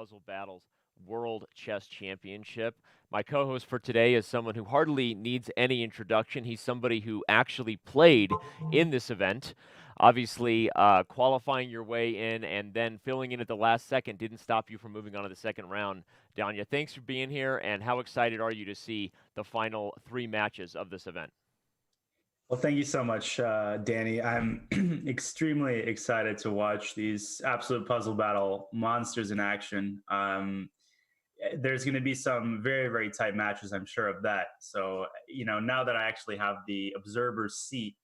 Puzzle Battles World Chess Championship. My co host for today is someone who hardly needs any introduction. He's somebody who actually played in this event. Obviously, qualifying your way in and then filling in at the last second didn't stop you from moving on to the second round. Danya, thanks for being here, and how excited are you to see the final three matches of this event? Well, thank you so much, Danny. I'm extremely excited to watch these absolute puzzle battle monsters in action. There's going to be some very, very tight matches, I'm sure of that. So, now that I actually have the observer's seat,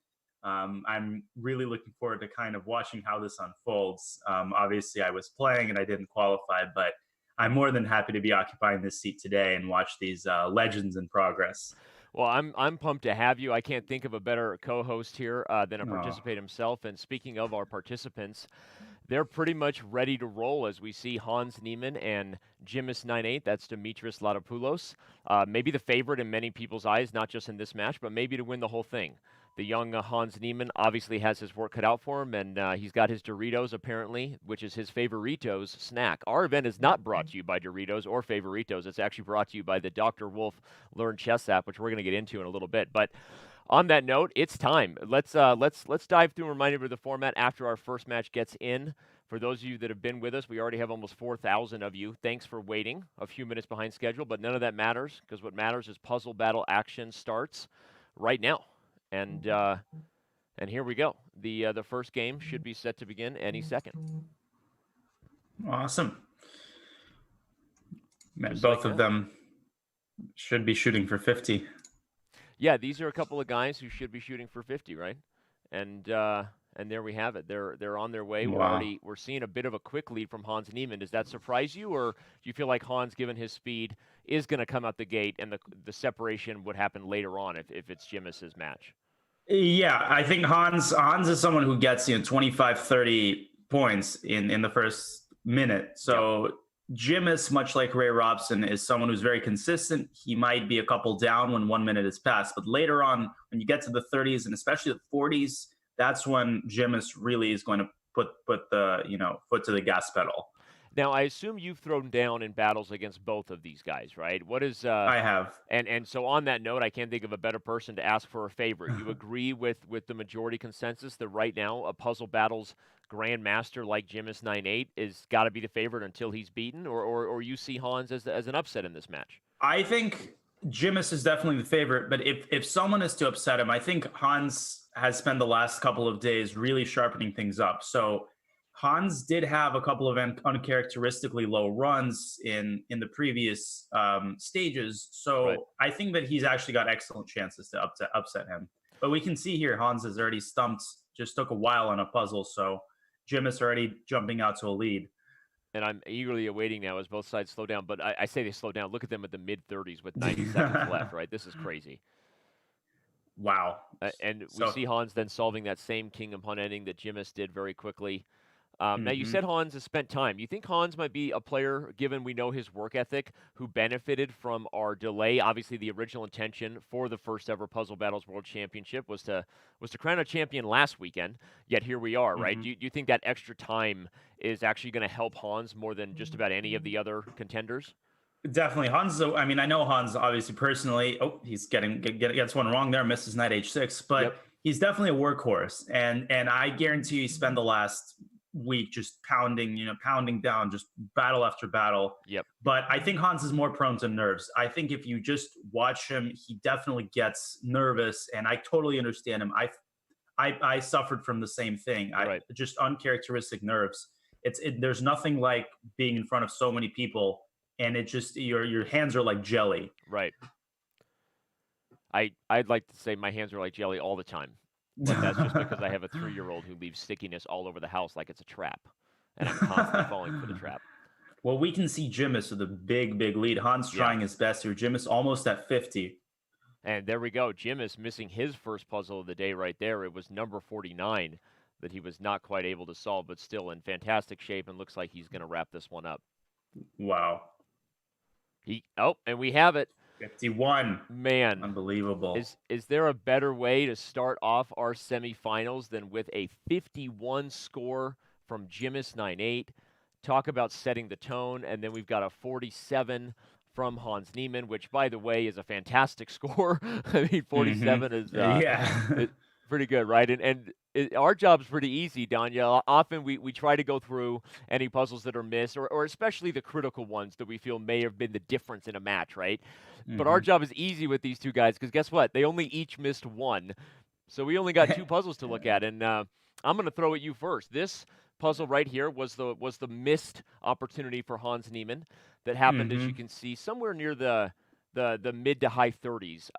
I'm really looking forward to kind of watching how this unfolds. Obviously, I was playing and I didn't qualify, but I'm more than happy to be occupying this seat today and watch these legends in progress. Well, I'm pumped to have you. I can't think of a better co-host here than a Oh. participant himself. And speaking of our participants, they're pretty much ready to roll as we see Hans Niemann and Jimis 98. That's Dimitris Ladopoulos. Maybe the favorite in many people's eyes, not just in this match, but maybe to win the whole thing. The young Hans Niemann obviously has his work cut out for him, and he's got his Doritos, apparently, which is his Favoritos snack. Our event is not brought to you by Doritos or Favoritos. It's actually brought to you by the Dr. Wolf Learn Chess app, which we're going to get into in a little bit. But on that note, it's time. Let's dive through and remind you of the format after our first match gets in. For those of you that have been with us, we already have almost 4,000 of you. Thanks for waiting a few minutes behind schedule, but none of that matters because what matters is puzzle battle action starts right now. And here we go. The first game should be set to begin any second. Awesome. Just Both like of that. them should be shooting for 50. Yeah, these are a couple of guys who should be shooting for 50, right? And there we have it. They're on their way. Wow. We're seeing a bit of a quick lead from Hans Niemann. Does that surprise you, or do you feel like Hans, given his speed, is going to come out the gate, and the separation would happen later on if it's Jimis's match? Yeah, I think Hans is someone who gets 25, 30 points in the first minute. Yep. So Jim is much like Ray Robson, is someone who's very consistent. He might be a couple down when 1 minute has passed, but later on, when you get to the 30s and especially the 40s, that's when Jim really is going to put the foot to the gas pedal. Now, I assume you've thrown down in battles against both of these guys, right? What is I have. and so on that note, I can't think of a better person to ask for a favor. You agree with the majority consensus that right now a puzzle battles grandmaster like Jimis 98 is got to be the favorite until he's beaten, or you see Hans as an upset in this match? I think Jimis is definitely the favorite, but if someone is to upset him, I think Hans has spent the last couple of days really sharpening things up. So Hans did have a couple of uncharacteristically low runs in the previous stages. Right. So I think that he's actually got excellent chances to upset him. But we can see here Hans has already stumped. Just took a while on a puzzle, so Jim is already jumping out to a lead. And I'm eagerly awaiting now as both sides slow down. But I say they slow down. Look at them at the mid 30s with 90 seconds left, right? This is crazy. Wow. And we So see Hans then solving that same king of pawn ending that Jimis did very quickly. Now, you mhm. said Hans has spent time. You think Hans might be a player, given we know his work ethic, who benefited from our delay? Obviously, the original intention for the first ever Puzzle Battles World Championship was to crown a champion last weekend. Yet here we are, right? Mhm. Do you think that extra time is actually going to help Hans more than just about any of the other contenders? Definitely, Hans. I mean, I know Hans obviously personally. Oh, he's gets one wrong there, misses knight h6, but Yep. he's definitely a workhorse, and I guarantee you, he spent the last week just pounding, pounding down, just battle after battle. Yep. But I think Hans is more prone to nerves. I think if you just watch him, he definitely gets nervous, and I totally understand him. I suffered from the same thing. I Right. just uncharacteristic nerves. There's nothing like being in front of so many people, and it just your hands are like jelly. Right. I'd like to say my hands are like jelly all the time, but that's just because I have a 3-year-old who leaves stickiness all over the house like it's a trap, and I'm constantly falling for the trap. Well, we can see Jimis with a big lead. Hans Yeah. trying his best here. Jimis almost at 50. And there we go. Jim is missing his first puzzle of the day right there. It was number 49 that he was not quite able to solve, but still in fantastic shape and looks like he's going to wrap this one up. Wow. And we have it. 51. Man, Unbelievable. is there a better way to start off our semifinals than with a 51 score from Jimis 98 talk about setting the tone, and then we've got a 47 from Hans Niemann, which, by the way, is a fantastic score. I mean, 47 Yeah. is pretty good, right? Our job's pretty easy, Danya. Often we try to go through any puzzles that are missed, or especially the critical ones that we feel may have been the difference in a match, right? But our job is easy with these two guys because guess what? They only each missed one. So we only got two puzzles to look at, and I'm going to throw at you first. This puzzle right here was the missed opportunity for Hans Niemann that happened, as you can see, somewhere near the mid to high 30s.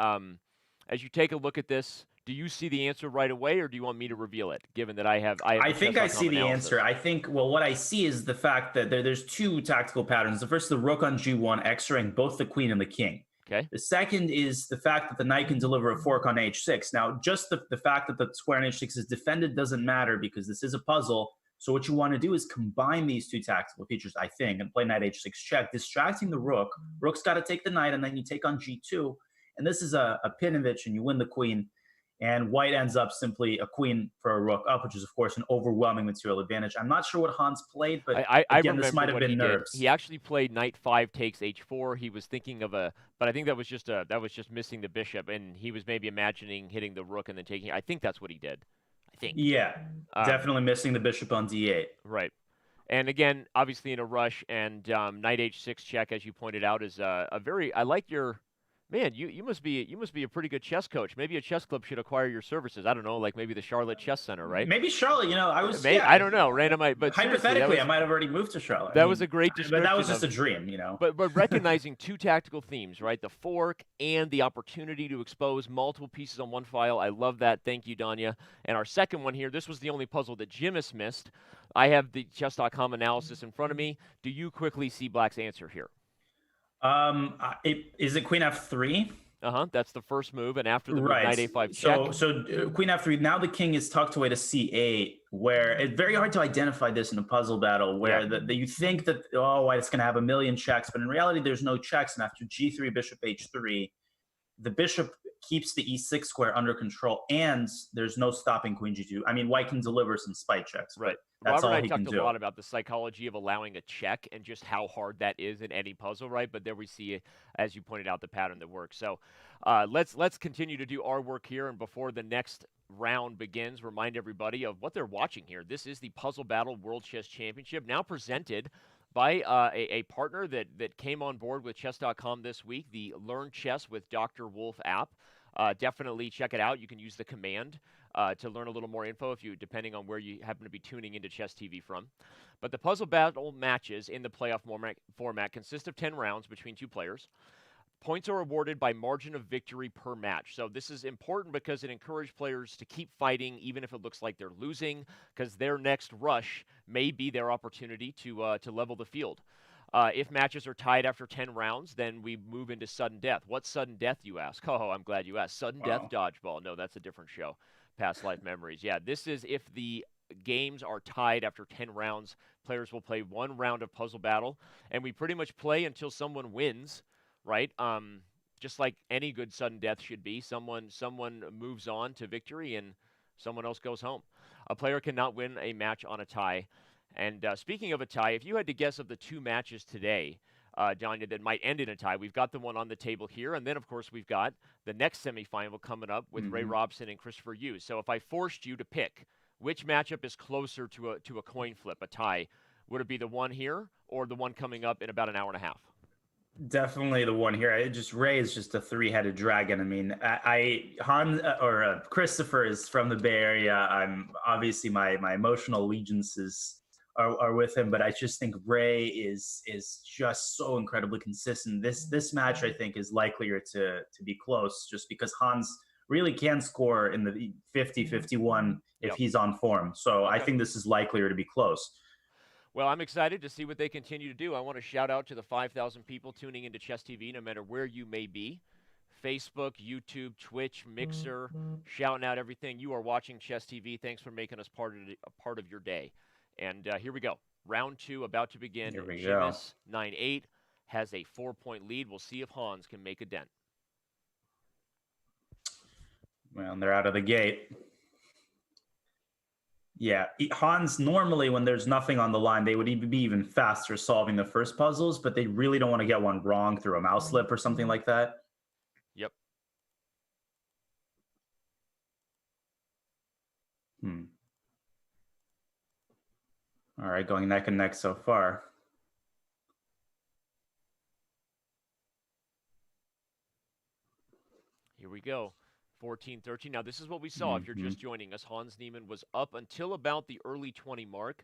As you take a look at this, do you see the answer right away, or do you want me to reveal it? Given that I have I the think I Chess.com see the analysis. answer. I think, well, what I see is the fact that there's two tactical patterns. The first, the rook on g1, x-raying both the queen and the king. Okay. The second is the fact that the knight can deliver a fork on h6. Now, just the fact that the square on h6 is defended doesn't matter because this is a puzzle. So what you want to do is combine these two tactical features, I think, and play knight h6 check, distracting the rook. Rook's got to take the knight, and then you take on g2. And this is a Pinovich, and you win the queen. And white ends up simply a queen for a rook up, which is, of course, an overwhelming material advantage. I'm not sure what Hans played, but I again, remember this might have what been he nerves. did. He actually played knight 5 takes h4. He was thinking of but I think that was just missing the bishop, and he was maybe imagining hitting the rook and then taking. I think that's what he did. I think. Yeah, definitely missing the bishop on d8. Right. And again, obviously in a rush, and knight h6 check, as you pointed out, is a very. I like your. Man, you must be a pretty good chess coach. Maybe a chess club should acquire your services. I don't know, like maybe the Charlotte Chess Center, right? Maybe Charlotte. I was. I don't know, random. But hypothetically, I might have already moved to Charlotte. That was a great description. But that was just a dream, But recognizing two tactical themes, right? The fork and the opportunity to expose multiple pieces on one file. I love that. Thank you, Danya. And our second one here. This was the only puzzle that Jim has missed. I have the Chess.com analysis in front of me. Do you quickly see Black's answer here? Is it queen f3? That's the first move, and after the move, right. knight a5 check. So queen f3. Now the king is tucked away to c8, where it's very hard to identify this in a puzzle battle, where you think that it's going to have a million checks, but in reality, there's no checks. And after g3, bishop h3, the bishop keeps the e6 square under control, and there's no stopping queen g2. I mean, white can deliver some spite checks, right? That's Robert all and I he can talked do. a lot about the psychology of allowing a check and just how hard that is in any puzzle, right? But there we see, as you pointed out, the pattern that works. So let's continue to do our work here, and before the next round begins, remind everybody of what they're watching here. This is the Puzzle Battle World Chess Championship, now presented by a partner that came on board with Chess.com this week, the Learn Chess with Dr. Wolf app. Definitely check it out. You can use the command to learn a little more info depending on where you happen to be tuning into Chess TV from. But the Puzzle Battle matches in the playoff format consist of 10 rounds between two players. Points are awarded by margin of victory per match. So this is important because it encourages players to keep fighting even if it looks like they're losing, because their next rush may be their opportunity to level the field. If matches are tied after 10 rounds, then we move into sudden death. What's sudden death, you ask? Oh, I'm glad you asked. Sudden death dodgeball. No, that's a different show. Past life memories. Yeah, this is if the games are tied after 10 rounds, players will play one round of puzzle battle, and we pretty much play until someone wins, right? Just like any good sudden death should be. Someone moves on to victory and someone else goes home. A player cannot win a match on a tie. And speaking of a tie, if you had to guess of the two matches today, Danya, that might end in a tie, we've got the one on the table here. And then, of course, we've got the next semifinal coming up with Ray Robson and Christopher Hughes. So if I forced you to pick which matchup is closer to a coin flip, a tie, would it be the one here or the one coming up in about an hour and a half? Definitely the one here. Ray is just a three-headed dragon. I mean, Christopher is from the Bay Area. I'm obviously my emotional allegiances are with him, but I just think Ray is just so incredibly consistent. This match, I think, is likelier to be close, just because Hans really can score in the 50-51 if he's on form. So I think this is likelier to be close. Well, I'm excited to see what they continue to do. I want to shout out to the 5,000 people tuning into Chess TV, no matter where you may be. Facebook, YouTube, Twitch, Mixer, shouting out everything. You are watching Chess TV. Thanks for making us a part of your day. And here we go. Round two about to begin. Here we go. 9-8 has a 4-point lead. We'll see if Hans can make a dent. Well, they're out of the gate. Yeah, Hans normally when there's nothing on the line, they would even be even faster solving the first puzzles, but they really don't want to get one wrong through a mouse slip or something like that. Yep. All right, going neck and neck so far. Here we go. 14-13. Now, this is what we saw. If you're just joining us, Hans Niemann was up until about the early 20 mark.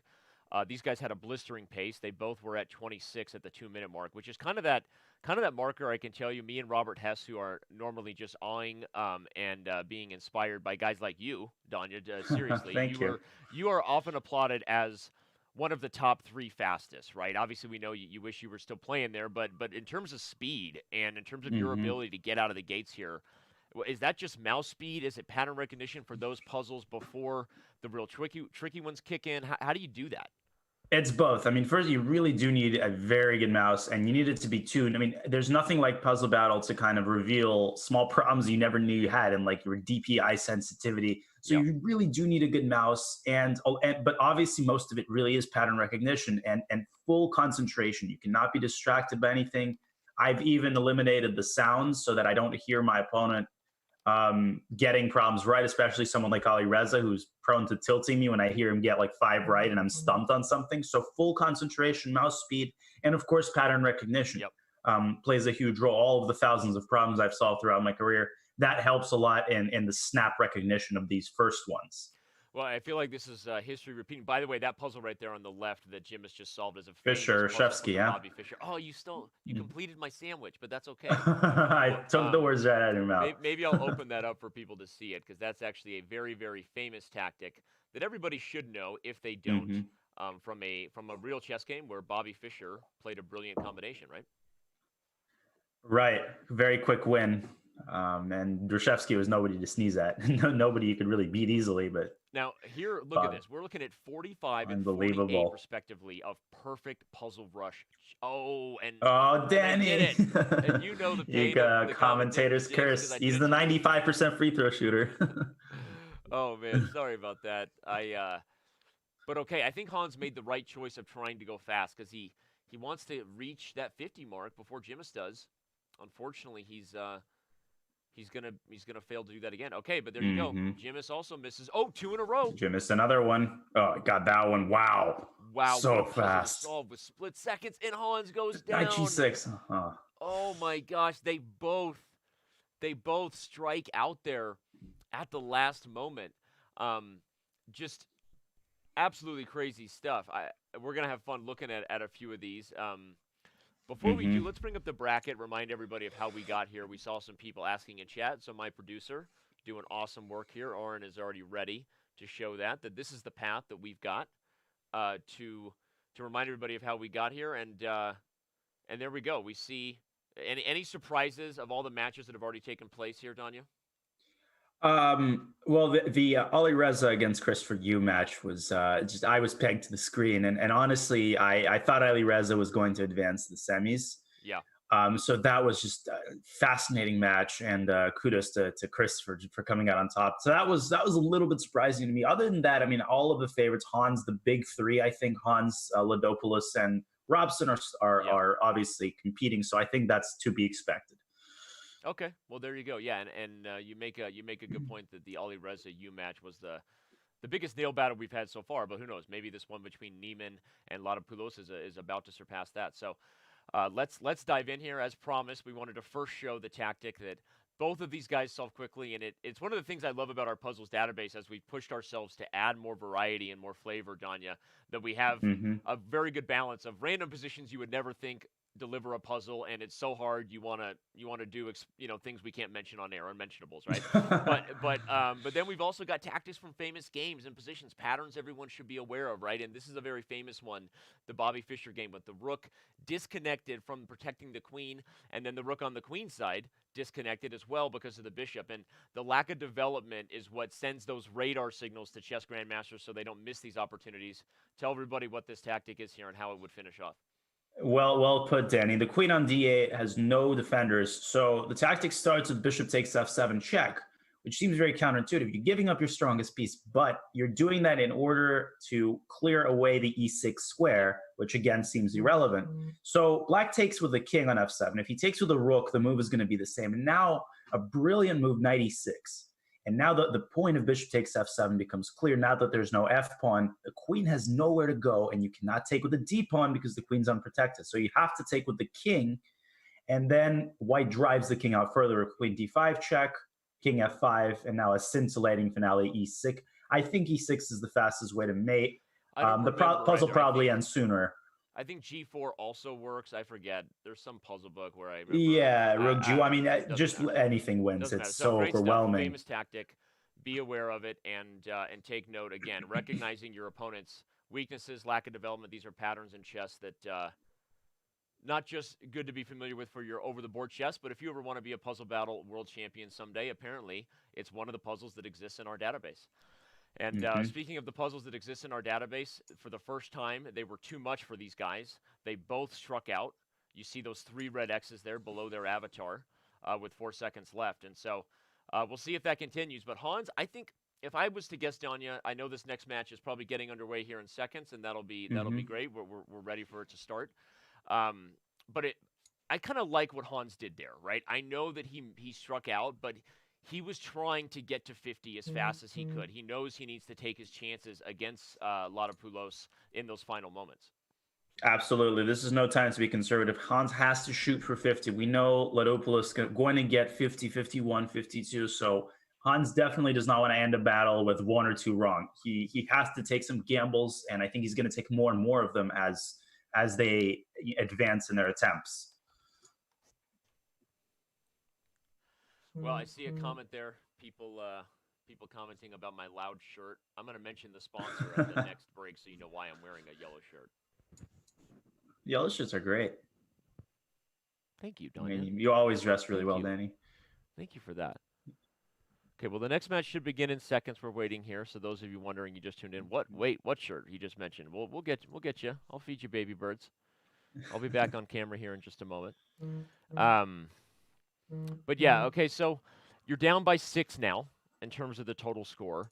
These guys had a blistering pace. They both were at 26 at the 2-minute mark, which is kind of that marker. I can tell you, me and Robert Hess, who are normally just awing and being inspired by guys like you, Danya. Seriously, Thank you. You are often applauded as one of the top 3 fastest, right? Obviously, we know you wish you were still playing there, but in terms of speed and in terms of your ability to get out of the gates here, is that just mouse speed? Is it pattern recognition for those puzzles before the real tricky ones kick in? How do you do that? It's both. I mean, first, you really do need a very good mouse, and you need it to be tuned. I mean, there's nothing like Puzzle Battle to kind of reveal small problems you never knew you had, and like your DPI sensitivity. So you really do need a good mouse, but obviously most of it really is pattern recognition and full concentration. You cannot be distracted by anything. I've even eliminated the sounds so that I don't hear my opponent getting problems right, especially someone like Ali Reza, who's prone to tilting me when I hear him get like 5 right and I'm stumped on something. So full concentration, mouse speed, and of course pattern recognition plays a huge role. All of the thousands of problems I've solved throughout my career, that helps a lot in the snap recognition of these first ones. Well, I feel like this is history repeating. By the way, that puzzle right there on the left that Jim has just solved is a Fischer, Shevsky, yeah. Bobby Fischer. Oh, you completed my sandwich, but that's okay. I took the words right out of your mouth. Maybe I'll open that up for people to see it, because that's actually a very, very famous tactic that everybody should know if they don't, from a real chess game where Bobby Fischer played a brilliant combination, right? Right. Very quick win. And Drashevsky was nobody to sneeze at. Nobody you could really beat easily. But now here, look at this. We're looking at 45 and 48 respectively of perfect puzzle rush. Oh, Danny, did it. And you know the pain. You got the commentator's curse. He's the 95% free throw shooter. Oh man, sorry about that. But okay, I think Hans made the right choice of trying to go fast, because he wants to reach that 50 mark before Jimis does. Unfortunately, he's gonna fail to do that again. Okay, but there you go. Jimis also misses. Oh, 2 in a row. Jimis another one. Oh, got that one. Wow. So fast. Solved with split seconds, and Hans goes down. Knight G6. Oh my gosh, they both strike out there at the last moment. Just absolutely crazy stuff. We're gonna have fun looking at a few of these. Before we do, let's bring up the bracket, remind everybody of how we got here. We saw some people asking in chat, so my producer doing awesome work here. Oren is already ready to show that this is the path that we've got to remind everybody of how we got here. And there we go. We see any surprises of all the matches that have already taken place here, Danya? Well, the Ali Reza against Christopher Yu match was just, I was pegged to the screen, and honestly, I thought Ali Reza was going to advance the semis. Yeah. So that was just a fascinating match, and kudos to Chris for coming out on top. So that was a little bit surprising to me. Other than that, I mean, all of the favorites, Hans, the big 3, I think Hans, Ladopoulos, and Robson are obviously competing. So I think that's to be expected. Okay, well there you go. Yeah, and you make a good point that the Ali Reza Yu match was the biggest nail battle we've had so far. But who knows? Maybe this one between Niemann and Ladopoulos is about to surpass that. So let's dive in here. As promised, we wanted to first show the tactic that both of these guys solve quickly, and it's one of the things I love about our puzzles database as we've pushed ourselves to add more variety and more flavor, Danya, that we have a very good balance of random positions you would never think deliver a puzzle, and it's so hard you want to do things we can't mention on air, unmentionables, right? but then we've also got tactics from famous games and positions, patterns everyone should be aware of, right? And this is a very famous one, the Bobby Fischer game with the rook disconnected from protecting the queen, and then the rook on the queen side disconnected as well because of the bishop. And the lack of development is what sends those radar signals to chess grandmasters so they don't miss these opportunities. Tell everybody what this tactic is here and how it would finish off. Well put, Danny. The queen on d8 has no defenders, so the tactic starts with bishop takes f7 check, which seems very counterintuitive. You're giving up your strongest piece, but you're doing that in order to clear away the e6 square, which again seems irrelevant. So black takes with the king on f7. If he takes with the rook, the move is going to be the same. And now a brilliant move, knight e6. And now the point of bishop takes f7 becomes clear. Now that there's no f pawn, the queen has nowhere to go, and you cannot take with the d pawn because the queen's unprotected. So you have to take with the king, and then white drives the king out further. Queen d5 check, king f5, and now a scintillating finale e6. I think e6 is the fastest way to mate. The puzzle probably ends sooner. I think G4 also works. I forget. There's some puzzle book where I remember. Yeah, rook G. I mean, just anything wins. It's so overwhelming. Famous tactic. Be aware of it and take note. Again, recognizing your opponent's weaknesses, lack of development. These are patterns in chess that not just good to be familiar with for your over-the-board chess, but if you ever want to be a puzzle battle world champion someday, apparently it's one of the puzzles that exists in our database. And speaking of the puzzles that exist in our database, for the first time, they were too much for these guys. They both struck out. You see those 3 red X's there below their avatar with 4 seconds left. And so we'll see if that continues. But Hans, I think if I was to guess, Danya, I know this next match is probably getting underway here in seconds, and that'll be great. We're ready for it to start. But I kind of like what Hans did there, right? I know that he struck out, but he was trying to get to 50 as fast as he could. He knows he needs to take his chances against Ladopoulos in those final moments. Absolutely. This is no time to be conservative. Hans has to shoot for 50. We know Ladopoulos is going to get 50, 51, 52. So Hans definitely does not want to end a battle with 1 or 2 wrong. He has to take some gambles, and I think he's going to take more and more of them as they advance in their attempts. Well, I see a comment there. People commenting about my loud shirt. I'm going to mention the sponsor at the next break so you know why I'm wearing a yellow shirt. Yellow shirts are great. Thank you, Danya. I mean, you always dress really well, Danny. Thank you for that. Okay, well, the next match should begin in seconds. We're waiting here. So those of you wondering, you just tuned in. What shirt he just mentioned? We'll get you. I'll feed you baby birds. I'll be back on camera here in just a moment. But yeah, okay, so you're down by 6 now in terms of the total score.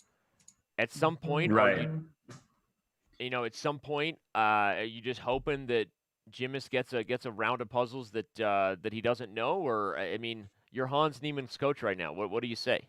At some point, right? At some point, are you just hoping that Jimis gets a round of puzzles that he doesn't know, or I mean, you're Hans Niemann's coach right now. What do you say?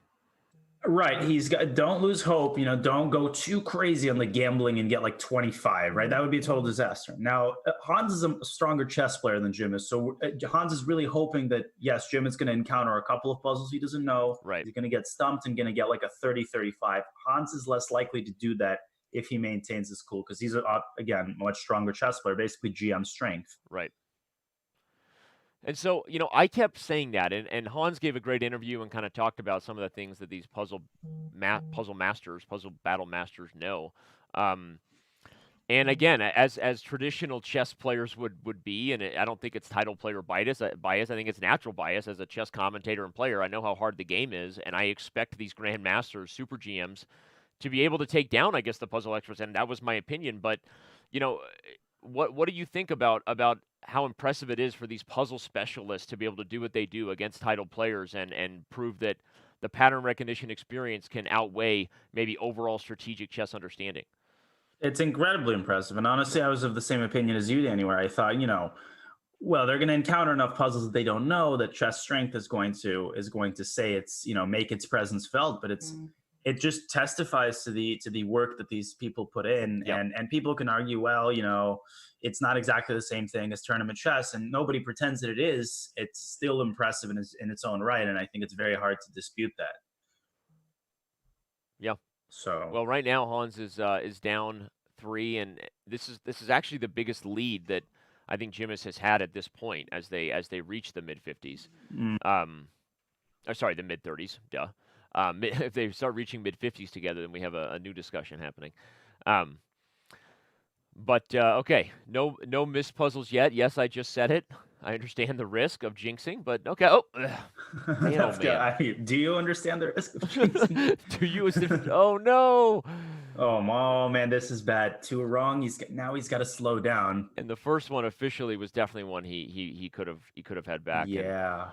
Right. He's got, don't lose hope. Don't go too crazy on the gambling and get like 25, right? That would be a total disaster. Now, Hans is a stronger chess player than Jimis. So Hans is really hoping that, yes, Jimis is going to encounter a couple of puzzles he doesn't know. Right. He's going to get stumped and going to get like a 30, 35. Hans is less likely to do that if he maintains his cool, because he's, again, much stronger chess player, basically GM strength. Right. And so, I kept saying that, and Hans gave a great interview and kind of talked about some of the things that these puzzle battle masters know. And again, as traditional chess players would be, and I don't think it's title player bias. I think it's natural bias as a chess commentator and player. I know how hard the game is, and I expect these grandmasters, super GMs, to be able to take down, I guess, the puzzle experts. And that was my opinion. But, what do you think about how impressive it is for these puzzle specialists to be able to do what they do against title players and prove that the pattern recognition experience can outweigh maybe overall strategic chess understanding? It's incredibly impressive. And honestly, I was of the same opinion as you, Danny, where I thought, well, they're going to encounter enough puzzles that they don't know that chess strength is going to say it's, make its presence felt, but it just testifies to the work that these people put in. Yep. And people can argue, well, it's not exactly the same thing as tournament chess, and nobody pretends that it is. It's still impressive in its own right, and I think it's very hard to dispute that. Yeah. So well, right now Hans is down 3, and this is actually the biggest lead that I think Jimis has had at this point as they reach the mid-50s. The mid-30s. Duh. If they start reaching mid-50s together, then we have a new discussion happening. But okay, no missed puzzles yet. Yes, I just said it. I understand the risk of jinxing, but okay. Oh, man. Do you understand the risk of jinxing? Do you? Oh no! Oh man, this is bad. 2 wrong. He's got to slow down. And the first one officially was definitely one he could have had back. Yeah.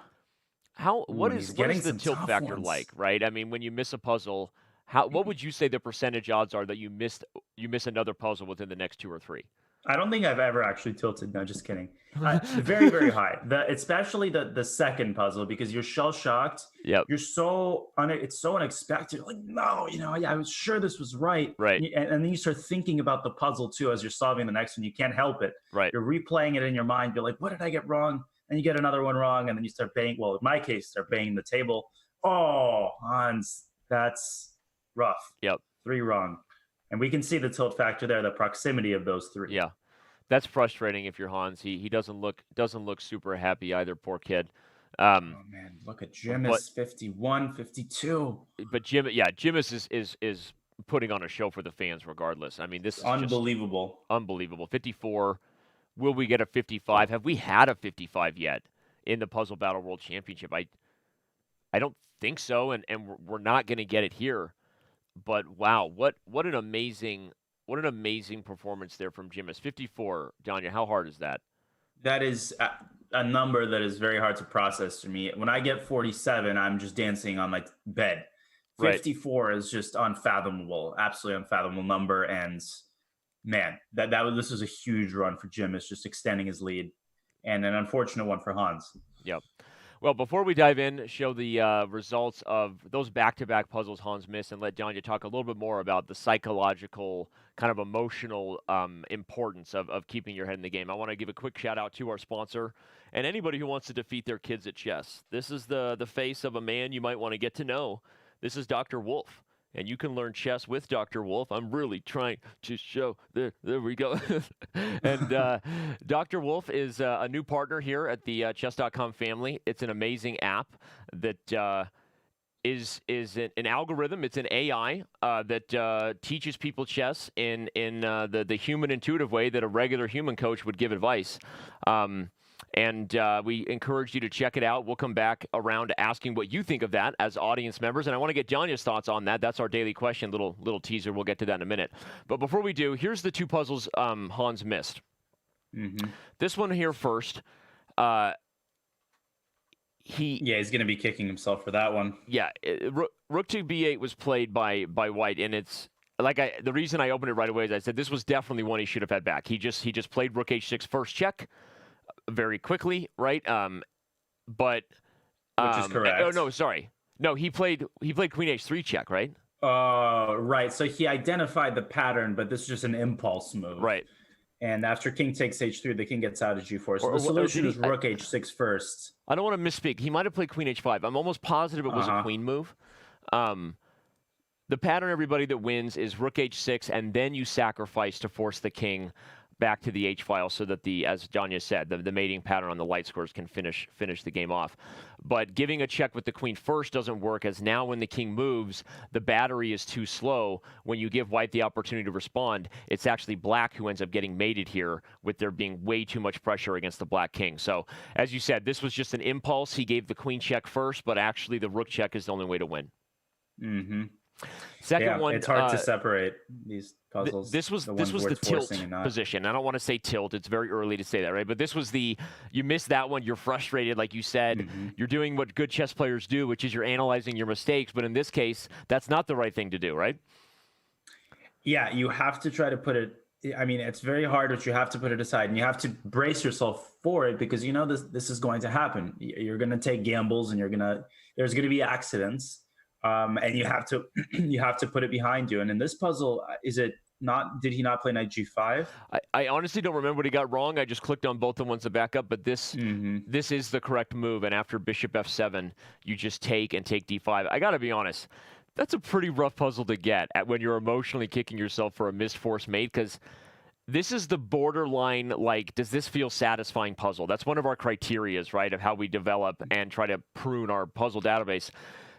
Ooh, What and is he's getting the some tilt tough factor ones. like, right? I mean, when you miss a puzzle, what would you say the percentage odds are that you miss another puzzle within the next two or three? I don't think I've ever actually tilted. No, just kidding. Very, very high. Especially the second puzzle, because you're shell shocked. Yep. You're it's so unexpected. You're like, no, I was sure this was right. Right. And then you start thinking about the puzzle too as you're solving the next one. You can't help it. Right. You're replaying it in your mind. You're like, what did I get wrong? And you get another one wrong, and then you start banging. Well, in my case, start banging the table. Oh, Hans, that's rough. Yep. 3 wrong. And we can see the tilt factor there, the proximity of those 3. Yeah. That's frustrating if you're Hans. He doesn't look super happy either, poor kid. Oh man, look at Jimis, 51, 52. But Jimis is putting on a show for the fans regardless. I mean, this is unbelievable. Just unbelievable. 54. Will we get a 55? Have we had a 55 yet in the Puzzle Battle World Championship? I don't think so, and we're not going to get it here. But wow, what an amazing performance there from Jimis. 54, Danya, how hard is that? That is a number that is very hard to process for me. When I get 47, I'm just dancing on my bed. 54 right. is just unfathomable, absolutely unfathomable number. And man, this was a huge run for Jimis, just extending his lead, and an unfortunate one for Hans. Yep. Well, before we dive in, show the results of those back-to-back puzzles Hans missed, and let Danya talk a little bit more about the psychological, kind of emotional importance of keeping your head in the game. I want to give a quick shout-out to our sponsor and anybody who wants to defeat their kids at chess. This is the face of a man you might want to get to know. This is Dr. Wolf. And you can learn chess with Dr. Wolf. I'm really trying to show. There we go. And Dr. Wolf is a new partner here at the Chess.com family. It's an amazing app that is an algorithm. It's an AI that teaches people chess in the human intuitive way that a regular human coach would give advice. And we encourage you to check it out. We'll come back around to asking what you think of that as audience members. And I want to get Danya's thoughts on that. That's our daily question, little teaser. We'll get to that in a minute. But before we do, here's the 2 puzzles Hans missed. Mm-hmm. This one here first. He's going to be kicking himself for that one. Yeah, Rook to B8 was played by White, and it's the reason I opened it right away is I said this was definitely one he should have had back. He just played Rook H6 first check very quickly, right? But which is correct. Oh no, sorry. No, he played Queen H3 check, right? Right. So he identified the pattern, but this is just an impulse move. Right. And after king takes H3, the king gets out of G4. So the solution is Rook H6 first. I don't want to misspeak. He might have played Queen H5. I'm almost positive it was a queen move. The pattern, everybody, that wins is Rook H6, and then you sacrifice to force the king back to the H file so that as Danya said, the mating pattern on the light squares can finish the game off. But giving a check with the queen first doesn't work, as now when the king moves, the battery is too slow. When you give White the opportunity to respond, it's actually Black who ends up getting mated here, with there being way too much pressure against the Black king. So, as you said, this was just an impulse. He gave the queen check first, but actually the Rook check is the only way to win. Mm-hmm. Second one, it's hard to separate these puzzles. This was the tilt position. I don't want to say tilt. It's very early to say that, right? But this was you missed that one. You're frustrated, like you said. Mm-hmm. You're doing what good chess players do, which is you're analyzing your mistakes. But in this case, that's not the right thing to do, right? Yeah, you have to try to put it. I mean, it's very hard, but you have to put it aside, and you have to brace yourself for it, because you know this is going to happen. You're going to take gambles, and there's going to be accidents. And you have to put it behind you. And in this puzzle, did he not play knight G5? I honestly don't remember what he got wrong. I just clicked on both the ones to back up, but this is the correct move. And after bishop F7, you just take D5. I got to be honest, that's a pretty rough puzzle to get when you're emotionally kicking yourself for a missed force mate, because this is the borderline, does this feel satisfying puzzle? That's one of our criterias, right, of how we develop and try to prune our puzzle database.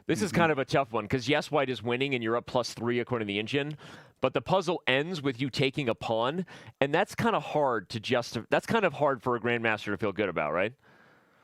This is kind of a tough one, because yes, White is winning and you're up +3 according to the engine, but the puzzle ends with you taking a pawn, and that's kind of hard that's kind of hard for a grandmaster to feel good about, right?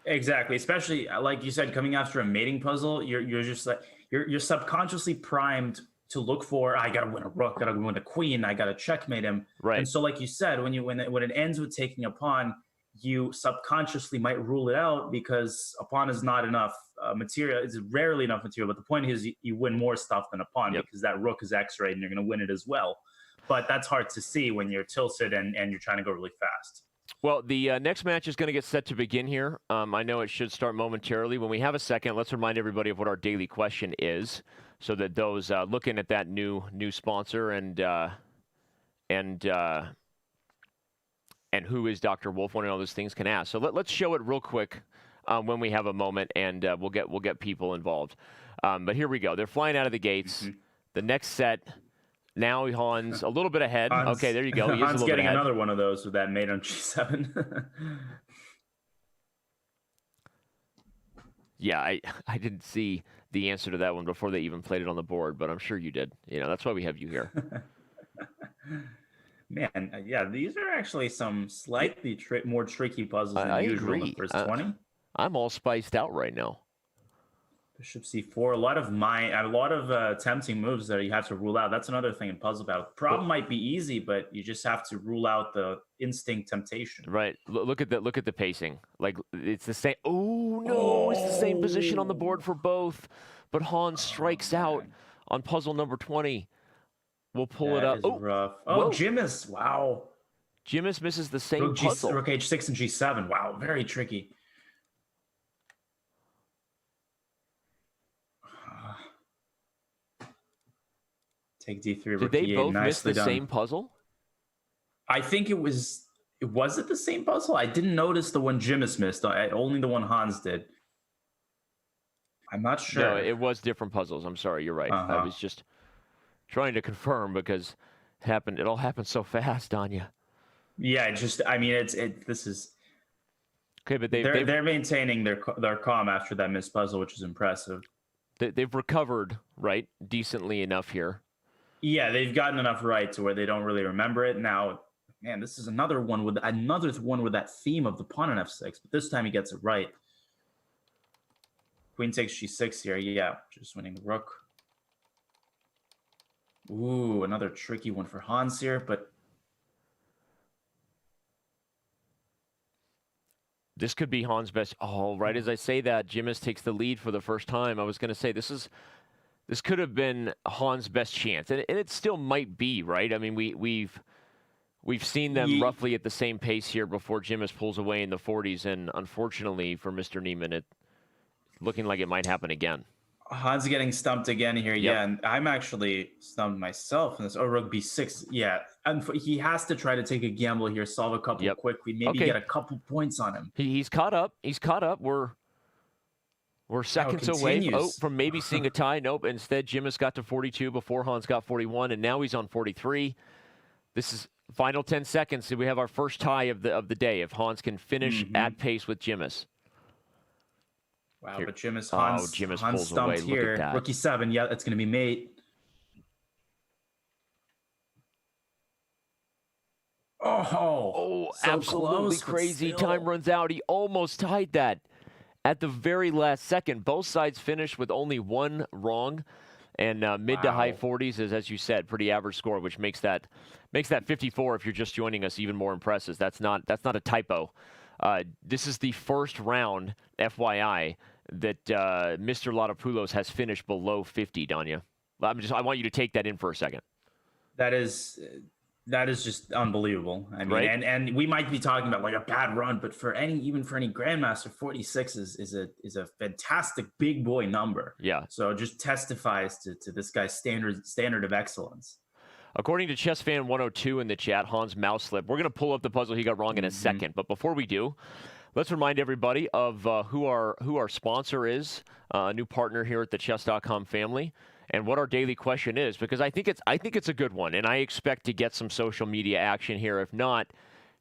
Exactly, especially like you said, coming after a mating puzzle, you're just you're subconsciously primed to look for, I gotta win a rook, gotta win a queen, I gotta checkmate him. Right. And so, like you said, when it ends with taking a pawn, you subconsciously might rule it out because a pawn is not enough material. It's rarely enough material. But the point is, you win more stuff than a pawn because that rook is X-rayed and you're going to win it as well. But that's hard to see when you're tilted and you're trying to go really fast. Well, the next match is going to get set to begin here. I know it should start momentarily. When we have a second, let's remind everybody of what our daily question is, so that those looking at that new sponsor and who is Dr. Wolf, one of all those things can ask. So let's show it real quick when we have a moment, and we'll get people involved. But here we go. They're flying out of the gates. Mm-hmm. The next set. Now Hans a little bit ahead. Okay, there you go. He Hans is getting another one of those with that mate on G7. Yeah, I didn't see the answer to that one before they even played it on the board, but I'm sure you did. That's why we have you here. Man, yeah, these are actually some slightly more tricky puzzles than usual in the first 20. I'm all spiced out right now. Bishop c4, a lot of tempting moves that you have to rule out. That's another thing in puzzle battle. The problem might be easy, but you just have to rule out the instinct temptation. Right. Look at the pacing. Like, it's the same. Oh no, it's the same position on the board for both. But Hans strikes out on puzzle number 20. We'll pull it up. Oh, rough. Oh, Jimis. Wow. Jimis misses the same puzzle. Rook h6 and g7. Wow, very tricky. Take d3. Did they both miss the same puzzle? I think it was. Was it the same puzzle? I didn't notice the one Jimis missed. Only the one Hans did. I'm not sure. No, it was different puzzles. I'm sorry. You're right. I was just trying to confirm because it all happened so fast, Anya. Yeah, this is. Okay, but they're maintaining their calm after that missed puzzle, which is impressive. They've recovered, right, decently enough here. Yeah, they've gotten enough right to where they don't really remember it. Now, man, this is another one with that theme of the pawn on f6, but this time he gets it right. Queen takes g6 here. Yeah, just winning the rook. Ooh, another tricky one for Hans here, but this could be Hans' best. Oh, right as I say that, Jimis takes the lead for the first time. I was going to say this could have been Hans' best chance, and it still might be, right? I mean, we've seen them roughly at the same pace here before Jimis pulls away in the 40s, and unfortunately for Mr. Niemann, it's looking like it might happen again. Hans getting stumped again here. Yep. Yeah, and I'm actually stumped myself in this. Oh, rook b6. Yeah, and he has to try to take a gamble here, solve a couple quickly, maybe get a couple points on him. He's caught up. We're seconds away from maybe seeing a tie. Nope. Instead, Jimis got to 42 before Hans got 41, and now he's on 43. This is final 10 seconds. So we have our first tie of the day. If Hans can finish at pace with Jimis. Wow, but Jimis pulls away. Here. Look at that. Rook e7. Yeah, that's going to be mate. Oh, so absolutely crazy. Time runs out. He almost tied that at the very last second. Both sides finished with only one wrong, and mid to high 40s is, as you said, pretty average score, which makes that 54 if you're just joining us even more impressive. That's not a typo. This is the first round, FYI, that Mr. Ladopoulos has finished below 50, Danya. I want you to take that in for a second. That is just unbelievable. I mean, right? and we might be talking about like a bad run, but even for any Grandmaster, 46 is a fantastic big boy number. Yeah. So it just testifies to this guy's standard of excellence. According to ChessFan102 in the chat, Hans mouse slip. We're going to pull up the puzzle he got wrong in a second. But before we do, let's remind everybody of who our sponsor is, a new partner here at the Chess.com family, and what our daily question is, because I think it's a good one, and I expect to get some social media action here. If not,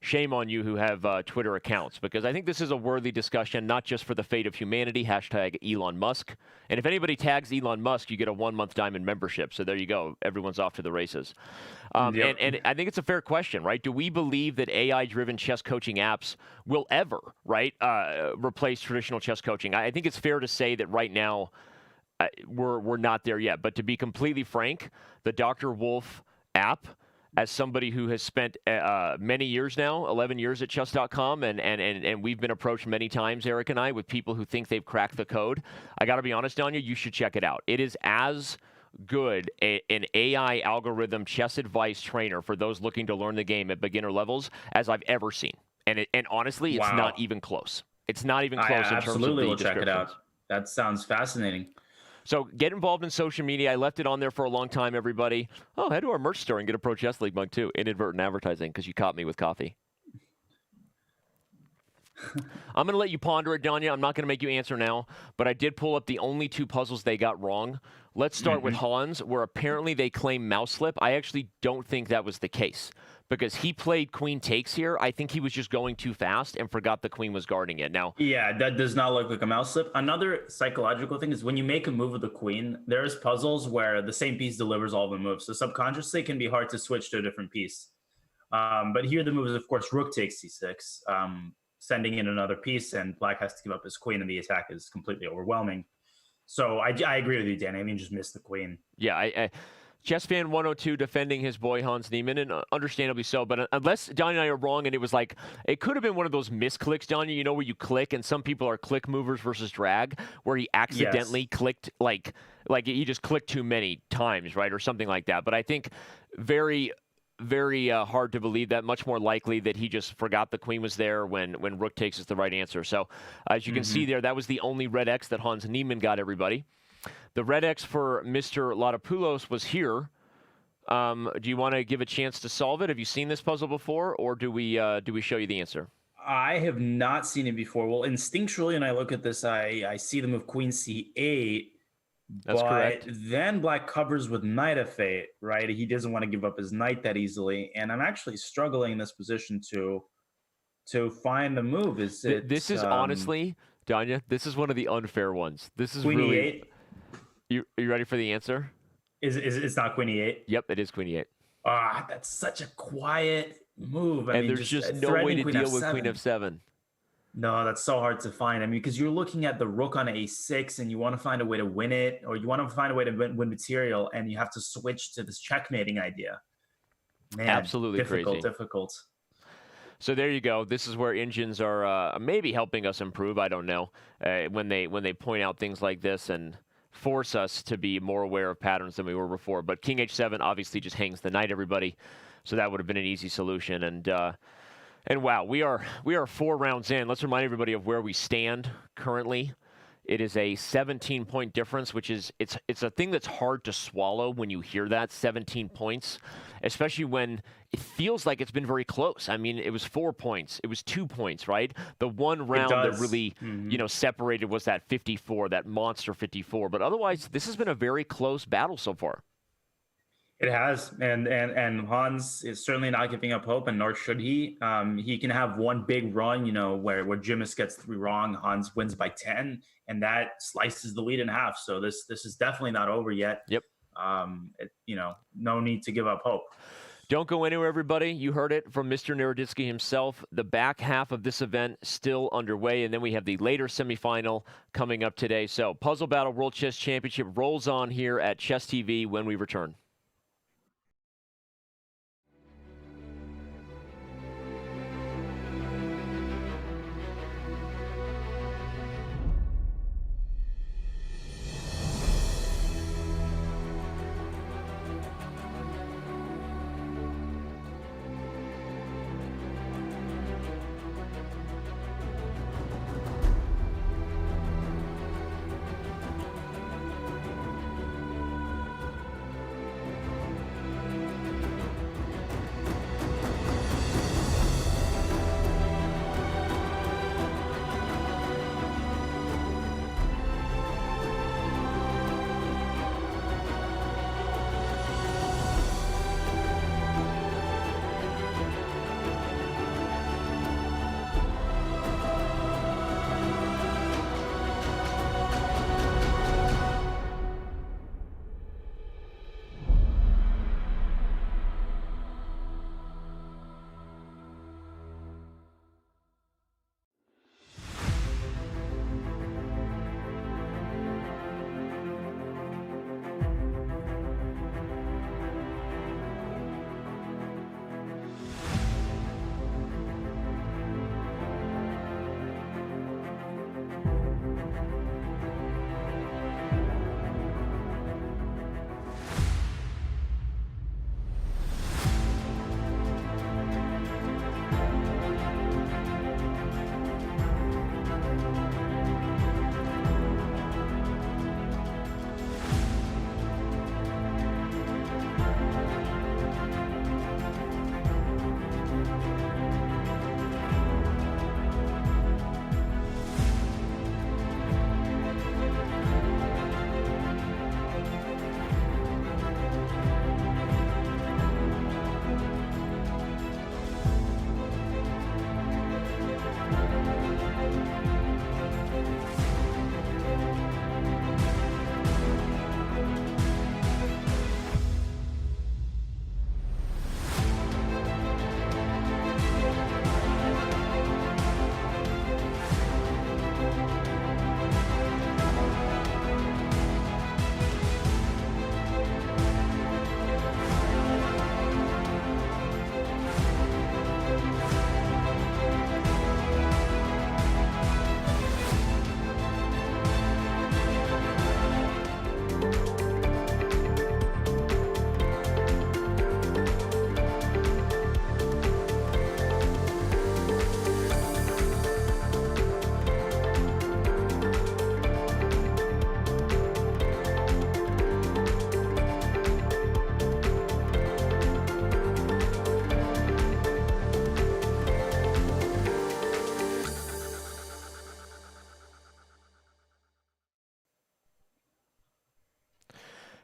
shame on you who have Twitter accounts, because I think this is a worthy discussion, not just for the fate of humanity, hashtag Elon Musk. And if anybody tags Elon Musk, you get a 1-month diamond membership. So there you go. Everyone's off to the races. And I think it's a fair question, right? Do we believe that AI-driven chess coaching apps will ever, right, replace traditional chess coaching? I think it's fair to say that right now we're not there yet. But to be completely frank, the Dr. Wolf app as somebody who has spent many years now, 11 years at Chess.com, and we've been approached many times, Eric and I, with people who think they've cracked the code. I got to be honest, Danya, you should check it out. It is as good an AI algorithm chess advice trainer for those looking to learn the game at beginner levels as I've ever seen. And honestly, it's not even close. It's not even close in terms of the absolutely will check it out. That sounds fascinating. So get involved in social media. I left it on there for a long time, everybody. Oh, head to our merch store and get a Pro Chess League mug, too. Inadvertent advertising, because you caught me with coffee. I'm going to let you ponder it, Danya. I'm not going to make you answer now, but I did pull up the only 2 puzzles they got wrong. Let's start with Hans, where apparently they claim mouse slip. I actually don't think that was the case, because he played queen takes here. I think he was just going too fast and forgot the queen was guarding it. Now, yeah, that does not look like a mouse slip. Another psychological thing is when you make a move with the queen, there's puzzles where the same piece delivers all the moves. So subconsciously, it can be hard to switch to a different piece. But here the move is, of course, rook takes c6, sending in another piece, and black has to give up his queen, and the attack is completely overwhelming. So I agree with you, Danny. I mean, just missed the queen. Yeah, Chess Fan 102 defending his boy Hans Niemann, and understandably so. But unless Donnie and I are wrong, and it was like, it could have been one of those misclicks, Donnie, you know, where you click, and some people are click movers versus drag, where he accidentally clicked, like he just clicked too many times, right, or something like that. But I think very hard to believe that. Much more likely that he just forgot the queen was there when rook takes is the right answer. So as you can see there, that was the only red X that Hans Niemann got, everybody. The red X for Mr. Ladopoulos was here. Do you want to give a chance to solve it? Have you seen this puzzle before, or do we show you the answer? I have not seen it before. Well, instinctually, when I look at this, I see the move queen c8. That's correct. Then black covers with knight f8, right? He doesn't want to give up his knight that easily, and I'm actually struggling in this position to find the move. This is honestly, Danya, this is one of the unfair ones. This is queen really. e8. Are you ready for the answer? It's not queen e8? Yep, it is queen e8. That's such a quiet move. I mean, there's just no way to deal with queen f7. No, that's so hard to find. I mean, because you're looking at the rook on a6 and you want to find a way to win it, or you want to find a way to win material, and you have to switch to this checkmating idea. Man, absolutely difficult. So there you go. This is where engines are maybe helping us improve. I don't know. When they point out things like this and force us to be more aware of patterns than we were before. But king h7 obviously just hangs the knight, everybody. So that would have been an easy solution. And wow, we are 4 rounds in. Let's remind everybody of where we stand currently. It is a 17-point difference, which is it's a thing that's hard to swallow when you hear that, 17 points, especially when it feels like it's been very close. I mean, it was 4 points. It was 2 points, right? The one round that really, separated was that 54, that monster 54. But otherwise, this has been a very close battle so far. It has, and Hans is certainly not giving up hope, and nor should he. He can have one big run, where Jimis gets 3 wrong, Hans wins by 10, and that slices the lead in half. So this is definitely not over yet. Yep. No need to give up hope. Don't go anywhere, everybody. You heard it from Mr. Naroditsky himself. The back half of this event still underway, and then we have the later semifinal coming up today. So Puzzle Battle World Chess Championship rolls on here at Chess TV when we return.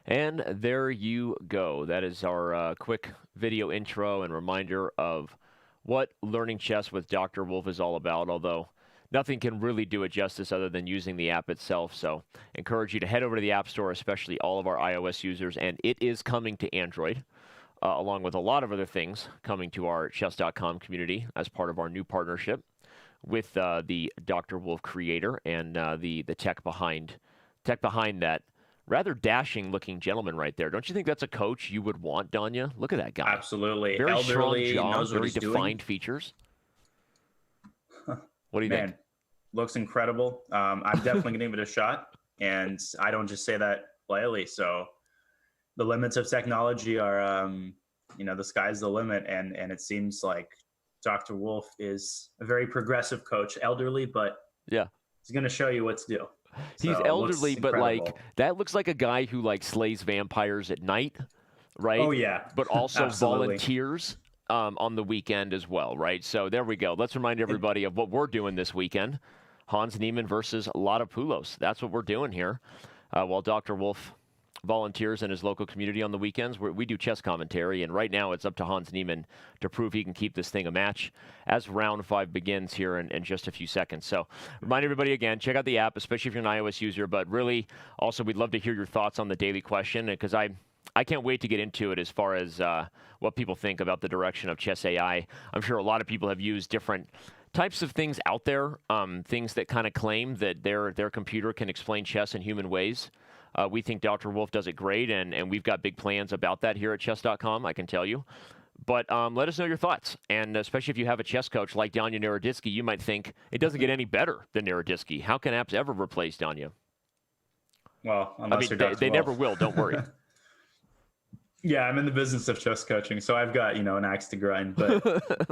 And there you go. That is our quick video intro and reminder of what learning chess with Dr. Wolf is all about, although nothing can really do it justice other than using the app itself. So encourage you to head over to the App Store, especially all of our iOS users, and it is coming to Android, along with a lot of other things coming to our Chess.com community as part of our new partnership with the Dr. Wolf creator and the tech behind that rather dashing-looking gentleman right there. Don't you think that's a coach you would want, Danya? Look at that guy. Absolutely. Very Elderly, strong jaw, knows what very he's defined doing. features. What do you Man, think? looks incredible. I'm definitely going to give it a shot. And I don't just say that lightly. So the limits of technology are, the sky's the limit. And it seems like Dr. Wolf is a very progressive coach, elderly, but Yeah. he's going to show you what to do. He's So, elderly, but incredible. that looks like a guy who slays vampires at night, right? Oh, yeah. But also Absolutely. volunteers on the weekend as well, right? So there we go. Let's remind everybody of what we're doing this weekend. Hans Niemann versus Ladopoulos. That's what we're doing here. While Dr. Wolf volunteers in his local community on the weekends. We do chess commentary, and right now it's up to Hans Niemann to prove he can keep this thing a match as round 5 begins here in just a few seconds. So remind everybody again, check out the app, especially if you're an iOS user, but really also we'd love to hear your thoughts on the daily question, because I can't wait to get into it as far as what people think about the direction of chess AI. I'm sure a lot of people have used different types of things out there, things that kind of claim that their computer can explain chess in human ways. We think Dr. Wolf does it great, and we've got big plans about that here at Chess.com, I can tell you. But let us know your thoughts, and especially if you have a chess coach like Danya Naroditsky, you might think it doesn't get any better than Naroditsky. How can apps ever replace Danya? Well, unless you're Dr. They Wolf. never will, don't worry. Yeah, I'm in the business of chess coaching, so I've got, an axe to grind, but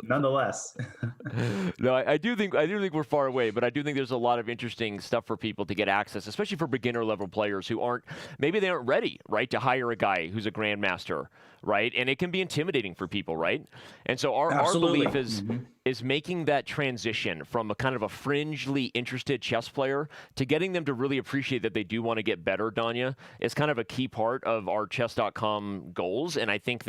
nonetheless. No, I do think we're far away, but I do think there's a lot of interesting stuff for people to get access, especially for beginner level players who aren't ready, right, to hire a guy who's a grandmaster, right? And it can be intimidating for people, right? And so our belief is making that transition from a kind of a fringely interested chess player to getting them to really appreciate that they do want to get better, Danya, is kind of a key part of our Chess.com goals. And I think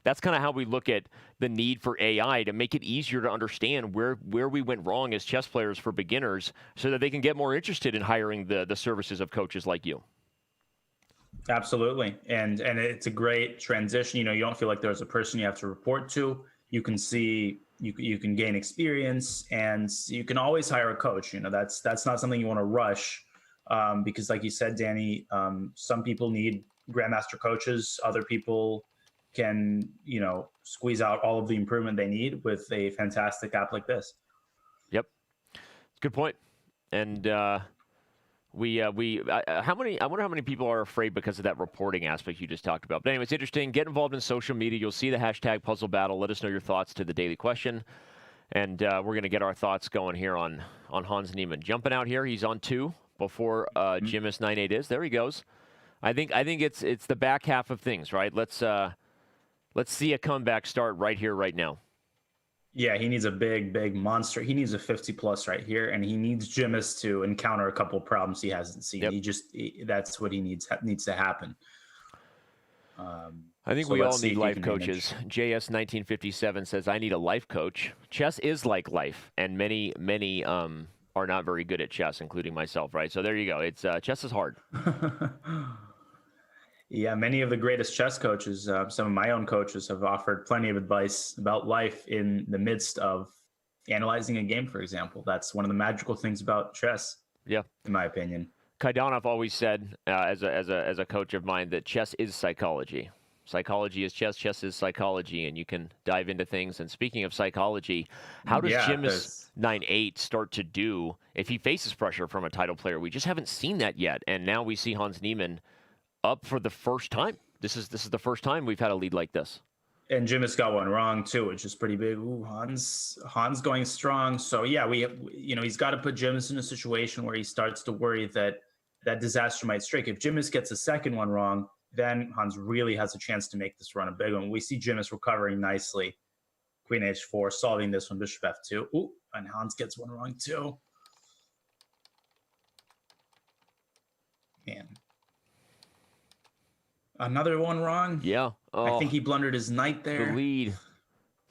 that's kind of how we look at the need for AI to make it easier to understand where we went wrong as chess players for beginners so that they can get more interested in hiring the services of coaches like you. Absolutely. And it's a great transition. You don't feel like there's a person you have to report to. You can see, you can gain experience, and you can always hire a coach. That's not something you want to rush, because like you said, Danny, some people need grandmaster coaches. Other people can, squeeze out all of the improvement they need with a fantastic app like this. Yep. Good point. And I wonder how many people are afraid because of that reporting aspect you just talked about. But anyway, it's interesting. Get involved in social media. You'll see the hashtag puzzle battle. Let us know your thoughts to the daily question. And we're going to get our thoughts going here on Hans Niemann. Jumping out here, he's on 2 before Jimis 9-8 is. There he goes. I think it's the back half of things, right? Let's see a comeback start right here, right now. Yeah, he needs a big monster. He needs a 50+ right here, and he needs Jimis to encounter a couple problems he hasn't seen. Yep. That's what he needs to happen. I think we all need life coaches. JS1957 says, I need a life coach. Chess is like life, and many are not very good at chess, including myself, right? So there you go. It's chess is hard. Yeah, many of the greatest chess coaches, some of my own coaches, have offered plenty of advice about life in the midst of analyzing a game, for example. That's one of the magical things about chess, yeah, in my opinion. Kaidanov always said, as a coach of mine, that chess is psychology. Psychology is chess, chess is psychology, and you can dive into things. And speaking of psychology, how does Jimis 9-8 start to do if he faces pressure from a title player? We just haven't seen that yet, and now we see Hans Niemann up for the first time. This is the first time we've had a lead like this. And Jimis got one wrong too, which is pretty big. Ooh, Hans going strong. So yeah, he's got to put Jimis in a situation where he starts to worry that disaster might strike. If Jimis gets a second one wrong, then Hans really has a chance to make this run a big one. We see Jimis recovering nicely. Queen H4, solving this one, Bishop F2. Ooh, and Hans gets one wrong too. Man. Another one wrong. Yeah. I Oh, think he blundered his knight the there.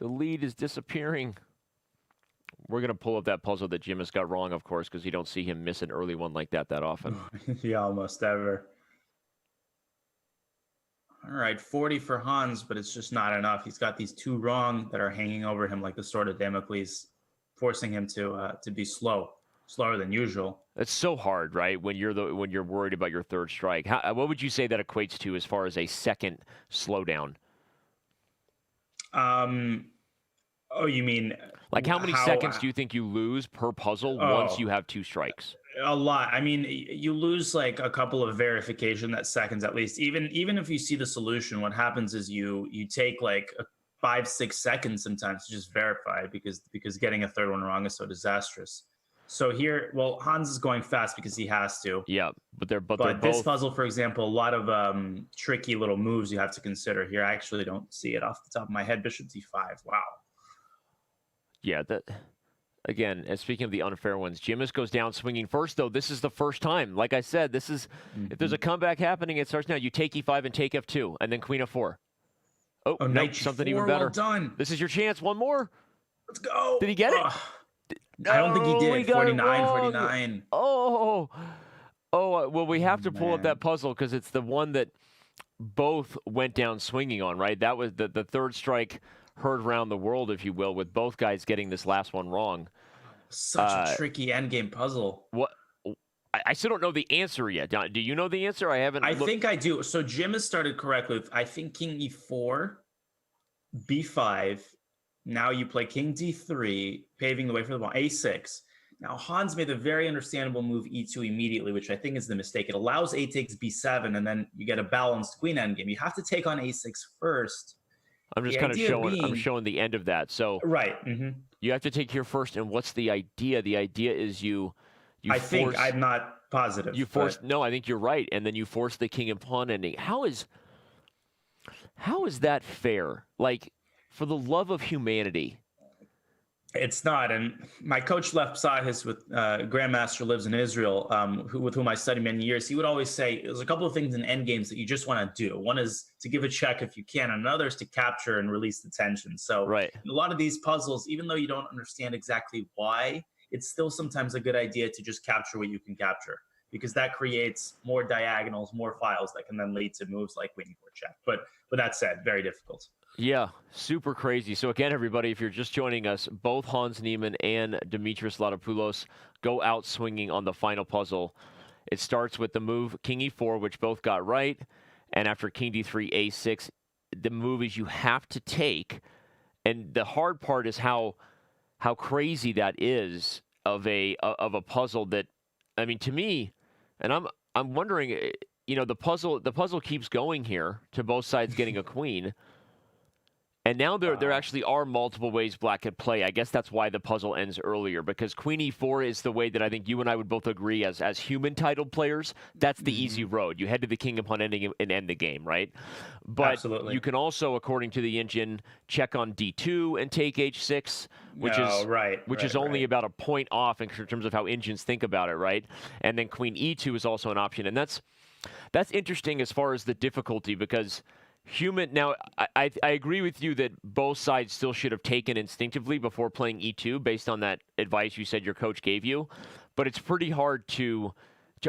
lead is disappearing. We're going to pull up that puzzle that Jim has got wrong, of course, because you don't see him miss an early one like that often. Yeah, almost ever. All right, 40 for Hans, but it's just not enough. He's got these two wrong that are hanging over him like the sword of Damocles, forcing him to be slower than usual. It's so hard, right? When you're worried about your third strike. What would you say that equates to as far as a second slowdown? Oh, you mean like how many seconds do you think you lose per puzzle once you have two strikes? A lot. I mean, you lose like a couple of verification that seconds at least. Even if you see the solution, what happens is you take like 5-6 seconds sometimes to just verify because getting a third one wrong is so disastrous. So here, well, Hans is going fast because he has to. Yeah, but they're this puzzle, for example, a lot of tricky little moves you have to consider here. I actually don't see it off the top of my head. Bishop d5. Wow. Yeah, that. Again, and speaking of the unfair ones, Jimis goes down swinging first, though. This is the first time. Like I said, this is if there's a comeback happening, it starts now. You take e5 and take f2, and then queen f4. Oh, no, knight something g4, even better. well done. This is your chance. One more. Let's go. Did he get it? No, I don't think he did. He got 49, 49. Oh, well, we have to pull up that puzzle because it's the one that both went down swinging on, right? That was the third strike heard around the world, if you will, with both guys getting this last one wrong. Such a tricky endgame puzzle. What? I still don't know the answer yet. Do you know the answer? I haven't. I think I do. So Jim has started correctly with, I think, king e4, b5. Now you play king d3, paving the way for the ball. a6. Now Hans made the very understandable move e2 immediately, which I think is the mistake. It allows a takes b7, and then you get a balanced queen endgame. You have to take on a6 first. I'm just kind of showing. I'm showing the end of that. So right. You have to take here first. And what's the idea? The idea is you I think I'm not positive. You force. No, I think you're right. And then you force the king and pawn ending. How is that fair? Like, for the love of humanity. It's not. And my coach left Sahis with Grandmaster lives in Israel, with whom I studied many years. He would always say there's a couple of things in endgames that you just want to do. One is to give a check if you can, and another is to capture and release the tension. So right. In a lot of these puzzles, even though you don't understand exactly why, it's still sometimes a good idea to just capture what you can capture, because that creates more diagonals, more files that can then lead to moves like queen e4 check. But that said, very difficult. Yeah, super crazy. So again, everybody, if you're just joining us, both Hans Niemann and Dimitris Ladopoulos go out swinging on the final puzzle. It starts with the move king e4, which both got right, and after king d3, a6, the move is you have to take, and the hard part is how crazy that is of a puzzle that, I mean, to me, and I'm wondering, the puzzle keeps going here to both sides getting a queen. And now there actually are multiple ways black could play. I guess that's why the puzzle ends earlier, because queen e4 is the way that I think you and I would both agree as human titled players, that's the easy road. You head to the king upon ending and end the game, right? But absolutely. You can also, according to the engine, check on d2 and take h6, which is only about a point off in terms of how engines think about it, right? And then queen e2 is also an option. And that's interesting as far as the difficulty, because now, I agree with you that both sides still should have taken instinctively before playing e2 based on that advice you said your coach gave you. But it's pretty hard to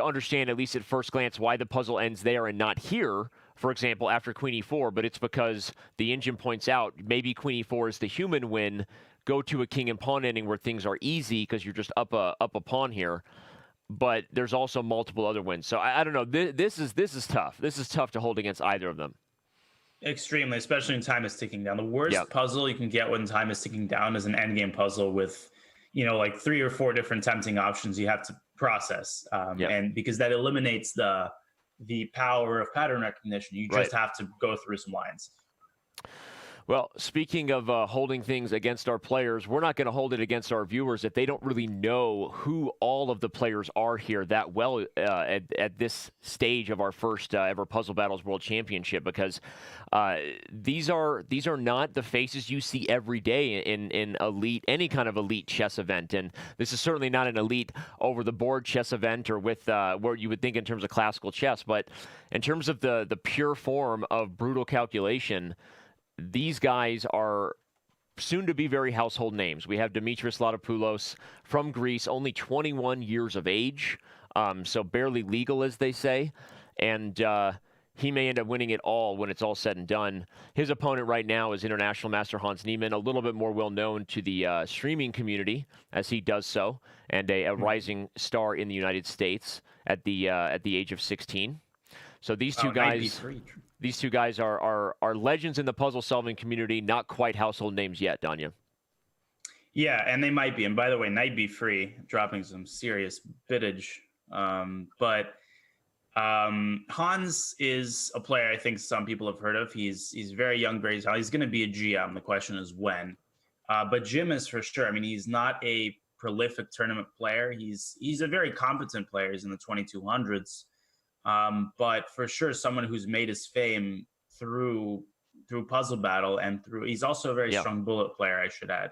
understand, at least at first glance, why the puzzle ends there and not here, for example, after queen e4. But it's because the engine points out maybe queen e4 is the human win. Go to a king and pawn ending where things are easy because you're just up a pawn here. But there's also multiple other wins. So I don't know. This is tough. This is tough to hold against either of them. Extremely, especially when time is ticking down. The worst puzzle you can get when time is ticking down is an endgame puzzle with, like 3 or 4 different tempting options you have to process. And because that eliminates the power of pattern recognition, you just have to go through some lines. Well, speaking of holding things against our players, we're not going to hold it against our viewers if they don't really know who all of the players are here that well at this stage of our first ever Puzzle Battles World Championship, because these are not the faces you see every day in elite, any kind of elite chess event, and this is certainly not an elite over-the-board chess event or with where you would think in terms of classical chess, but in terms of the pure form of brutal calculation. These guys are soon to be very household names. We have Dimitris Ladopoulos from Greece, only 21 years of age, so barely legal, as they say. And he may end up winning it all when it's all said and done. His opponent right now is international master Hans Niemann, a little bit more well-known to the streaming community as he does so, and a rising star in the United States at the age of 16. So these two guys... These two guys are legends in the puzzle-solving community, not quite household names yet, Danya. Yeah, and they might be. And by the way, Knight B3, dropping some serious bittage. But Hans is a player I think some people have heard of. He's very young, very talented. He's going to be a GM. The question is when. But Jim is for sure. I mean, he's not a prolific tournament player. He's a very competent player. He's in the 2200s. But for sure, someone who's made his fame through Puzzle Battle and he's also a very strong bullet player, I should add.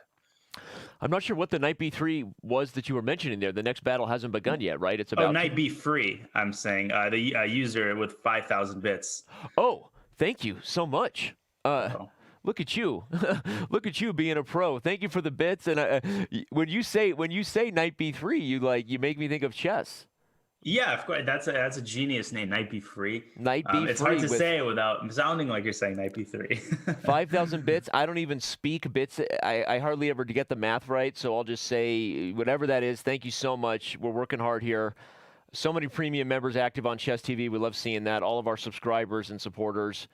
I'm not sure what the Knight B3 was that you were mentioning there. The next battle hasn't begun yet, right? It's about Knight B3, I'm saying. The user with 5,000 bits. Oh, thank you so much. Look at you. Look at you being a pro. Thank you for the bits. And when you say Knight B3, you make me think of chess. Yeah, of course. That's a genius name, Knight B3. Knight B3. It's hard to say without sounding like you're saying Knight B3. 5,000 bits. I don't even speak bits. I hardly ever get the math right, so I'll just say whatever that is. Thank you so much. We're working hard here. So many premium members active on Chess TV. We love seeing that. All of our subscribers and supporters.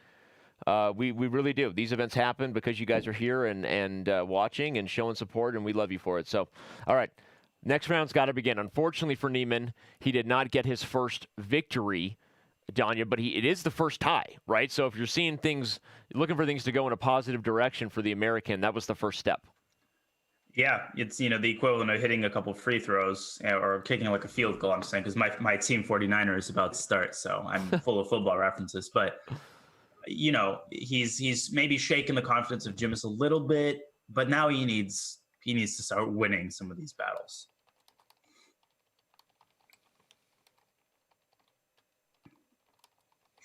We really do. These events happen because you guys are here and watching and showing support, and we love you for it. So, all right. Next round's got to begin. Unfortunately for Niemann, he did not get his first victory, Danya, but it is the first tie, right? So if you're seeing things, looking for things to go in a positive direction for the American, that was the first step. Yeah, it's the equivalent of hitting a couple free throws or kicking like a field goal, I'm saying, because my team 49er is about to start, so I'm full of football references. But, he's maybe shaken the confidence of Jimis a little bit, but now he needs to start winning some of these battles.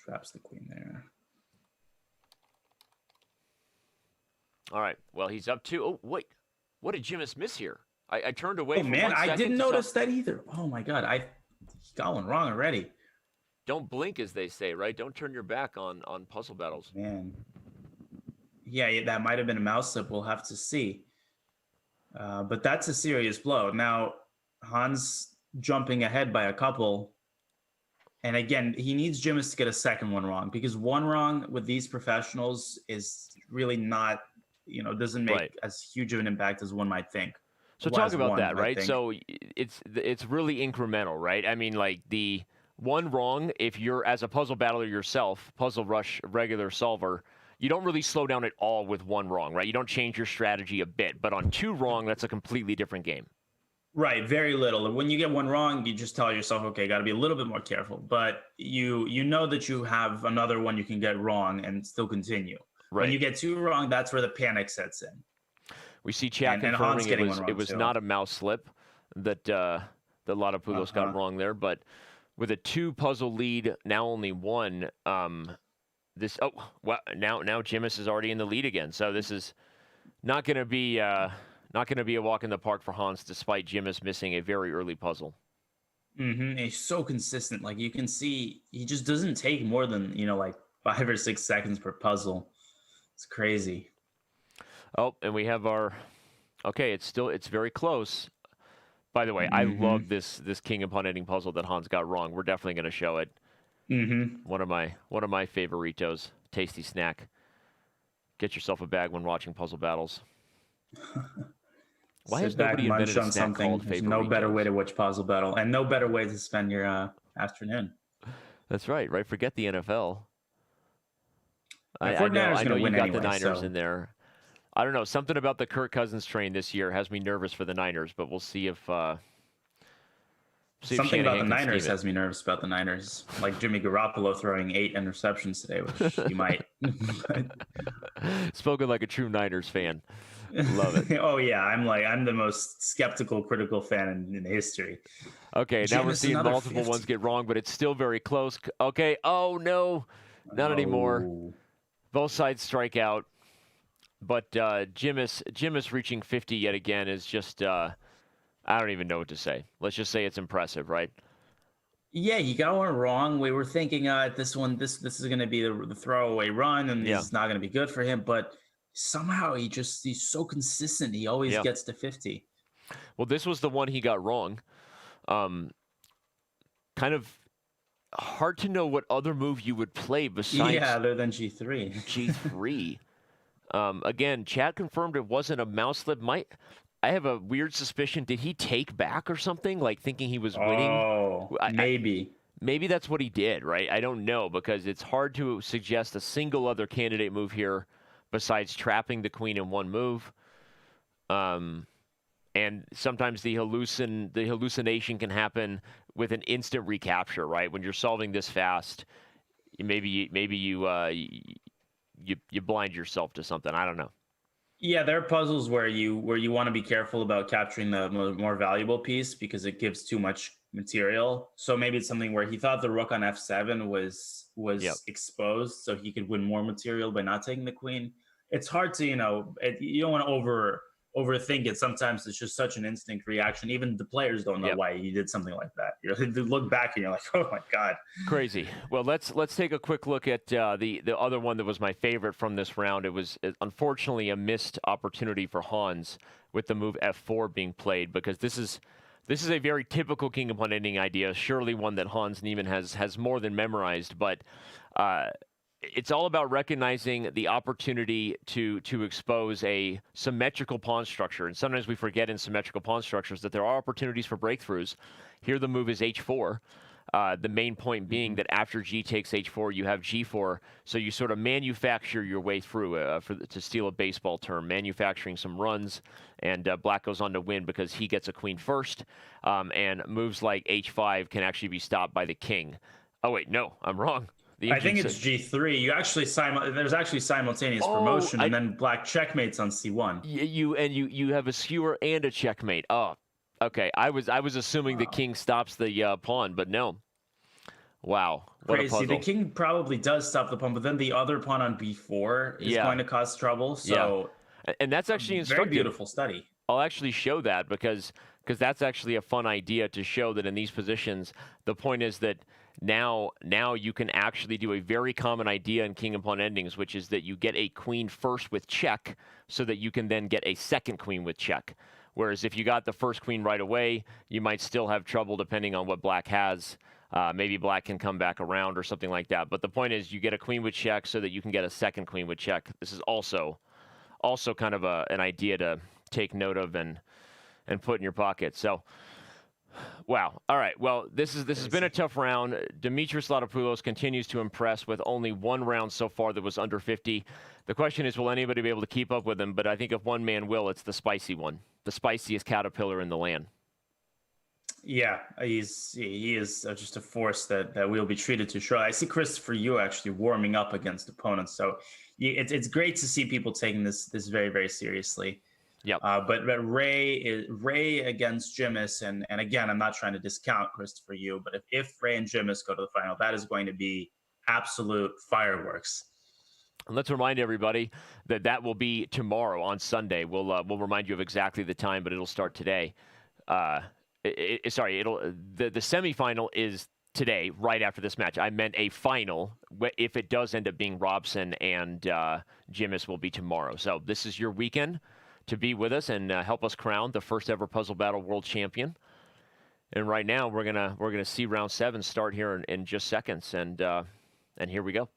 Traps the queen there. All right. Well, he's up 2. Oh, wait. What did Jimis miss here? I turned away from man, 1 second. I didn't notice that either. Oh, my God. He got one wrong already. Don't blink, as they say, right? Don't turn your back on puzzle battles. Man. Yeah, that might have been a mouse slip. We'll have to see. But that's a serious blow. Now, Hans jumping ahead by a couple. And again, he needs Jimis to get a second one wrong, because one wrong with these professionals is really not, doesn't make as huge of an impact as one might think. So talk about that, right? So it's really incremental, right? I mean, like the one wrong, if you're as a puzzle battler yourself, Puzzle Rush regular solver, you don't really slow down at all with one wrong, right? You don't change your strategy a bit. But on 2 wrong, that's a completely different game. Right, very little. When you get one wrong, you just tell yourself, okay, got to be a little bit more careful. But you know that you have another one you can get wrong and still continue. Right. When you get 2 wrong, that's where the panic sets in. We see chat confirming it was not a mouse slip that Ladopoulos got wrong there. But with a 2 puzzle lead, now only 1. Now Jimis is already in the lead again. So this is not going to be a walk in the park for Hans, despite Jimis missing a very early puzzle. Mm-hmm. He's so consistent. Like you can see, he just doesn't take more than like 5 or 6 seconds per puzzle. It's crazy. Oh, and we have our. Okay, it's very close. By the way, I love this king upon ending puzzle that Hans got wrong. We're definitely going to show it. Mm-hmm. One of my favoritos. Tasty snack. Get yourself a bag when watching puzzle battles. Why has nobody invented a snack called favoritos? There's no better way to watch puzzle battle, and no better way to spend your afternoon. That's right. Forget the NFL. The I know 49ers are going to you win got the anyway. Niners So in there. I don't know. Something about the Kirk Cousins train this year has me nervous for the Niners, but we'll see if something about Shanahan the can scheme Niners it. has me nervous about the Niners. Like Jimmy Garoppolo throwing 8 interceptions today, which you might. Spoken like a true Niners fan. Love it. Oh yeah, I'm the most skeptical, critical fan in history. Okay, now we're Jameis, seeing another multiple 50. ones get wrong, but it's still very close. Okay. Oh no, not anymore. Oh. Both sides strike out, but Jameis reaching 50 yet again is just I don't even know what to say. Let's just say it's impressive, right? Yeah, you got one wrong. We were thinking this is going to be the throwaway run, and Yeah. this is not going to be good for him. But somehow he's so consistent. He always gets to 50. Well, this was the one he got wrong. Kind of hard to know what other move you would play besides other than G3. G3. Again, Chad confirmed it wasn't a mouse slip. I have a weird suspicion. Did he take back or something? Like thinking he was winning? Oh, maybe. Maybe that's what he did, right? I don't know, because it's hard to suggest a single other candidate move here besides trapping the queen in one move. And sometimes the hallucination can happen with an instant recapture, right? When you're solving this fast, maybe you blind yourself to something. I don't know. Yeah, there are puzzles where you want to be careful about capturing the more valuable piece because it gives too much material. So maybe it's something where he thought the rook on f7 was exposed, so he could win more material by not taking the queen. It's hard to, you don't want to overthink it. Sometimes it's just such an instinct reaction. Even the players don't know why he did something like that. You look back and you're like, oh my god, crazy. Well, let's take a quick look at the other one that was my favorite from this round. It was unfortunately a missed opportunity for Hans with the move f4 being played, because this is a very typical king upon ending idea. Surely one that Hans Niemann has more than memorized, but it's all about recognizing the opportunity to expose a symmetrical pawn structure. And sometimes we forget in symmetrical pawn structures that there are opportunities for breakthroughs. Here the move is h4. The main point being that after g takes h4, you have g4. So you sort of manufacture your way through, to steal a baseball term, manufacturing some runs. And black goes on to win because he gets a queen first. And moves like h5 can actually be stopped by the king. Oh, wait, no, I'm wrong. I think it's G3. You actually there's actually simultaneous promotion, and then black checkmates on C1. You have a skewer and a checkmate. Oh, okay. I was assuming the king stops the pawn, but no. Wow, what crazy. A puzzle. The king probably does stop the pawn, but then the other pawn on B4 is going to cause trouble. So, and that's actually instructive. Very beautiful study. I'll actually show that because that's actually a fun idea to show that in these positions, the point is that now you can actually do a very common idea in king and pawn endings, which is that you get a queen first with check so that you can then get a second queen with check. Whereas if you got the first queen right away, you might still have trouble depending on what black has. Maybe black can come back around or something like that. But the point is you get a queen with check so that you can get a second queen with check. This is also kind of an idea to take note of and put in your pocket. So, wow. All right. Well, this has been a tough round. Dimitris Ladopoulos continues to impress with only one round so far that was under 50. The question is, will anybody be able to keep up with him? But I think if one man will, it's the spicy one, the spiciest caterpillar in the land. Yeah, he is just a force that we'll be treated to. Sure, I see Christopher Yu actually warming up against opponents, so it's great to see people taking this very, very seriously. Yep. But Ray against Jameis, and again, I'm not trying to discount Christopher Yu, but if Ray and Jameis go to the final, that is going to be absolute fireworks. And let's remind everybody that will be tomorrow on Sunday. We'll remind you of exactly the time, but it'll start today. The semifinal is today, right after this match. I meant a final. If it does end up being Robson and Jameis, will be tomorrow. So this is your weekend to be with us and help us crown the first ever Puzzle Battle World Champion. And right now we're gonna see round 7 start here in just seconds, and here we go.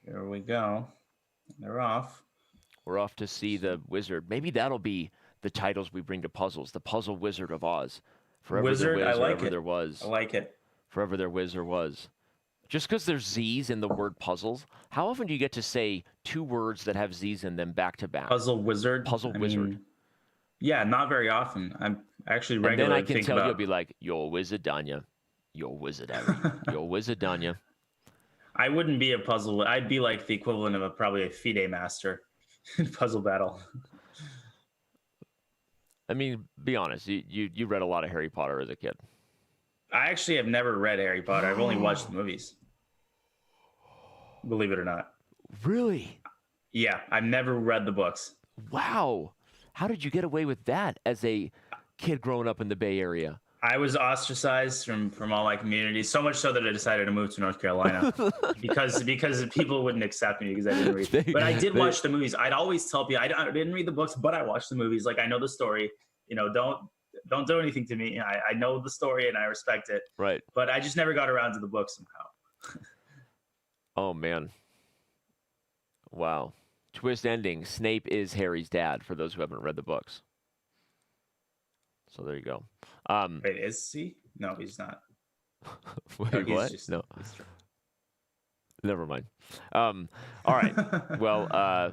Here we go. They're off. We're off to see the wizard. Maybe that'll be the titles we bring to puzzles. The Puzzle Wizard of Oz. Forever wizard, there whiz, I like forever it. There was. I like it. Forever there whiz or was. Just because there's Z's in the word puzzles, how often do you get to say two words that have Z's in them back to back? Puzzle wizard. Puzzle wizard. Yeah, not very often. I'm actually And then regularly I can think tell about. you'll be like, "You're wizard, Danya. You're wizard, Harry. You're wizard, Danya." I wouldn't be a puzzle. I'd be like the equivalent of probably a FIDE master in puzzle battle. I mean, be honest. You read a lot of Harry Potter as a kid. I actually have never read Harry Potter. I've only watched the movies. Believe it or not. Really? Yeah, I've never read the books. Wow. How did you get away with that as a kid growing up in the Bay Area? I was ostracized from all my communities, so much so that I decided to move to North Carolina because people wouldn't accept me because I didn't read. But I did watch the movies. I'd always tell people I didn't read the books, but I watched the movies. Like, I know the story. You know, don't do anything to me. I know the story and I respect it. Right. But I just never got around to the book somehow. Oh man. Wow. Twist ending. Snape is Harry's dad, for those who haven't read the books. So there you go. Wait, is he? No, he's not. Wait, No, what? Just, no. Never mind. All right. Well,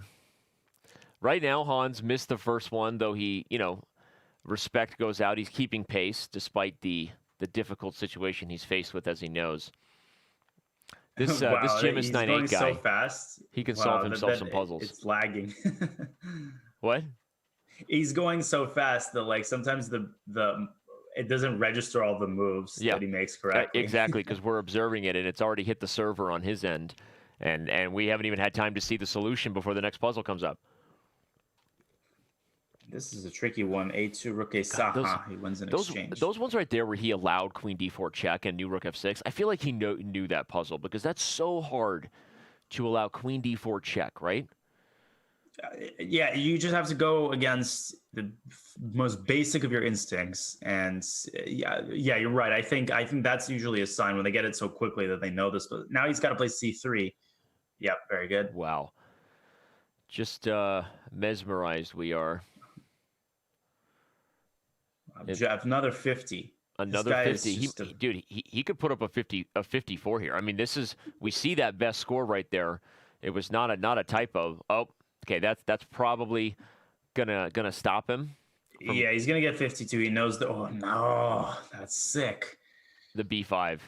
right now, Hans missed the first one, though he, respect goes out. He's keeping pace despite the difficult situation he's faced with, as he knows. This wow, this Gym is 9-8 guy. So fast. He can solve himself some puzzles. It's lagging. What? He's going so fast that like sometimes the it doesn't register all the moves that he makes correctly. Exactly, because we're observing it and it's already hit the server on his end, and we haven't even had time to see the solution before the next puzzle comes up. This is a tricky one. A2 rook a he wins an exchange. Those ones right there where he allowed queen d4 check and knew rook f6. I feel like he knew that puzzle because that's so hard to allow queen d4 check, right? Yeah, you just have to go against the most basic of your instincts, and yeah, you're right. I think that's usually a sign when they get it so quickly that they know this. But now he's got to play c3. Yep, very good. Wow, just mesmerized we are. Another 50. Another 50. Dude, he could put up a 54 here. I mean, we see that best score right there. It was not a typo. Oh. Okay, that's probably gonna stop him. Yeah, he's gonna get 52. He knows that. Oh no, that's sick. The B5.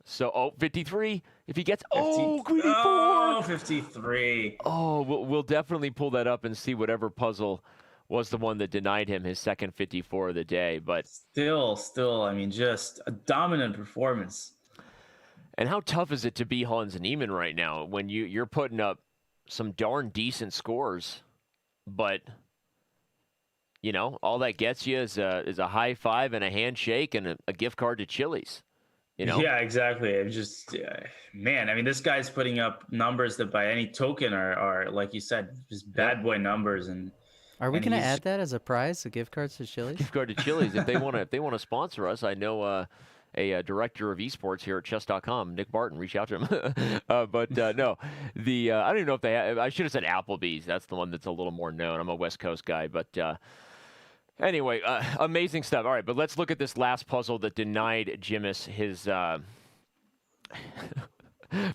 So 53. If he gets queen d4. Oh, 53. Oh, we'll definitely pull that up and see whatever puzzle was the one that denied him his second 54 of the day. But still, I mean, just a dominant performance. And how tough is it to be Hans Niemann right now when you're putting up some darn decent scores, but all that gets you is a high five and a handshake and a gift card to Chili's. Yeah, exactly. I'm just man. I mean, this guy's putting up numbers that by any token are like you said, just bad boy numbers. And are we going to add that as a prize, a gift card to Chili's? Gift card to Chili's if they want to sponsor us. I know. A director of esports here at Chess.com, Nick Barton, reach out to him. But no, I don't even know if they have. I should have said Applebee's. That's the one that's a little more known. I'm a West Coast guy. But anyway, amazing stuff. All right, but let's look at this last puzzle that denied Jimis his...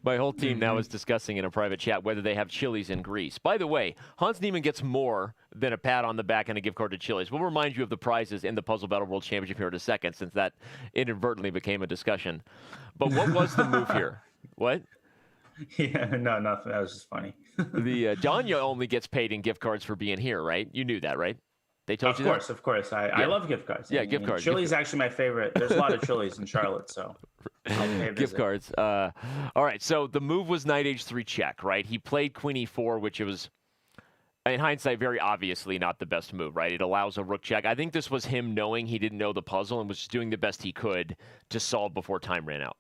My whole team now is discussing in a private chat whether they have Chili's in Greece. By the way, Hans Niemann gets more than a pat on the back and a gift card to Chili's. We'll remind you of the prizes in the Puzzle Battle World Championship here in a second, since that inadvertently became a discussion. But what was the move here? What? Yeah, no, nothing. That was just funny. The Danya only gets paid in gift cards for being here, right? You knew that, right? They told you that? Of course. I love gift cards. Yeah, gift cards. Chili's is actually my favorite. There's a lot of Chili's in Charlotte, so gift cards. All right, so the move was knight h3 check, right? He played queen e4, which it was, in hindsight, very obviously not the best move, right? It allows a rook check. I think this was him knowing he didn't know the puzzle and was just doing the best he could to solve before time ran out.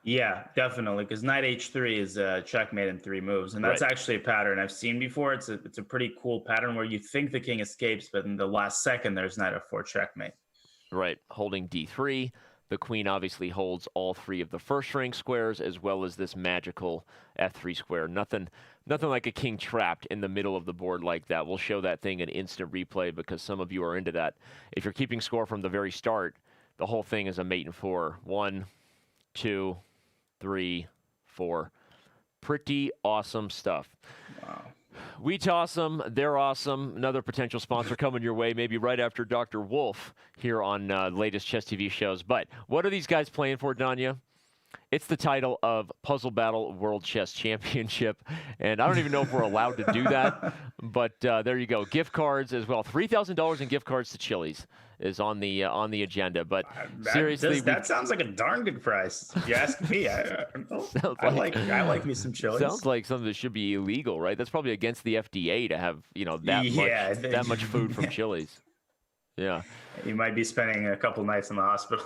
Yeah, definitely, because knight h3 is a checkmate in 3 moves, and that's actually a pattern I've seen before. It's a pretty cool pattern where you think the king escapes, but in the last second, there's knight f4 checkmate. Right, holding d3. The queen obviously holds all 3 of the first rank squares, as well as this magical f3 square. Nothing like a king trapped in the middle of the board like that. We'll show that thing in instant replay because some of you are into that. If you're keeping score from the very start, the whole thing is a mate in 4. 1, 2, 3, 4. Pretty awesome stuff. Wow. We toss them. They're awesome. Another potential sponsor coming your way, maybe right after Dr. Wolf here on latest Chess TV shows. But what are these guys playing for, Danya? It's the title of Puzzle Battle World Chess Championship, and I don't even know if we're allowed to do that, but there you go. Gift cards as well. $3,000 in gift cards to Chili's is on the agenda. But seriously, that sounds like a darn good price. If you ask me, I like me some Chili's. Sounds like something that should be illegal, right? That's probably against the FDA to have that much food from Chili's. Yeah, you might be spending a couple nights in the hospital.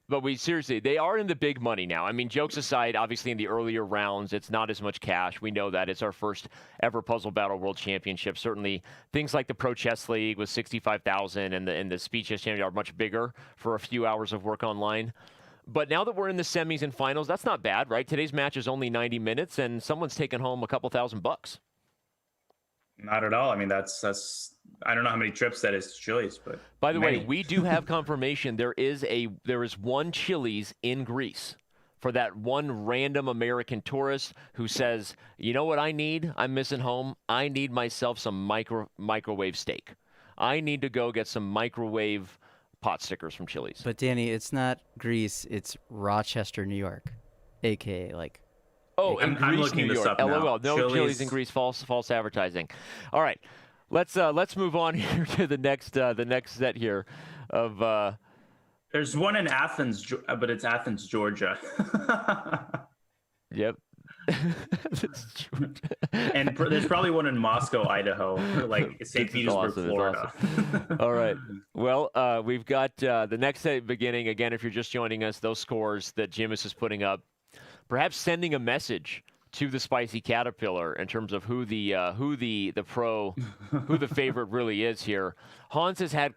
But they are in the big money now. I mean, jokes aside, obviously in the earlier rounds, it's not as much cash. We know that. It's our first ever Puzzle Battle World Championship. Certainly things like the Pro Chess League with $65,000 and the Speed Chess Championship are much bigger for a few hours of work online. But now that we're in the semis and finals, that's not bad, right? Today's match is only 90 minutes, and someone's taking home a couple $1,000. Not at all. I mean, that's I don't know how many trips that is to Chili's, but by the way, we do have confirmation there is one Chili's in Greece for that one random American tourist who says, you know what I need? I'm missing home. I need myself some microwave steak. I need to go get some microwave pot stickers from Chili's. But Danny, it's not Greece. It's Rochester, New York, aka like. Oh, in I'm Greece, looking New this York. up now. LOL. No Chili's in Greece. False advertising. All right, let's move on here to the next set here of. There's one in Athens, but it's Athens, Georgia. Yep. And there's probably one in Moscow, Idaho, or like St. Petersburg, Florida. Awesome. All right. Well, we've got the next set beginning. Again, if you're just joining us, those scores that Jimis is putting up, perhaps sending a message to the Spicy Caterpillar in terms of who the favorite really is here. Hans has had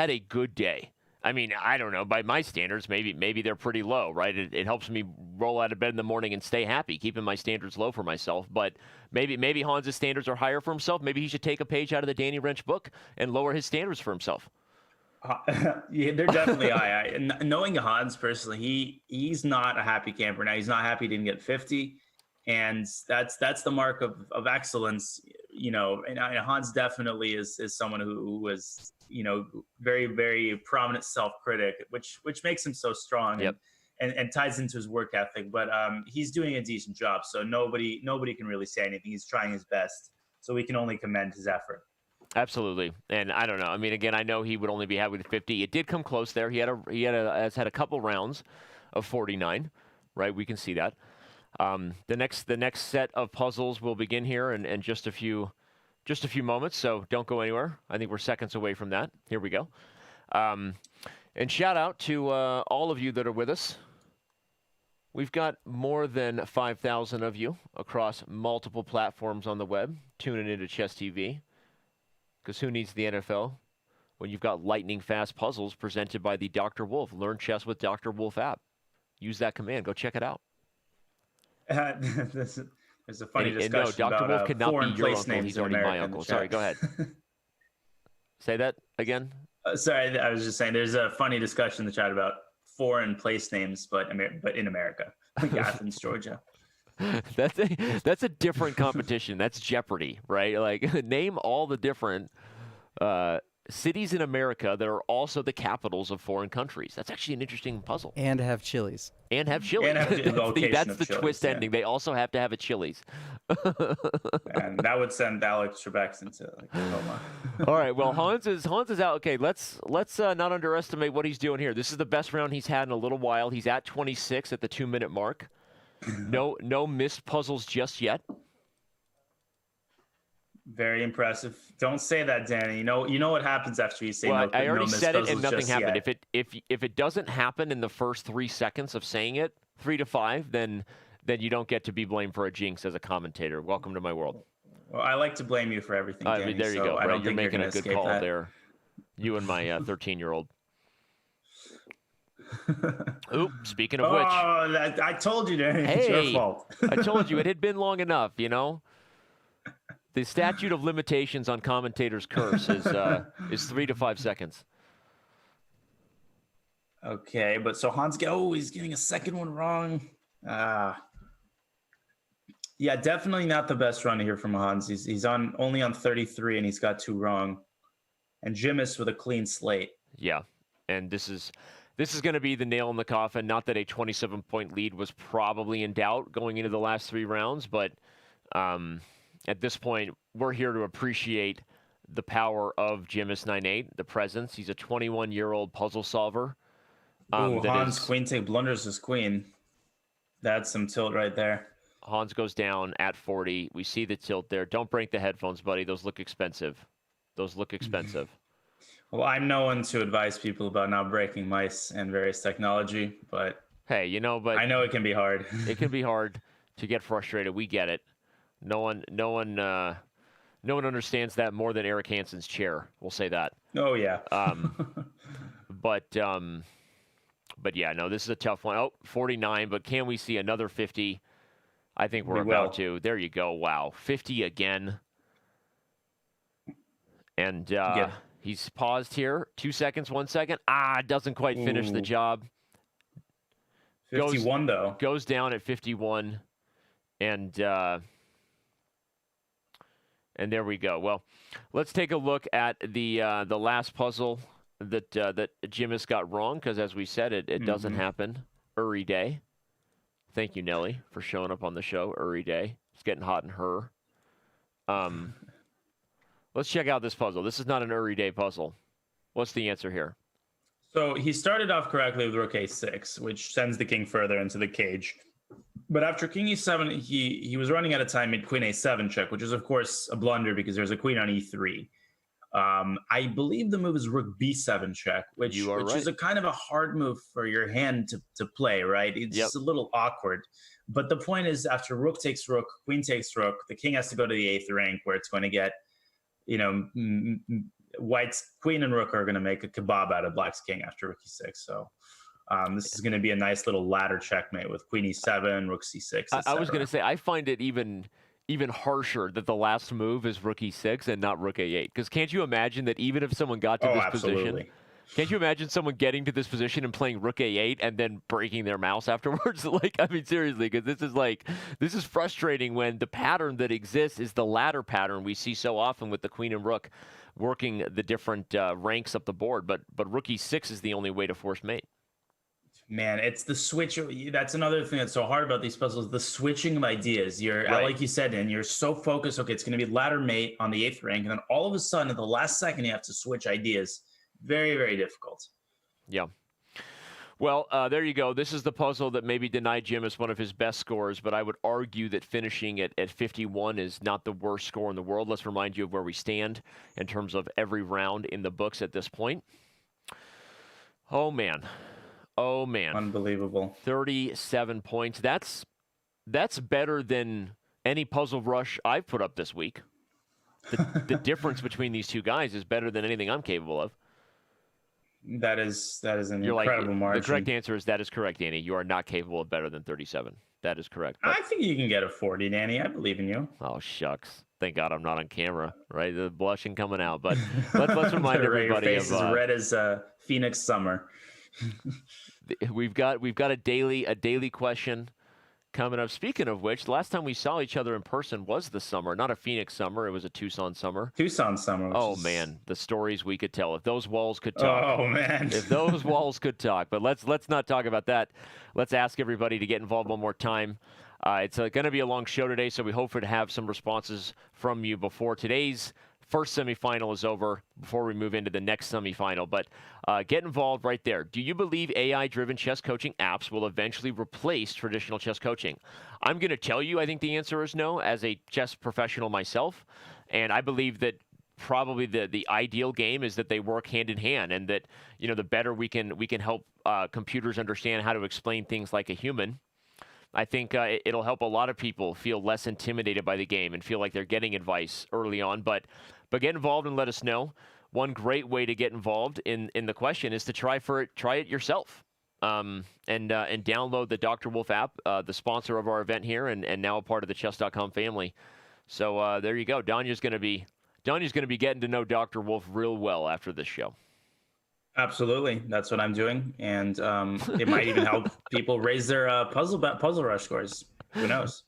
a good day. I mean, I don't know. By my standards, maybe they're pretty low, right? It helps me roll out of bed in the morning and stay happy, keeping my standards low for myself. But maybe Hans's standards are higher for himself. Maybe he should take a page out of the Danny Rensch book and lower his standards for himself. Yeah, they're definitely high. Knowing Hans personally, he's not a happy camper now. He's not happy he didn't get 50, and that's the mark of excellence. You know, and Hans definitely is someone who was, you know, very, very prominent self-critic, which makes him so strong. Yep. And ties into his work ethic. But he's doing a decent job, so nobody can really say anything. He's trying his best, so we can only commend his effort. Absolutely. And I don't know. I mean, again, I know he would only be happy with 50. It did come close there. He has had a couple rounds of 49, right? We can see that. The next set of puzzles will begin here in just a few moments. So don't go anywhere. I think we're seconds away from that. Here we go. And shout out to all of you that are with us. We've got more than 5,000 of you across multiple platforms on the web tuning into Chess TV. Because who needs the NFL when you've got lightning fast puzzles presented by the Dr. Wolf? Learn chess with Dr. Wolf app. Use that command. Go check it out. There's a funny discussion no, Dr. about Wolf could not foreign be your place uncle. names He's in already America my uncle. Sorry, go ahead. Say that again. Sorry, I was just saying there's a funny discussion in the chat about foreign place names, but in America, like Athens, Georgia. That's a different competition. That's Jeopardy, right? Like, name all the different cities in America that are also the capitals of foreign countries. That's actually an interesting puzzle. And have Chili's. And have Chili's. And have that's the Chili's, twist ending. They also have to have a Chili's. And that would send Alex Trebek into like a coma. All right. Well, Hans is out. Okay, let's not underestimate what he's doing here. This is the best round he's had in a little while. He's at 26 at the 2-minute mark. No missed puzzles just yet. Very impressive. Don't say that, Danny. You know what happens after you say no. I already missed said it puzzles and nothing just happened. yet. If it doesn't happen in the first 3 seconds of saying it, 3 to 5, then you don't get to be blamed for a jinx as a commentator. Welcome to my world. Well, I like to blame you for everything, Danny. There you go. I don't You're think making you're a good escape call that. there. You and my 13-year-old. Oop, speaking of which. Oh, I told you, Danny. It's Hey, your fault. I told you it had been long enough, you know? The statute of limitations on commentators' curse is 3 to 5 seconds. Okay, but so he's getting a second one wrong. Yeah, definitely not the best run here from Hans. He's only on 33 and he's got 2 wrong. And Jimis with a clean slate. Yeah, and this is going to be the nail in the coffin. Not that a 27-point lead was probably in doubt going into the last 3 rounds, but at this point, we're here to appreciate the power of Jimis 9-8, the presence. He's a 21-year-old puzzle solver. Hans queen take blunders his queen. That's some tilt right there. Hans goes down at 40. We see the tilt there. Don't break the headphones, buddy. Those look expensive. Well, I'm no one to advise people about not breaking mice and various technology, but hey, but I know it can be hard. It can be hard to get frustrated. We get it. No one understands that more than Eric Hansen's chair. We'll say that. Oh yeah. But yeah, no, this is a tough one. Oh, 49, but can we see another 50? I think we're about to. There you go. Wow. 50 again. And he's paused here. 2 seconds, 1 second. Doesn't quite finish the job. 51 though. Goes down at 51. And there we go. Well, let's take a look at the last puzzle that Jimis got wrong, because as we said, it doesn't happen every day. Thank you, Nelly, for showing up on the show every day. It's getting hot in her. Let's check out this puzzle. This is not an every day puzzle. What's the answer here? So he started off correctly with rook a6, which sends the king further into the cage. But after king e7, he was running out of time, made queen a7 check, which is, of course, a blunder because there's a queen on e3. I believe the move is rook b7 check, which right. is a kind of a hard move for your hand to play, right? It's just a little awkward. But the point is, after rook takes rook, queen takes rook, the king has to go to the 8th rank, where it's going to get, White's queen and rook are going to make a kebab out of Black's king after rook e6. So this is going to be a nice little ladder checkmate with queen e7, rook c6. I was going to say, I find it even harsher that the last move is rook e6 and not rook a8. Because can't you imagine that even if someone got to this position, can't you imagine someone getting to this position and playing rook a8 and then breaking their mouse afterwards? Seriously, because this is frustrating when the pattern that exists is the ladder pattern we see so often with the queen and rook working the different ranks up the board. But rook e6 is the only way to force mate. Man, it's the switch. That's another thing that's so hard about these puzzles, the switching of ideas. Like you said, and you're so focused, okay, it's going to be ladder mate on the 8th rank. And then all of a sudden, at the last second, you have to switch ideas. Very, very difficult. Yeah. Well, there you go. This is the puzzle that maybe denied Jimis one of his best scores, but I would argue that finishing at 51 is not the worst score in the world. Let's remind you of where we stand in terms of every round in the books at this point. Oh, man. Unbelievable. 37 points. That's better than any puzzle rush I've put up this week. The difference between these two guys is better than anything I'm capable of. That is an incredible margin. The correct answer is that is correct, Danny. You are not capable of better than 37. That is correct. I think you can get a 40, Danny. I believe in you. Oh, shucks. Thank God I'm not on camera, right? The blushing coming out. But let's remind everybody your face is red as Phoenix summer. We've got a daily question coming up. Speaking of which, last time we saw each other in person was the summer, not a Phoenix summer. It was a Tucson summer. Man, the stories we could tell if those walls could talk. Oh man, if those walls could talk. But let's not talk about that. Let's ask everybody to get involved one more time. It's going to be a long show today, so we hope to have some responses from you before today's first semifinal is over, before we move into the next semifinal. But get involved right there. Do you believe AI-driven chess coaching apps will eventually replace traditional chess coaching? I'm going to tell you I think the answer is no, as a chess professional myself. And I believe that probably the ideal game is that they work hand in hand, and that the better we can help computers understand how to explain things like a human, I think it'll help a lot of people feel less intimidated by the game and feel like they're getting advice early on. But get involved and let us know. One great way to get involved in the question is to try it yourself. And download the Dr. Wolf app, the sponsor of our event here, and now a part of the Chess.com family. So there you go. Danya's going to be getting to know Dr. Wolf real well after this show. Absolutely, that's what I'm doing, and it might even help people raise their puzzle rush scores. Who knows?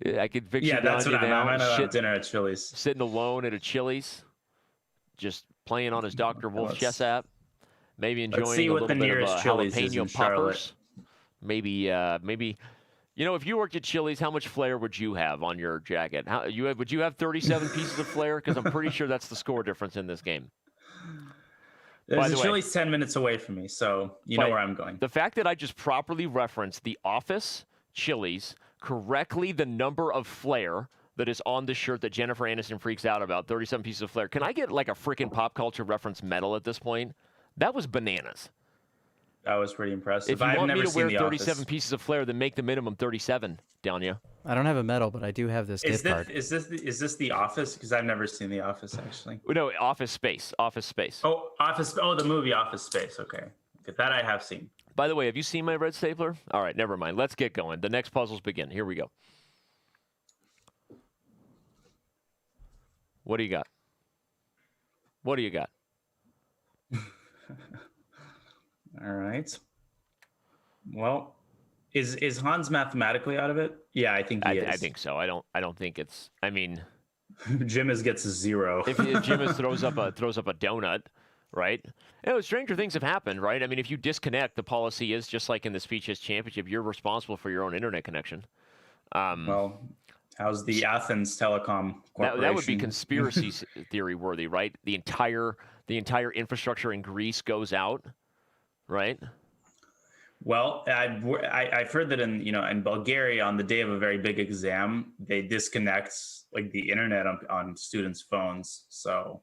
Yeah, I can picture Yeah, that's what Danya I now might have dinner at Chili's. sitting alone at a Chili's, just playing on his Dr. Wolf chess app, maybe Let's see enjoying a what the little bit of nearest Chili's is in jalapeno Charlotte. poppers. Maybe, if you worked at Chili's, how much flair would you have on your jacket? Would you have 37 pieces of flair? Because I'm pretty sure that's the score difference in this game. There's a Chili's 10 minutes away from me, so you know where I'm going. The fact that I just properly referenced The Office, Chili's, correctly the number of flair that is on the shirt that Jennifer Aniston freaks out about, 37 pieces of flair. Can I get like a freaking pop culture reference medal at this point? That was bananas. That was pretty impressive. If you want me to wear 37 pieces of flair, then make the minimum 37, Danya. I don't have a medal, but I do have this gift card. Is this The Office? Because I've never seen The Office, actually. No, Office Space. Office Space. Oh, Office. Oh, the movie Office Space. Okay. That I have seen. By the way, have you seen my red stapler? All right, never mind. Let's get going. The next puzzles begin. Here we go. What do you got? What do you got? All right. Well, is Hans mathematically out of it? Yeah, I think he is. I think so. I don't think it's. I mean, Jimis gets a 0. if Jimis throws up a donut, right? Stranger things have happened, right? I mean, if you disconnect, the policy is just like in the Speed Chess Championship, you're responsible for your own internet connection. Well, how's the Athens Telecom Corporation? That would be conspiracy theory worthy, right? The entire infrastructure in Greece goes out, right? Well, I've heard that in Bulgaria, on the day of a very big exam, they disconnect like the internet on students' phones. So,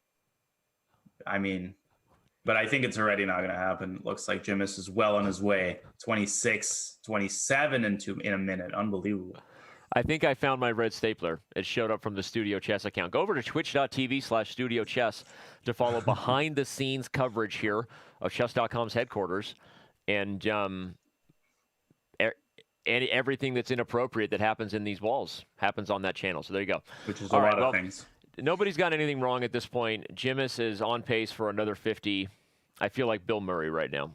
I mean, but I think it's already not going to happen. It looks like Jimis is well on his way. 26, 27 in a minute. Unbelievable. I think I found my red stapler. It showed up from the Studio Chess account. Go over to twitch.tv/Studio Chess to follow behind-the-scenes coverage here of Chess.com's headquarters. And everything that's inappropriate that happens in these walls happens on that channel. So there you go. Which is a lot of things. Nobody's got anything wrong at this point. Jimis is on pace for another 50. I feel like Bill Murray right now.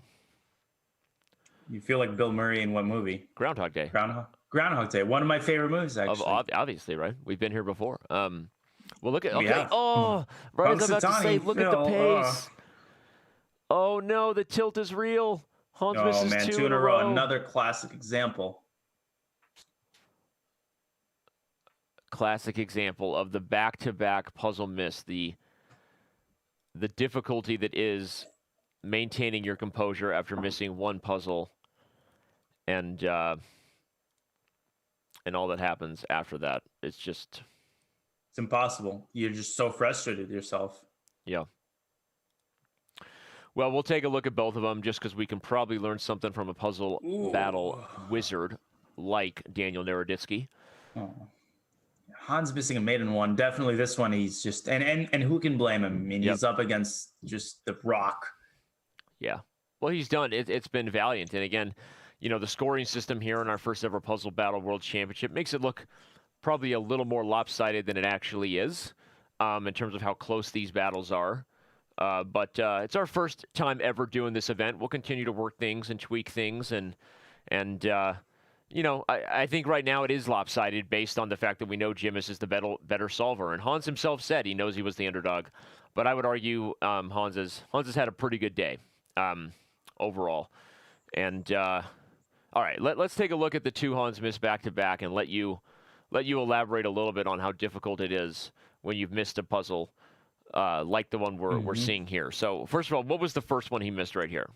You feel like Bill Murray in what movie? Groundhog Day. Groundhog Day. One of my favorite movies, actually. Obviously, right? We've been here before. Well, look at... Okay. Yeah. Oh, right as I'm about to say, look at the pace. Oh, no, the tilt is real. Hans misses two in a row. Another classic example. Classic example of the back-to-back puzzle miss. The difficulty that is maintaining your composure after missing one puzzle, and all that happens after that. It's impossible. You're just so frustrated yourself. Yeah. Well, we'll take a look at both of them just because we can probably learn something from a puzzle battle wizard like Daniel Naroditsky. Oh. Hans missing a maiden one. Definitely this one he's just... And who can blame him? I mean, he's up against just the rock. Yeah. Well, he's done. It's been valiant. And again, the scoring system here in our first ever Puzzle Battle World Championship makes it look probably a little more lopsided than it actually is in terms of how close these battles are. But it's our first time ever doing this event. We'll continue to work things and tweak things. And I think right now it is lopsided based on the fact that we know Jimis is the better solver. And Hans himself said he knows he was the underdog. But I would argue Hans has had a pretty good day overall. And all right, let's take a look at the two Hans missed back-to-back and let you elaborate a little bit on how difficult it is when you've missed a puzzle like the one we're seeing here. So first of all, what was the first one he missed right here?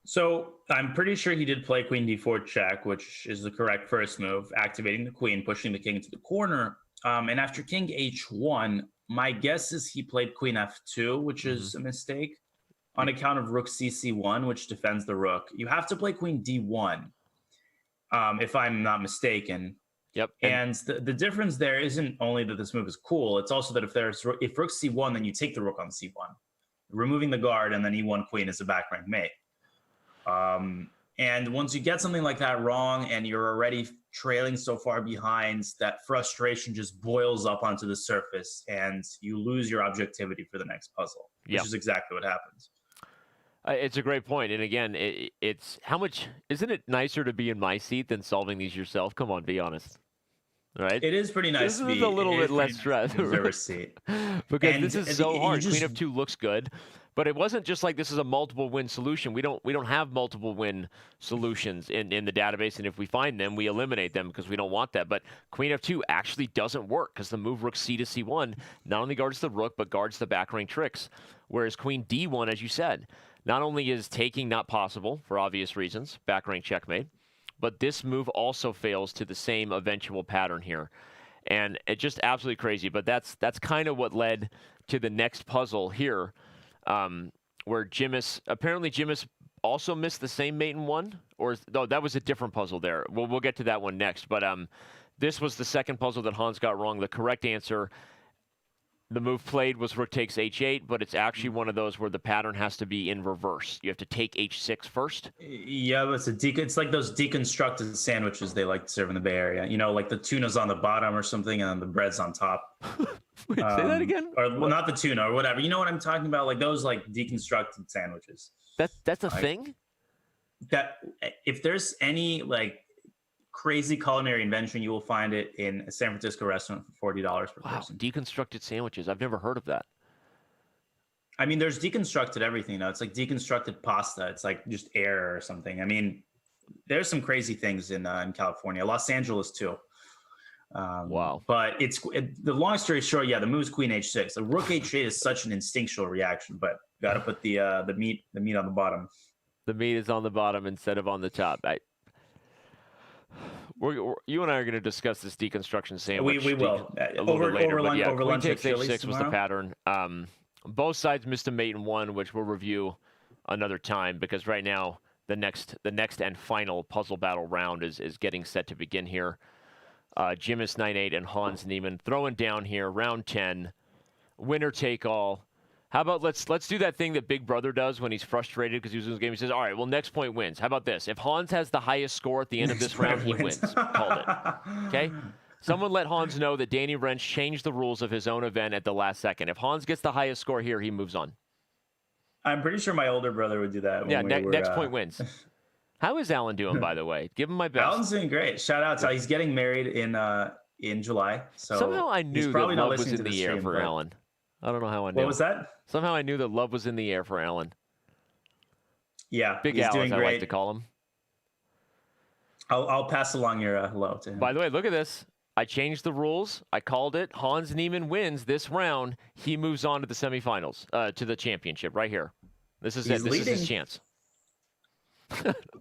So I'm pretty sure he did play queen d4 check, which is the correct first move, activating the queen, pushing the king into the corner. And after king h1, my guess is he played queen f2, which is a mistake, on account of rook cc1, which defends the rook. You have to play queen d1, if I'm not mistaken. Yep. And the difference there isn't only that this move is cool, it's also that if rook c1, then you take the rook on c1, removing the guard, and then e1 queen is a back rank mate. And once you get something like that wrong and you're already trailing so far behind, that frustration just boils up onto the surface and you lose your objectivity for the next puzzle, which is exactly what happens. It's a great point. And again, it's how much isn't it nicer to be in my seat than solving these yourself? Come on, be honest. Right? It is pretty nice This to be is a little bit less stress. Observer's seat. Because And this is so hard. just, Queen f2 looks good, but it wasn't just like this is a multiple win solution. We don't have multiple win solutions in the database, and if we find them, we eliminate them because we don't want that. But Queen f2 actually doesn't work because the move rook c to c1 not only guards the rook but guards the back rank tricks. Whereas Queen d1, as you said, not only is taking not possible for obvious reasons, back rank checkmate, but this move also fails to the same eventual pattern here. And it's just absolutely crazy. But that's kind of what led to the next puzzle here, where apparently Jimis also missed the same mate in one, or no, that was a different puzzle there. We'll get to that one next. But this was the second puzzle that Hans got wrong. The correct answer, the move played was rook takes h8, but it's actually one of those where the pattern has to be in reverse. You have to take h6 first. Yeah, it's like those deconstructed sandwiches they like to serve in the Bay Area. You know, like the tuna's on the bottom or something, and the bread's on top. Wait, say that again? Or well, not the tuna or whatever. You know what I'm talking about? Like those like deconstructed sandwiches. That's a thing? That if there's any like crazy culinary invention, you will find it in a San Francisco restaurant for $40 per person. Deconstructed sandwiches. I've never heard of that. I mean, there's deconstructed everything now. It's like deconstructed pasta. It's like just air or something. I mean, there's some crazy things in California, Los Angeles too. Wow. But the long story short, yeah, the move's Queen h6. The rook h8 is such an instinctual reaction, but got to put the meat on the bottom. The meat is on the bottom instead of on the top. You and I are going to discuss this deconstruction sandwich. We will a little bit later. Over lunch Queen at takes Chili's h6 was the pattern. Both sides missed a mate in one, which we'll review another time because right now the next and final puzzle battle round is getting set to begin here. Jimis 9-8 and Hans Niemann throwing down here, round 10, winner take all. How about let's do that thing that Big Brother does when he's frustrated because he loses the game. He says, all right, well, next point wins. How about this? If Hans has the highest score at the end of this round, he wins. Called it. Okay? Someone let Hans know that Danny Rensch changed the rules of his own event at the last second. If Hans gets the highest score here, he moves on. I'm pretty sure my older brother would do that. Yeah, next point wins. How is Alan doing, by the way? Give him my best. Alan's doing great. Shout out to he's getting married in July. So somehow I knew that love was in the air for Alan. I don't know how I knew. What was that? Somehow I knew that love was in the air for Alan. Yeah, Big Al, as I like to call him. I'll pass along your hello to him. By the way, look at this. I changed the rules. I called it. Hans Niemann wins this round. He moves on to the semifinals, to the championship right here. This is it. This is his chance.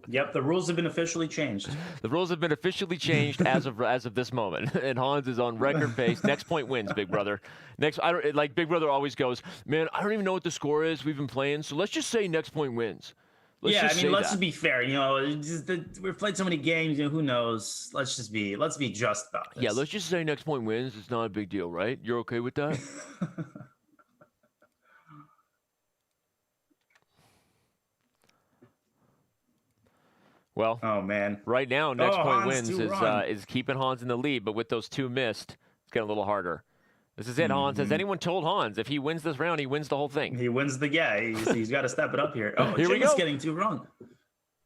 Yep, the rules have been officially changed. The rules have been officially changed as of this moment, and Hans is on record pace. Next point wins, Big Brother. Like Big Brother always goes, man, I don't even know what the score is. We've been playing, so let's just say next point wins. Let's just be fair. You know, we've played so many games. You know, who knows? Let's be just about this. Yeah, let's just say next point wins. It's not a big deal, right? You're okay with that? Well, oh man! Right now, next point wins is keeping Hans in the lead, but with those two missed, it's getting a little harder. This is it, Hans. Has anyone told Hans if he wins this round, he wins the whole thing? He wins the he's got to step it up here. Oh, here we go. Getting too wrong.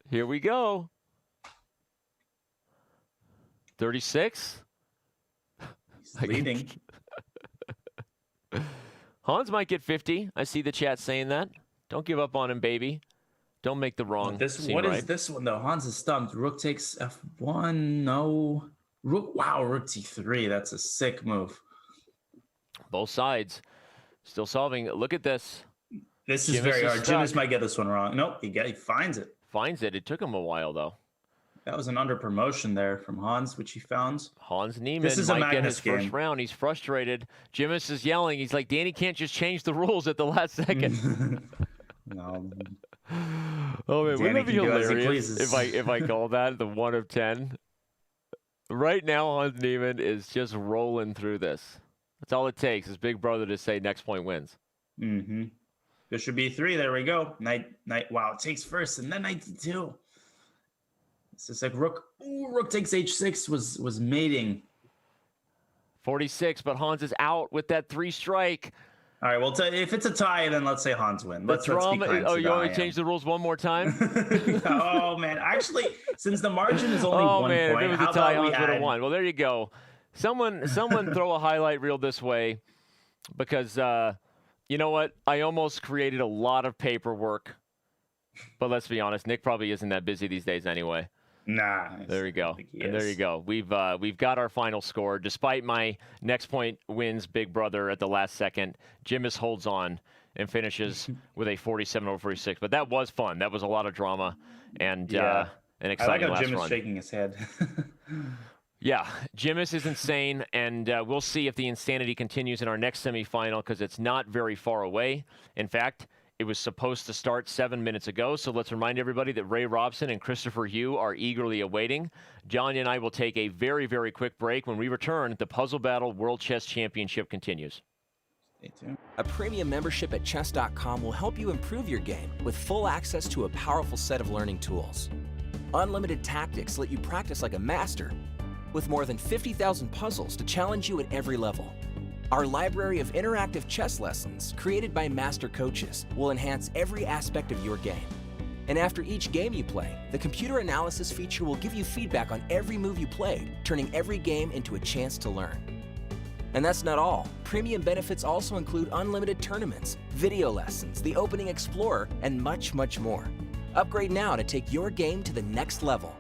Here we go. 36. He's leading. Hans might get 50. I see the chat saying that. Don't give up on him, baby. Don't make the wrong. What is this one though? Hans is stumped. Rook takes f1. No. Rook. Wow. Rook c3. That's a sick move. Both sides still solving. Look at this. This is very hard. Jimis might get this one wrong. Nope. He finds it. Finds it. It took him a while though. That was an under promotion there from Hans, which he found. Hans Niemann might get his first round. He's frustrated. Jimis is yelling. He's like, Danny can't just change the rules at the last second. No. Oh man, wouldn't it be hilarious if I call that the 1 of 10? Right now, Hans Niemann is just rolling through this. That's all it takes is Big Brother to say next point wins. Mm-hmm. Bishop b3. There we go. Knight. Wow, it takes first and then knight d2. It's just like rook. Ooh, rook takes h6 was mating. 46, but Hans is out with that 3 strike. All right. Well, if it's a tie, then let's say Hans win. The Let's drama. be kind Oh, to you the want me to IM. change the rules one more time? Oh man, actually, since the margin is only 1 man, point, if it was how a tie, about we Hans would have add? won. Well, there you go. Someone throw a highlight reel this way, because you know what? I almost created a lot of paperwork, but let's be honest, Nick probably isn't that busy these days anyway. Nah. There you go. I think he And there you is. go. We've got our final score. Despite my next point wins big brother at the last second, Jimis holds on and finishes with a 47-46. But that was fun. That was a lot of drama and Yeah. an I like exciting how last Jim is run. shaking his head. Yeah, Jimis is insane, and we'll see if the insanity continues in our next semifinal, because it's not very far away. In fact, it was supposed to start 7 minutes ago, so let's remind everybody that Ray Robson and Christopher Hugh are eagerly awaiting. John and I will take a very, very quick break. When we return, the Puzzle Battle World Chess Championship continues. Stay tuned. A premium membership at Chess.com will help you improve your game with full access to a powerful set of learning tools. Unlimited tactics let you practice like a master, with more than 50,000 puzzles to challenge you at every level. Our library of interactive chess lessons, created by master coaches, will enhance every aspect of your game. And after each game you play, the computer analysis feature will give you feedback on every move you played, turning every game into a chance to learn. And that's not all. Premium benefits also include unlimited tournaments, video lessons, the Opening Explorer, and much, much more. Upgrade now to take your game to the next level.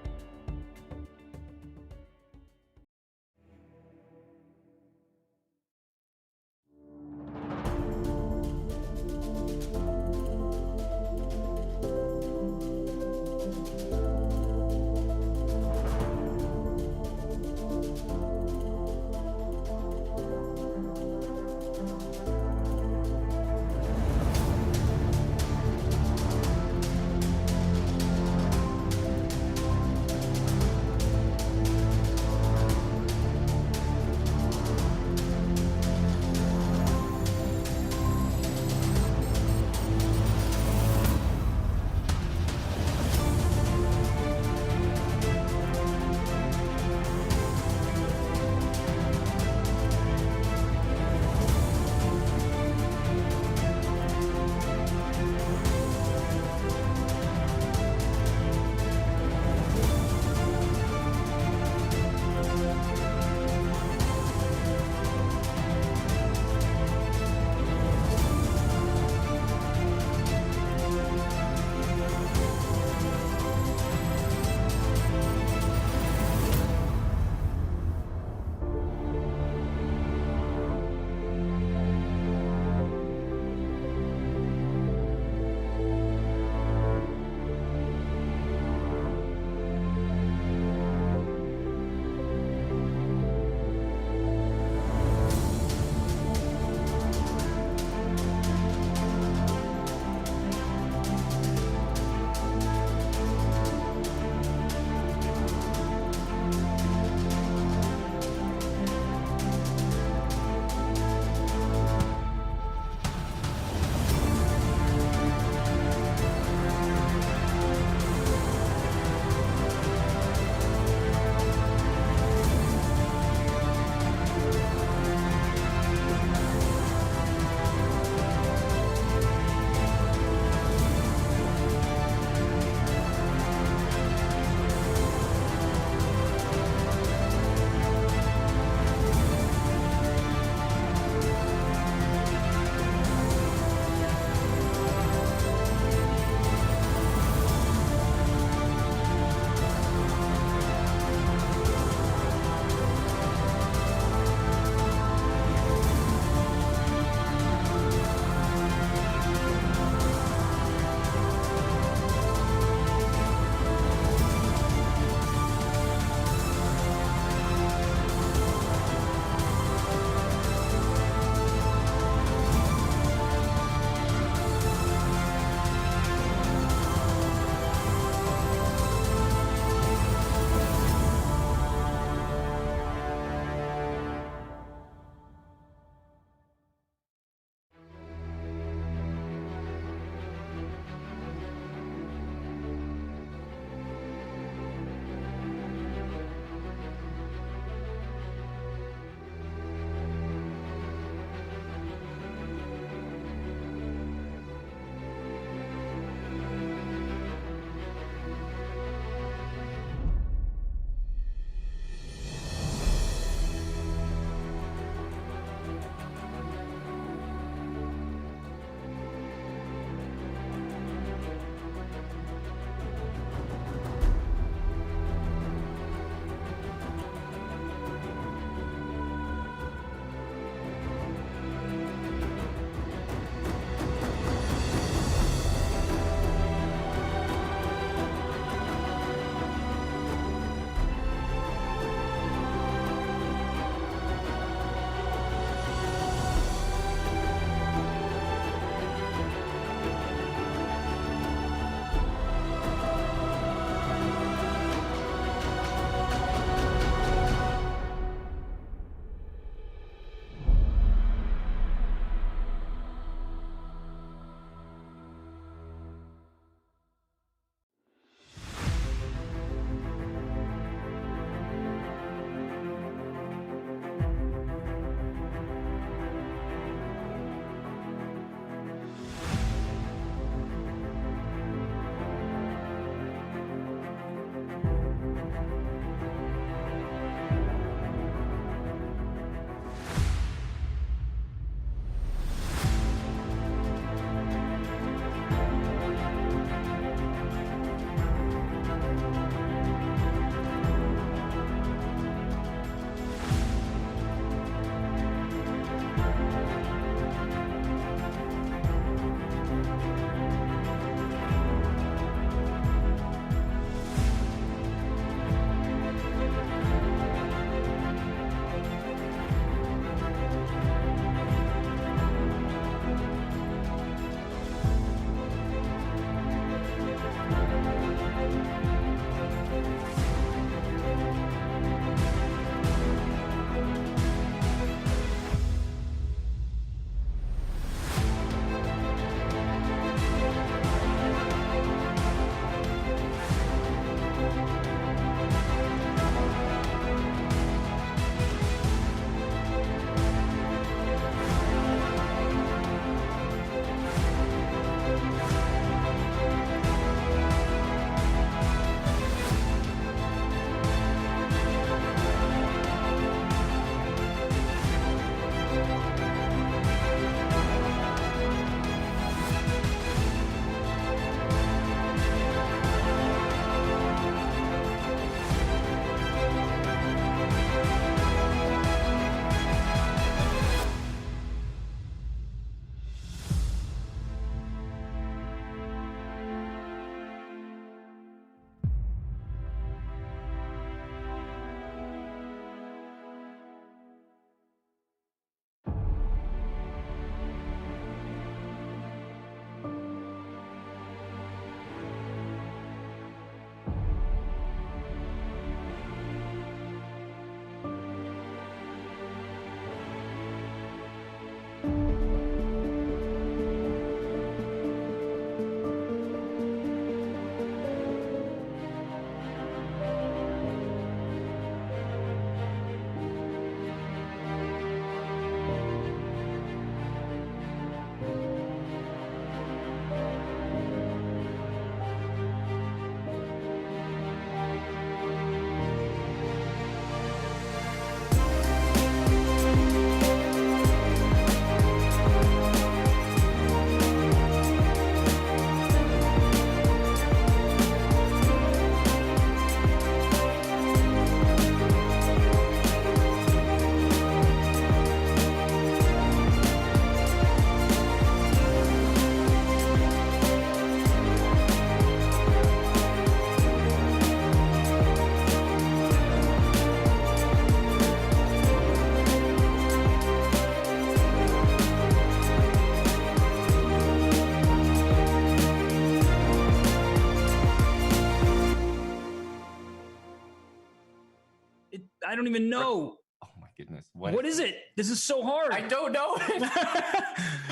I don't even know. Oh my goodness. What is it? This is so hard. I don't know.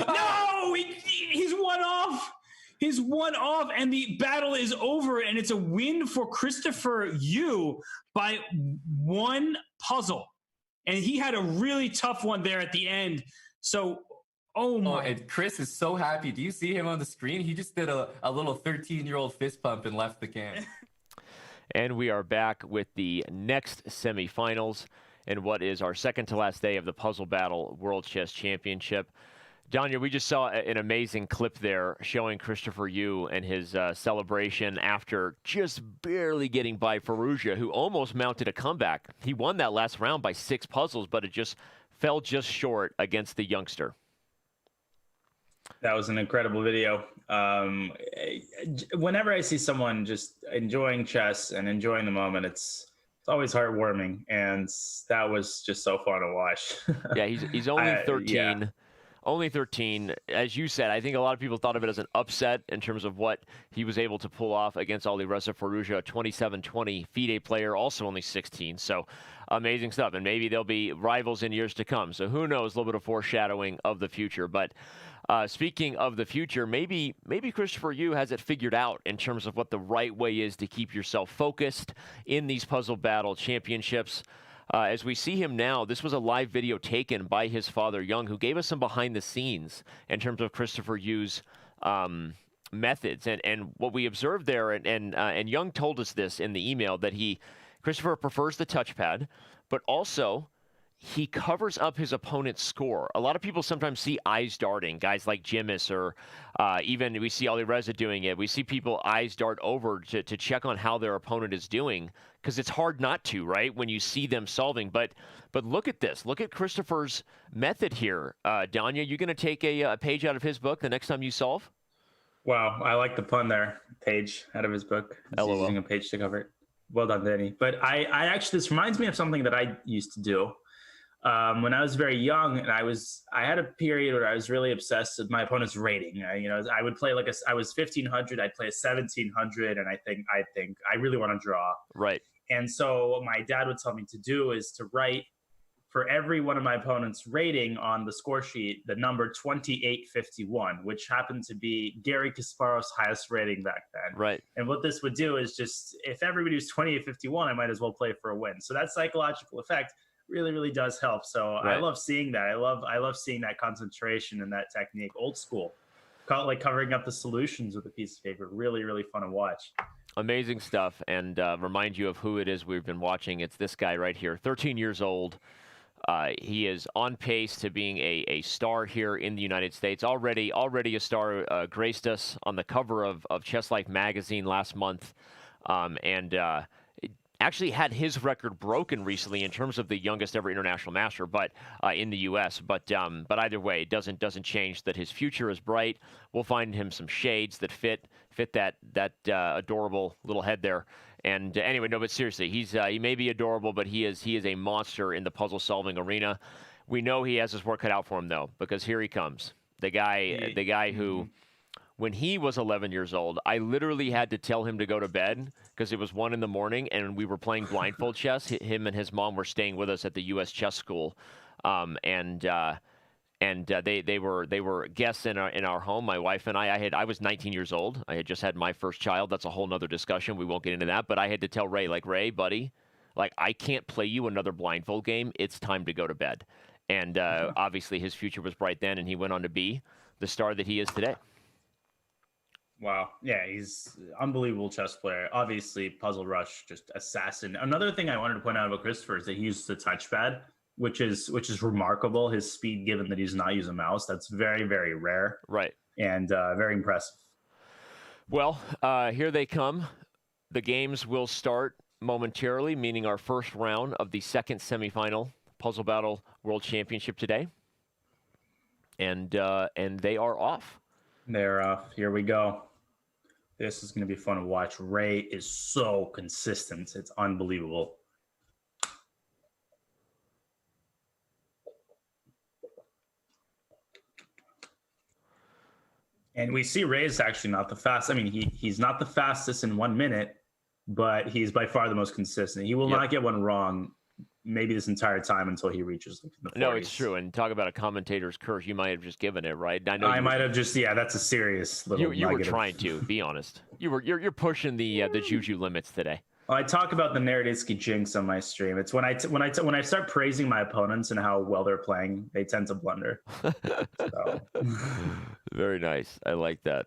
No, he's one off. He's one off, and the battle is over, and it's a win for Christopher Yu by one puzzle. And he had a really tough one there at the end. So, oh my. And Chris is so happy. Do you see him on the screen? He just did a little 13-year-old fist pump and left the can. And we are back with the next semifinals and what is our second to last day of the Puzzle Battle World Chess Championship. Danya, we just saw an amazing clip there showing Christopher Yu and his celebration after just barely getting by Firouzja, who almost mounted a comeback. He won that last round by 6 puzzles, but it just fell just short against the youngster. That was an incredible video. Whenever I see someone just enjoying chess and enjoying the moment, it's always heartwarming, and that was just so fun to watch. Yeah, he's only 13. Only 13. As you said, I think a lot of people thought of it as an upset in terms of what he was able to pull off against Alireza Firouzja, a 27-20 FIDE player, also only 16. So amazing stuff. And maybe they'll be rivals in years to come. So who knows, a little bit of foreshadowing of the future. But speaking of the future, maybe Christopher Yu has it figured out in terms of what the right way is to keep yourself focused in these puzzle battle championships. As we see him now, this was a live video taken by his father, Young, who gave us some behind the scenes in terms of Christopher Yu's methods. And what we observed there, and Young told us this in the email, that Christopher prefers the touchpad, but also he covers up his opponent's score. A lot of people sometimes see eyes darting, guys like Jimis, or even we see Alireza doing it. We see people eyes dart over to check on how their opponent is doing, because it's hard not to, right, when you see them solving. But look at this. Look at Christopher's method here. Danya, you going to take a page out of his book the next time you solve? Wow, I like the pun there. Page out of his book. He's using a page to cover it. Well done, Danny. But I actually, this reminds me of something that I used to do. When I was very young, and I had a period where I was really obsessed with my opponent's rating. I would play I was 1500, I'd play a 1700, and I think I really want to draw. Right. And so what my dad would tell me to do is to write for every one of my opponent's rating on the score sheet the number 2851, which happened to be Garry Kasparov's highest rating back then. Right. And what this would do is just, if everybody was 2851, I might as well play for a win. So that psychological effect really, really does help. So right. I love seeing that. I love seeing that concentration and that technique. Old school, like covering up the solutions with a piece of paper. Really, really fun to watch. Amazing stuff. And remind you of who it is we've been watching. It's this guy right here, 13 years old. He is on pace to being a star here in the United States. Already a star, graced us on the cover of Chess Life magazine last month. Actually had his record broken recently in terms of the youngest ever international master, but in the U.S. But either way, it doesn't change that his future is bright. We'll find him some shades that fit that adorable little head there. And anyway, no, but seriously, he may be adorable, but he is a monster in the puzzle solving arena. We know he has his work cut out for him though, because here he comes, the guy who. When he was 11 years old, I literally had to tell him to go to bed because it was 1 a.m. and we were playing blindfold chess. Him and his mom were staying with us at the U.S. Chess School, and they were guests in our home. My wife and I was 19 years old. I had just had my first child. That's a whole nother discussion. We won't get into that. But I had to tell Ray, Ray, buddy, I can't play you another blindfold game. It's time to go to bed. And obviously his future was bright then, and he went on to be the star that he is today. Wow. Yeah, he's an unbelievable chess player. Obviously, Puzzle Rush, just assassin. Another thing I wanted to point out about Christopher is that he uses the touchpad, which is remarkable. His speed, given that he's not using a mouse, that's very, very rare. Right. And very impressive. Well, here they come. The games will start momentarily, meaning our first round of the second semifinal Puzzle Battle World Championship today. And they are off. They're off. Here we go. This is going to be fun to watch. Ray is so consistent. It's unbelievable. And we see Ray is actually not the fastest. I mean, he's not the fastest in 1 minute, but he's by far the most consistent. He will not get one wrong maybe this entire time until he reaches like the 40s. No, it's true. And talk about a commentator's curse. You might have just given it, right? I know I might have just, that's a serious little you were negative. trying to be honest. You're pushing the juju limits today. Well, I talk about the Naroditsky jinx on my stream. It's when I start praising my opponents and how well they're playing, they tend to blunder. So. Very nice. I like that.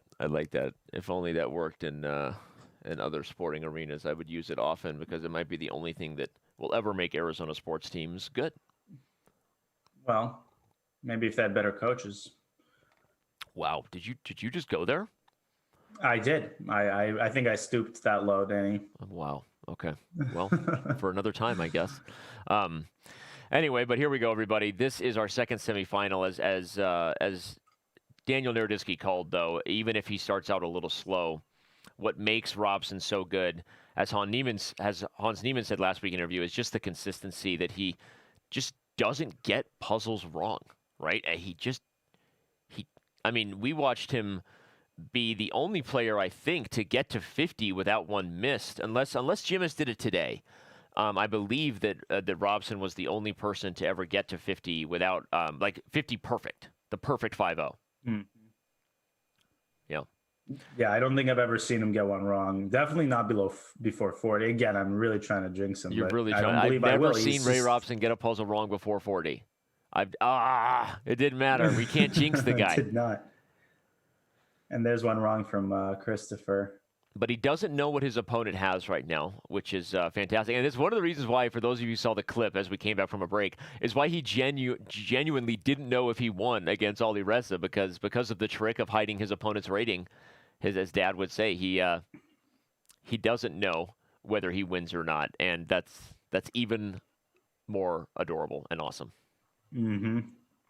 If only that worked in other sporting arenas, I would use it often because it might be the only thing that will ever make Arizona sports teams good. Well, maybe if they had better coaches. Wow. Did you just go there? I did. I think I stooped that low, Danny. Wow. Okay. Well, for another time, I guess. Anyway, but here we go, everybody. This is our second semifinal. As Daniel Naroditsky called, though, even if he starts out a little slow, what makes Robson so good, as Hans Niemann said last week in an interview, is just the consistency that he just doesn't get puzzles wrong, right? I mean, we watched him be the only player, I think, to get to 50 without one missed, unless Jimis did it today. I believe that Robson was the only person to ever get to 50 without 50 perfect, the perfect 5-0. Mm. Yeah. Yeah, I don't think I've ever seen him get one wrong. Definitely not before 40. Again, I'm really trying to jinx him. You're really trying. I've never seen Ray Robson get a puzzle wrong before 40. It didn't matter. We can't jinx the guy. It did not. And there's one wrong from Christopher. But he doesn't know what his opponent has right now, which is fantastic. And it's one of the reasons why, for those of you who saw the clip as we came back from a break, is why he genuinely didn't know if he won against Ali Reza because of the trick of hiding his opponent's rating. As Dad would say, he doesn't know whether he wins or not, and that's even more adorable and awesome. Mm-hmm.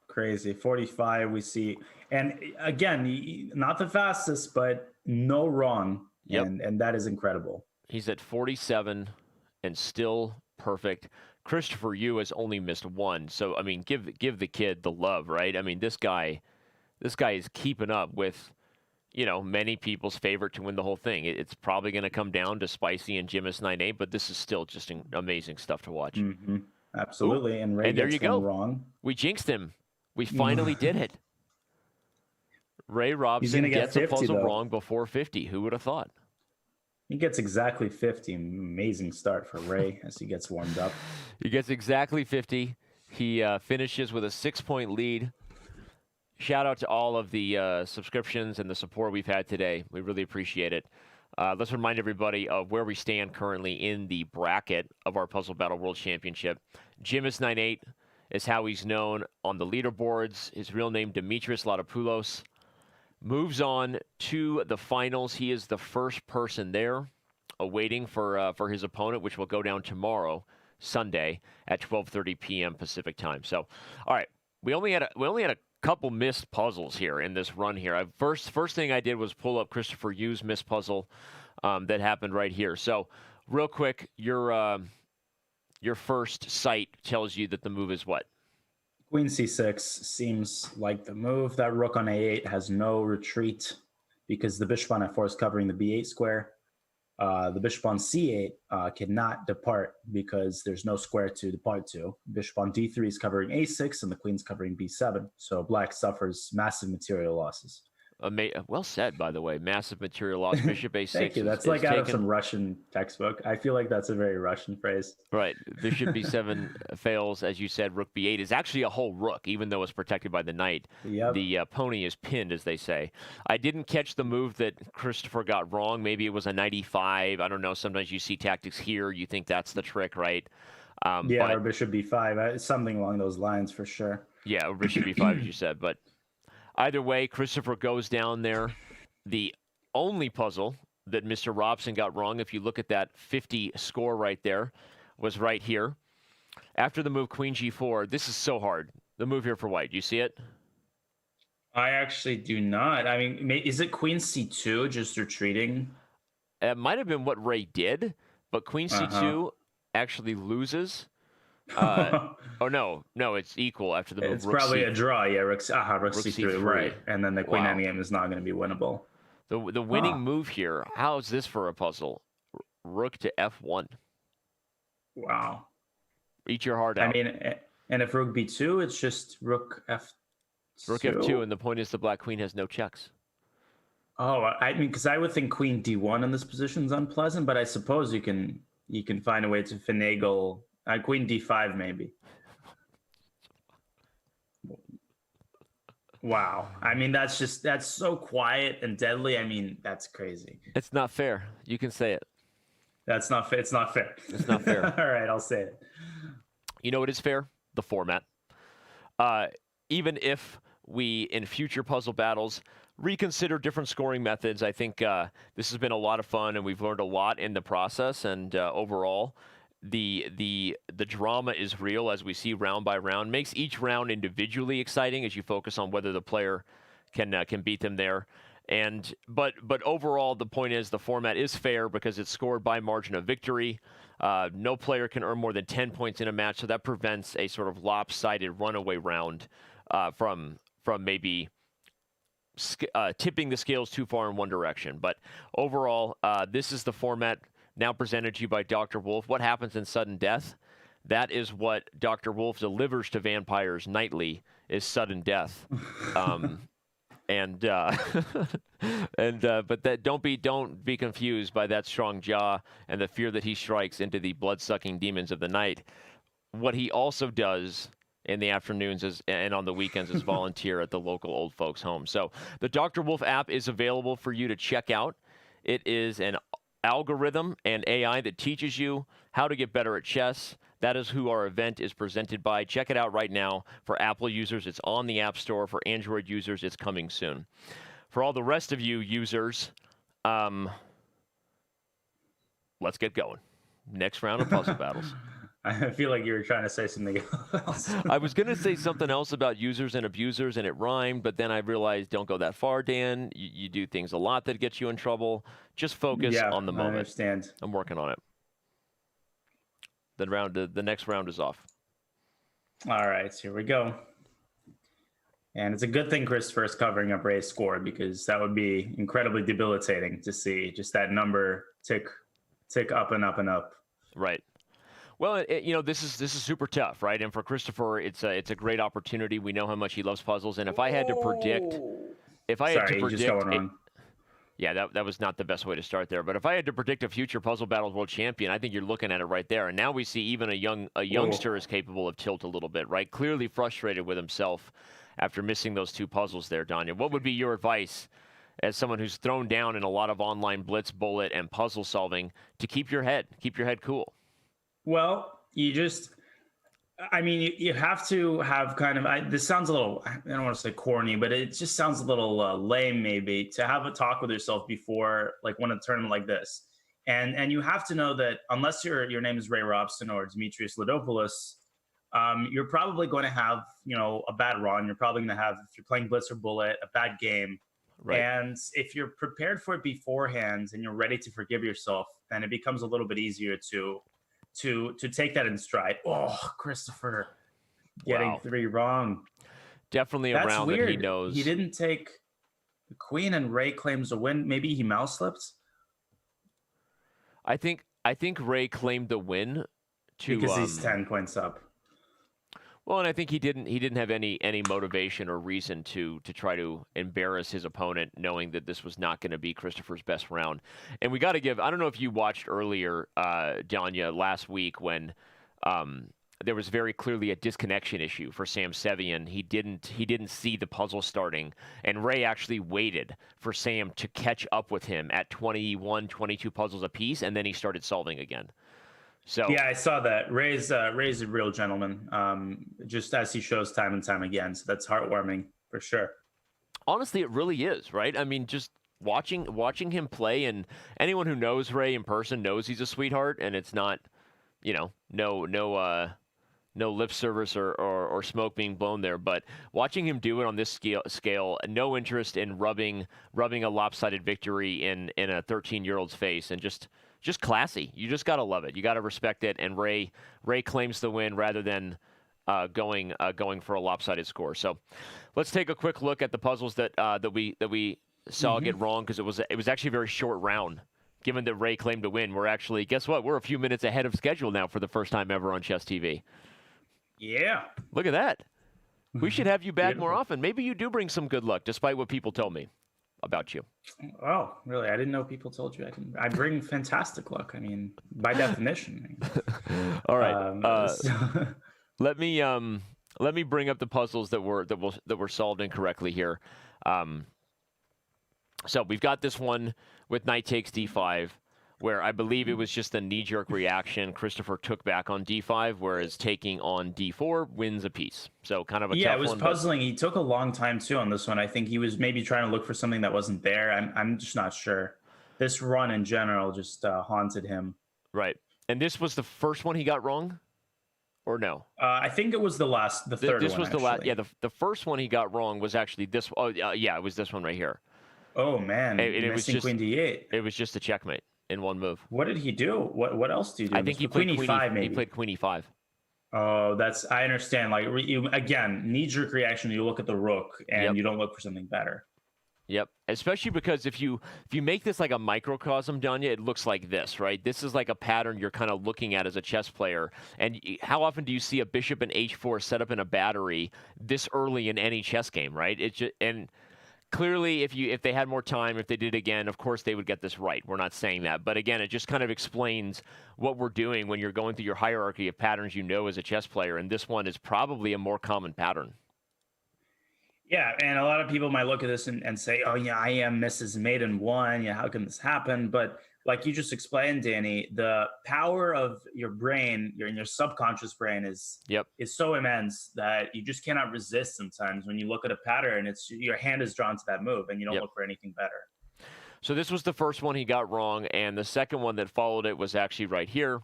Crazy. 45 we see. And again, not the fastest, but no wrong. Yep. And that is incredible. He's at 47 and still perfect. Christopher Yu has only missed one. So, I mean, give the kid the love, right? I mean, this guy is keeping up with, many people's favorite to win the whole thing. It's probably going to come down to Spicy and Jimis 9-8, but this is still just amazing stuff to watch. Mm-hmm. Absolutely. And Ray there gets you go. Wrong. We jinxed him. We finally did it. Ray Robson gets 50, a puzzle wrong before 50. Who would have thought? He gets exactly 50. Amazing start for Ray as he gets warmed up. He gets exactly 50. He finishes with a 6-point lead. Shout out to all of the subscriptions and the support we've had today. We really appreciate it. Let's remind everybody of where we stand currently in the bracket of our Puzzle Battle World Championship. Jimis 9-8 is how he's known on the leaderboards. His real name, Dimitris Ladopoulos, moves on to the finals. He is the first person there, awaiting for his opponent, which will go down tomorrow, Sunday, at 12:30 p.m. Pacific time. So, all right, we only had a couple missed puzzles here in this run here. First thing I did was pull up Christopher Yu's missed puzzle that happened right here. So, real quick, your first sight tells you that the move is what? Queen c6 seems like the move. That rook on a8 has no retreat because the bishop on f4 is covering the b8 square. The bishop on c8 cannot depart because there's no square to depart to. Bishop on d3 is covering a6 and the queen's covering b7. So black suffers massive material losses. Well said, by the way. Massive material loss. Bishop a6. Thank you. That's like out of some Russian textbook. I feel like that's a very Russian phrase. Right. Bishop b7 fails, as you said. Rook b8 is actually a whole rook, even though it's protected by the knight. Yep. The pony is pinned, as they say. I didn't catch the move that Christopher got wrong. Maybe it was a knight e5. I don't know. Sometimes you see tactics here. You think that's the trick, right? Or bishop b5. Something along those lines for sure. Yeah, or bishop b5, as you said. But either way, Christopher goes down there. The only puzzle that Mr. Robson got wrong, if you look at that 50 score right there, was right here. After the move queen g4, this is so hard. The move here for white. Do you see it? I actually do not. I mean, is it queen c2 just retreating? It might have been what Ray did, but queen c2 actually loses. Oh no, it's equal after the move. It's probably a draw. Yeah, rook c3, right? And then the queen endgame is not going to be winnable. The winning move here. How is this for a puzzle? Rook to f1. Wow. Eat your heart out. I mean, and if rook b2, it's just rook f2. Rook f2, and the point is the black queen has no checks. Oh, I mean, because I would think queen d1 in this position is unpleasant, but I suppose you can find a way to finagle queen d5 maybe. Wow. I mean, that's so quiet and deadly. I mean, that's crazy. It's not fair. You can say it. That's not fair. It's not fair. It's not fair. All right, I'll say it. You know what is fair? The format. Even if we, in future puzzle battles, reconsider different scoring methods, I think this has been a lot of fun, and we've learned a lot in the process. And overall, the drama is real as we see round by round. Makes each round individually exciting as you focus on whether the player can beat them there. And but overall, the point is the format is fair because it's scored by margin of victory. No player can earn more than 10 points in a match, so that prevents a sort of lopsided runaway round from maybe tipping the scales too far in one direction. But overall, this is the format now presented to you by Dr. Wolf. What happens in sudden death? That is what Dr. Wolf delivers to vampires nightly, is sudden death. But that don't be confused by that strong jaw and the fear that he strikes into the blood-sucking demons of the night. What he also does in the afternoons and on the weekends is volunteer at the local old folks' home. So the Dr. Wolf app is available for you to check out. It is an algorithm and AI that teaches you how to get better at chess. That is who our event is presented by. Check it out right now. For Apple users, it's on the App Store. For Android users, it's coming soon. For all the rest of you users, let's get going. Next round of puzzle battles. I feel like you were trying to say something else. I was going to say something else about users and abusers, and it rhymed, but then I realized don't go that far, Dan. You do things a lot that get you in trouble. Just focus on the moment. I understand. I'm working on it. The next round is off. All right, here we go. And it's a good thing Christopher is covering up Ray's score, because that would be incredibly debilitating to see just that number tick up and up and up. Right. Well, this is super tough, right? And for Christopher, it's a great opportunity. We know how much he loves puzzles, and if I had to predict, just going wrong. Yeah, that was not the best way to start there. But if I had to predict a future Puzzle Battles world champion, I think you're looking at it right there. And now we see even a youngster is capable of tilt a little bit, right? Clearly frustrated with himself after missing those two puzzles there, Danya. What would be your advice as someone who's thrown down in a lot of online blitz, bullet, and puzzle solving to keep your head cool? Well, you have to have kind of, this sounds a little, I don't want to say corny, but it just sounds a little lame maybe, to have a talk with yourself before like one of a tournament like this. And you have to know that unless your name is Ray Robson or Demetrius Ladopoulos, you're probably going to have, a bad run. You're probably going to have, if you're playing blitz or bullet, a bad game. Right. And if you're prepared for it beforehand and you're ready to forgive yourself, then it becomes a little bit easier to take that in stride. Oh, Christopher getting 3 wrong. Definitely a round that he knows. He didn't take the queen and Ray claims a win. Maybe he mouse slipped. I think Ray claimed the win because he's 10 points up. Well, and I think he didn't have any motivation or reason to try to embarrass his opponent, knowing that this was not going to be Christopher's best round. And we got to give, I don't know if you watched earlier, Danya, last week when there was very clearly a disconnection issue for Sam Sevian. He didn't see the puzzle starting, and Ray actually waited for Sam to catch up with him at 21, 22 puzzles apiece, and then he started solving again. So yeah, I saw that. Ray's a real gentleman, just as he shows time and time again. So that's heartwarming for sure. Honestly, it really is, right? I mean, just watching him play, and anyone who knows Ray in person knows he's a sweetheart, and it's not, no lip service or smoke being blown there. But watching him do it on this scale, no interest in rubbing a lopsided victory in a 13-year-old's face, and just classy. You just got to love it. You got to respect it. And Ray claims the win rather than going for a lopsided score. So let's take a quick look at the puzzles that we saw get wrong, because it was actually a very short round given that Ray claimed to win, we're actually, guess what? We're a few minutes ahead of schedule now for the first time ever on Chess TV. Yeah. Look at that. We should have you back more Beautiful. often. Maybe you do bring some good luck, despite what people told me about you. Oh, really? I didn't know people told you I bring fantastic luck. I mean, by definition. All right. So- Let me bring up the puzzles that were solved incorrectly here. So we've got this one with knight takes d5, where I believe it was just a knee-jerk reaction. Christopher took back on d5, whereas taking on d4 wins a piece. So kind of a yeah, tough it was one, puzzling. He took a long time too on this one. I think he was maybe trying to look for something that wasn't there. I'm just not sure. This run in general just haunted him. Right. And this was the first one he got wrong, or no? I think it was the third This one. was the last. actually. Yeah, the first one he got wrong was actually this. Oh, yeah, it was this one right here. Oh man, It was missing just queen d8. It was just a checkmate in one move. What did he do? What else do you do? I think he played queen e5 maybe. He played queen e5. Oh, I understand. Like again, knee-jerk reaction. You look at the rook and Yep. you don't look for something better. Yep. Especially because if you make this like a microcosm, Danya, it looks like this, right? This is like a pattern you're kind of looking at as a chess player. And how often do you see a bishop in h4 set up in a battery this early in any chess game, right? It's just, and clearly, if they had more time, if they did it again, of course they would get this right. We're not saying that, but again, it just kind of explains what we're doing when you're going through your hierarchy of patterns you know as a chess player, and this one is probably a more common pattern. Yeah, and a lot of people might look at this and say, "Oh, yeah, I am Mrs. Maiden 1. Yeah, how can this happen?" But like you just explained, Danny, the power of your brain, your subconscious brain, is so immense that you just cannot resist. Sometimes when you look at a pattern, it's your hand is drawn to that move, and you don't look for anything better. So this was the first one he got wrong, and the second one that followed it was actually right here,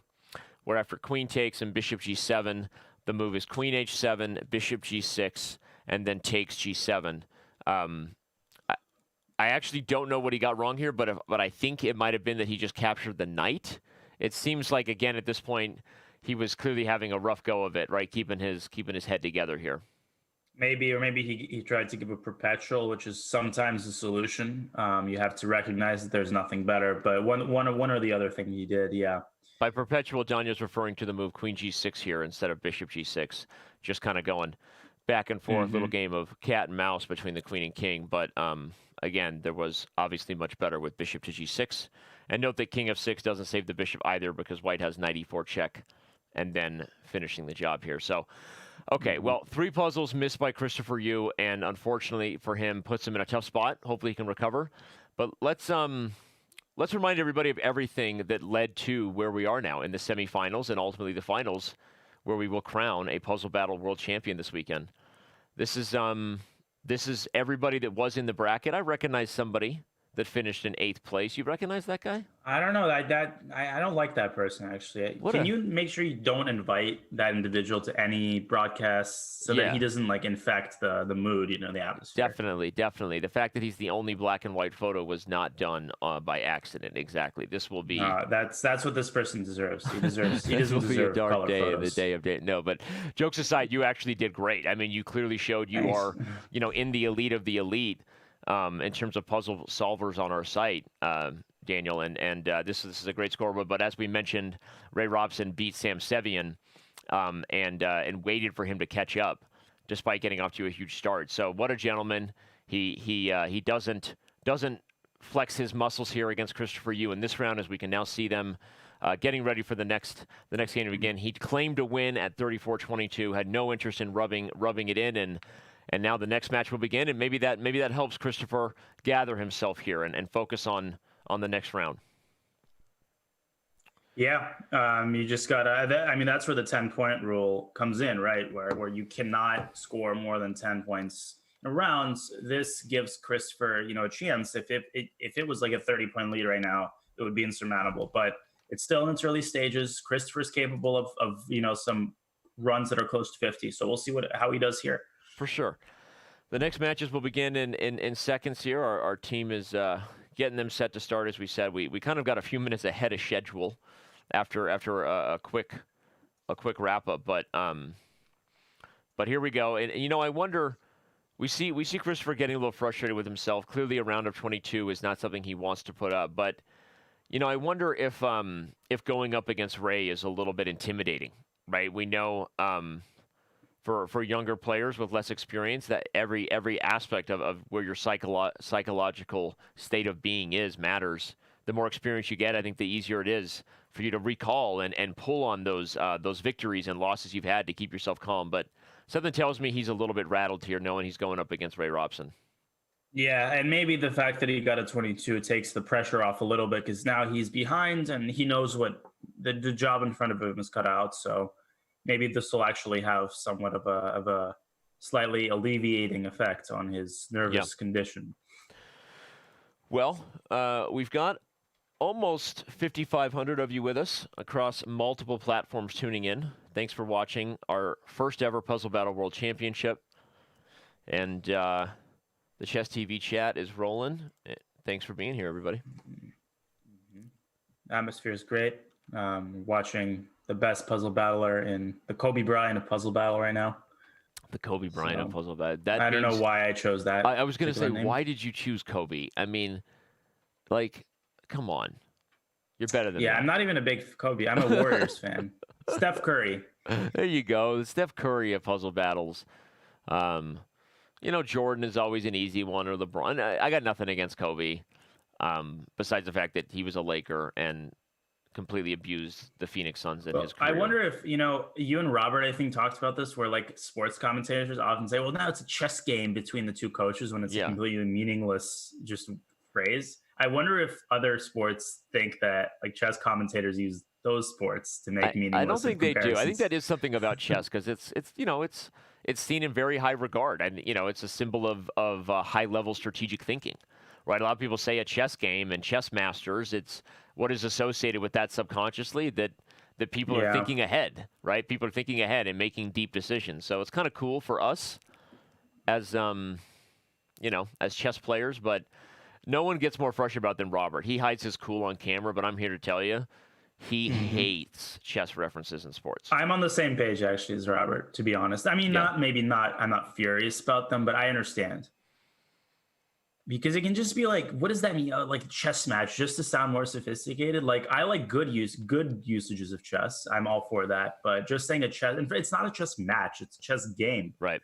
where after queen takes and bishop g7, the move is queen h7, bishop g6, and then takes g7. I actually don't know what he got wrong here, but I think it might have been that he just captured the knight. It seems like, again, at this point, he was clearly having a rough go of it, right? Keeping his head together here. Maybe he tried to give a perpetual, which is sometimes the solution. You have to recognize that there's nothing better, but one or the other thing he did, yeah. By perpetual, Danya's referring to the move queen g6 here instead of bishop g6, just kind of going back and forth, little game of cat and mouse between the queen and king. But again, there was obviously much better with bishop to g6. And note that king f6 doesn't save the bishop either because white has knight e4 check and then finishing the job here. So, okay, well, 3 puzzles missed by Christopher Yu, and unfortunately for him, puts him in a tough spot. Hopefully he can recover. But let's remind everybody of everything that led to where we are now in the semifinals and ultimately the finals, where we will crown a puzzle battle world champion this weekend. This is everybody that was in the bracket. I recognize somebody that finished in 8th place. You recognize that guy? I don't know. I don't like that person, actually. Can you make sure you don't invite that individual to any broadcasts so that he doesn't like infect the mood, the atmosphere? Definitely. The fact that he's the only black and white photo was not done by accident. Exactly. This will be that's what this person deserves. He doesn't will be a deserve dark color day photos. in the day of day. No, but jokes aside, you actually did great. I mean, you clearly showed you are, in the elite of the elite. In terms of puzzle solvers on our site, Daniel, and this is a great score. But as we mentioned, Ray Robson beat Sam Sevian and waited for him to catch up, despite getting off to a huge start. So what a gentleman! He doesn't flex his muscles here against Christopher Yu in this round, as we can now see them getting ready for the next game. Again, he claimed to win at 34-22, had no interest in rubbing it in, and now the next match will begin, and maybe that helps Christopher gather himself here and focus on the next round. Yeah, you just gotta. That's where the 10-point rule comes in, right? Where you cannot score more than 10 points in rounds. This gives Christopher, a chance. If it was like a 30-point lead right now, it would be insurmountable. But it's still in its early stages. Christopher's capable of some runs that are close to 50. So we'll see how he does here. For sure. The next matches will begin in seconds here. Our team is getting them set to start. As we said, we kind of got a few minutes ahead of schedule after a quick wrap up. But here we go. And I wonder. We see Christopher getting a little frustrated with himself. Clearly, a round of 22 is not something he wants to put up. But I wonder if going up against Ray is a little bit intimidating, right? We know for younger players with less experience that every aspect of where your psychological state of being is matters. The more experience you get, I think the easier it is for you to recall and pull on those victories and losses you've had to keep yourself calm. But something tells me he's a little bit rattled here knowing he's going up against Ray Robson. Yeah, and maybe the fact that he got a 22 takes the pressure off a little bit because now he's behind and he knows what the job in front of him is cut out. So maybe this will actually have somewhat of a slightly alleviating effect on his nervous condition. Well, we've got almost 5,500 of you with us across multiple platforms tuning in. Thanks for watching our first ever Puzzle Battle World Championship. And the Chess TV chat is rolling. Thanks for being here, everybody. Atmosphere is great. Watching the best puzzle battler in the Kobe Bryant of puzzle battle right now. The Kobe Bryant of puzzle battle. I don't know why I chose that. I was going to say, why did you choose Kobe? I mean, like, come on. You're better than Yeah, that. I'm not even a big Kobe. I'm a Warriors fan. Steph Curry. There you go. The Steph Curry of puzzle battles. Jordan is always an easy one, or LeBron. I got nothing against Kobe, besides the fact that he was a Laker and completely abused the Phoenix Suns in his career. I wonder if, you and Robert, I think, talked about this, where like sports commentators often say, well, now it's a chess game between the two coaches when it's a completely meaningless just phrase. I wonder if other sports think that like chess commentators use those sports to make meaningless. I don't think they do. I think that is something about chess because it's seen in very high regard, and it's a symbol of high level strategic thinking, right? A lot of people say a chess game and chess masters. It's what is associated with that subconsciously that people are thinking ahead, right? People are thinking ahead and making deep decisions. So it's kind of cool for us as as chess players, but no one gets more frustrated about than Robert. He hides his cool on camera, but I'm here to tell you, he hates chess references in sports. I'm on the same page actually as Robert, to be honest. I mean, I'm not furious about them, but I understand. Because it can just be like, what does that mean? Like chess match, just to sound more sophisticated. Like I like good usages of chess. I'm all for that. But just saying it's not a chess match, it's a chess game. Right.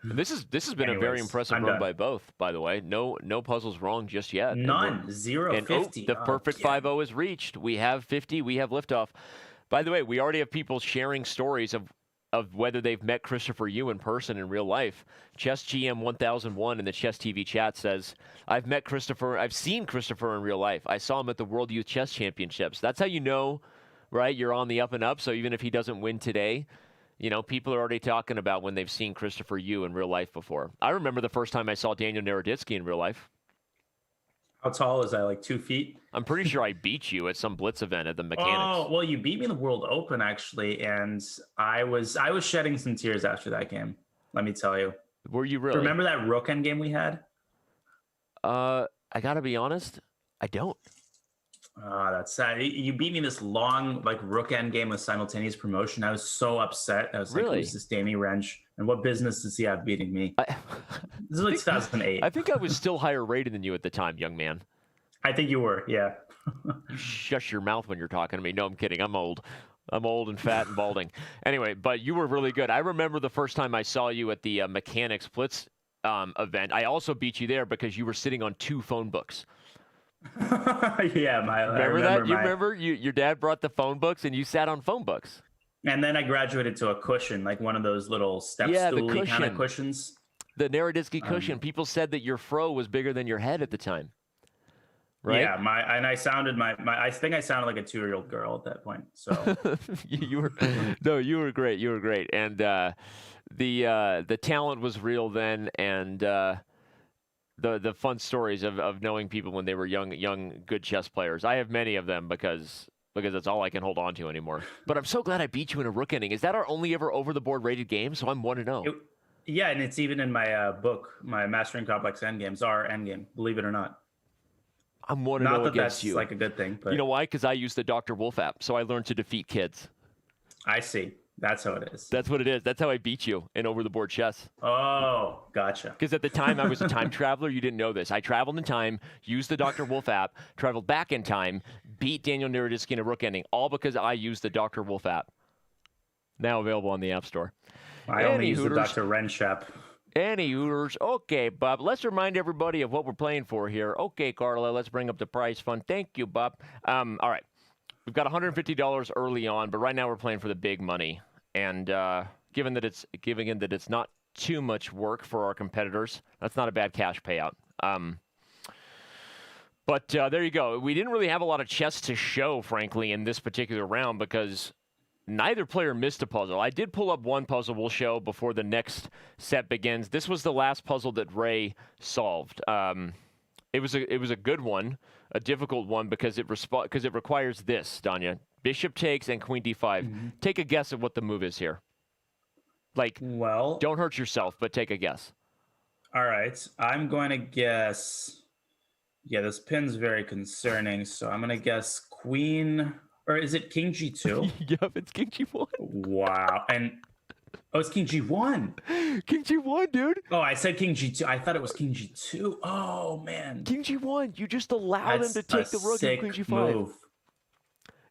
This has been a very impressive run by both, by the way. No puzzles wrong just yet. None. 0-50. The perfect 5-0 is reached. We have 50. We have liftoff. By the way, we already have people sharing stories of whether they've met Christopher Yu in person in real life. Chess GM 1001 in the Chess TV chat says, I've seen Christopher in real life. I saw him at the World Youth Chess Championships. That's how you know, right? You're on the up and up. So even if he doesn't win today, people are already talking about when they've seen Christopher Yu in real life before. I remember the first time I saw Daniel Naroditsky in real life. How tall is I? Like 2 feet? I'm pretty sure I beat you at some Blitz event at the Mechanics. Oh, well, you beat me in the World Open, actually, and I was shedding some tears after that game, let me tell you. Were you really? Remember that rook end game we had? I got to be honest, I don't. That's sad. You beat me in this long, like, rook end game with simultaneous promotion. I was so upset. I was like, who's this Danny Rensch? And what business does he have beating me? This is like 2008. I think I was still higher rated than you at the time, young man. I think you were, yeah. You shush your mouth when you're talking to me. No, I'm kidding. I'm old. I'm old and fat and balding. Anyway, but you were really good. I remember the first time I saw you at the Mechanics Blitz event. I also beat you there because you were sitting on 2 phone books. Yeah, remember that? You remember your dad brought the phone books and you sat on phone books. And then I graduated to a cushion, like one of those little step stool kind of cushions. The Naroditsky cushion. People said that your fro was bigger than your head at the time. Right? Yeah, I sounded I think I sounded like a 2-year-old girl at that point. So you were great. You were great, and the talent was real then, and the fun stories of knowing people when they were young good chess players. I have many of them because that's all I can hold on to anymore. But I'm so glad I beat you in a rook ending. Is that our only ever over the board rated game? So I'm 1-0. Yeah, and it's even in my book, my Mastering Complex Endgames, our endgame, believe it or not. I'm 1-0 Not that against that's you. like a good thing, but you know why? Because I use the Dr. Wolf app, so I learned to defeat kids. I see. That's how it is. That's what it is. That's how I beat you in over-the-board chess. Oh, gotcha. Because at the time, I was a time traveler. You didn't know this. I traveled in time, used the Dr. Wolf app, traveled back in time, beat Daniel Naroditsky in a rook ending, all because I used the Dr. Wolf app. Now available on the App Store. I only use the Dr. Rensch app. Any Hooters. Okay, Bob. Let's remind everybody of what we're playing for here. Okay, Carla, let's bring up the prize fund. Thank you, Bob. All right. We've got $150 early on, but right now we're playing for the big money. And given that it's not too much work for our competitors, that's not a bad cash payout. But there you go. We didn't really have a lot of chess to show, frankly, in this particular round because neither player missed a puzzle. I did pull up one puzzle we'll show before the next set begins. This was the last puzzle that Ray solved. It was a good one, a difficult one because it requires this, Danya. Bishop takes and queen d5. Mm-hmm. Take a guess at what the move is here. Well, don't hurt yourself, but take a guess. All right. I'm going to guess. Yeah, this pin's very concerning. So I'm going to guess queen, or is it king g2? Yep, it's king g1. Wow. And it's king g1. King g1, dude. Oh, I said king g2. I thought it was king g2. Oh, man. King g1. You just allowed him to take the rook and queen g5. Move.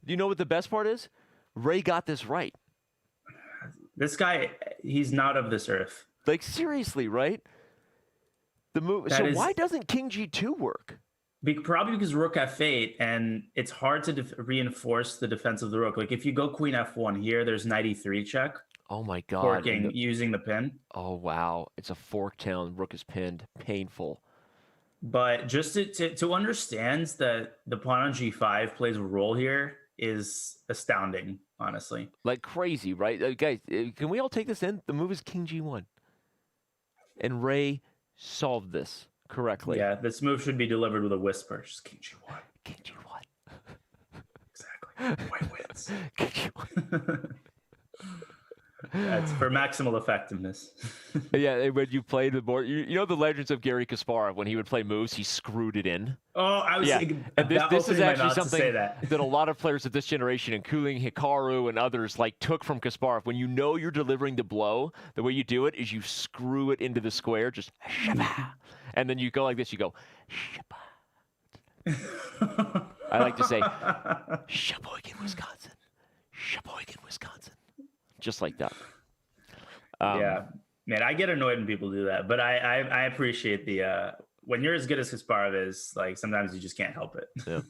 You know what the best part is? Ray got this right. This guy, he's not of this earth. Like, seriously, right? The move. Why doesn't king g2 work? Probably because rook f8, and it's hard to reinforce the defense of the rook. Like, if you go queen f1 here, there's knight e3 check. Oh, my God. Forking, using the pin. Oh, wow. It's a fork town. Rook is pinned. Painful. But just to understand that the pawn on g5 plays a role here is astounding, honestly. Like crazy, right? Guys, can we all take this in? The move is king g1. And Ray solved this correctly. Yeah, this move should be delivered with a whisper. Just king g1. King g1. Exactly. White wins. King g1. That's for maximal effectiveness. Yeah, when you play the board, you know the legends of Garry Kasparov, when he would play moves, he screwed it in. Oh, I was thinking and this is actually something that. A lot of players of this generation, including Hikaru and others, took from Kasparov. When you know you're delivering the blow, the way you do it is you screw it into the square, just and then you go like this. You go I like to say Sheboygan, Wisconsin. Sheboygan, Wisconsin. Just like that. Yeah, man, I get annoyed when people do that, but I appreciate the when you're as good as Kasparov is, sometimes you just can't help it. Yeah.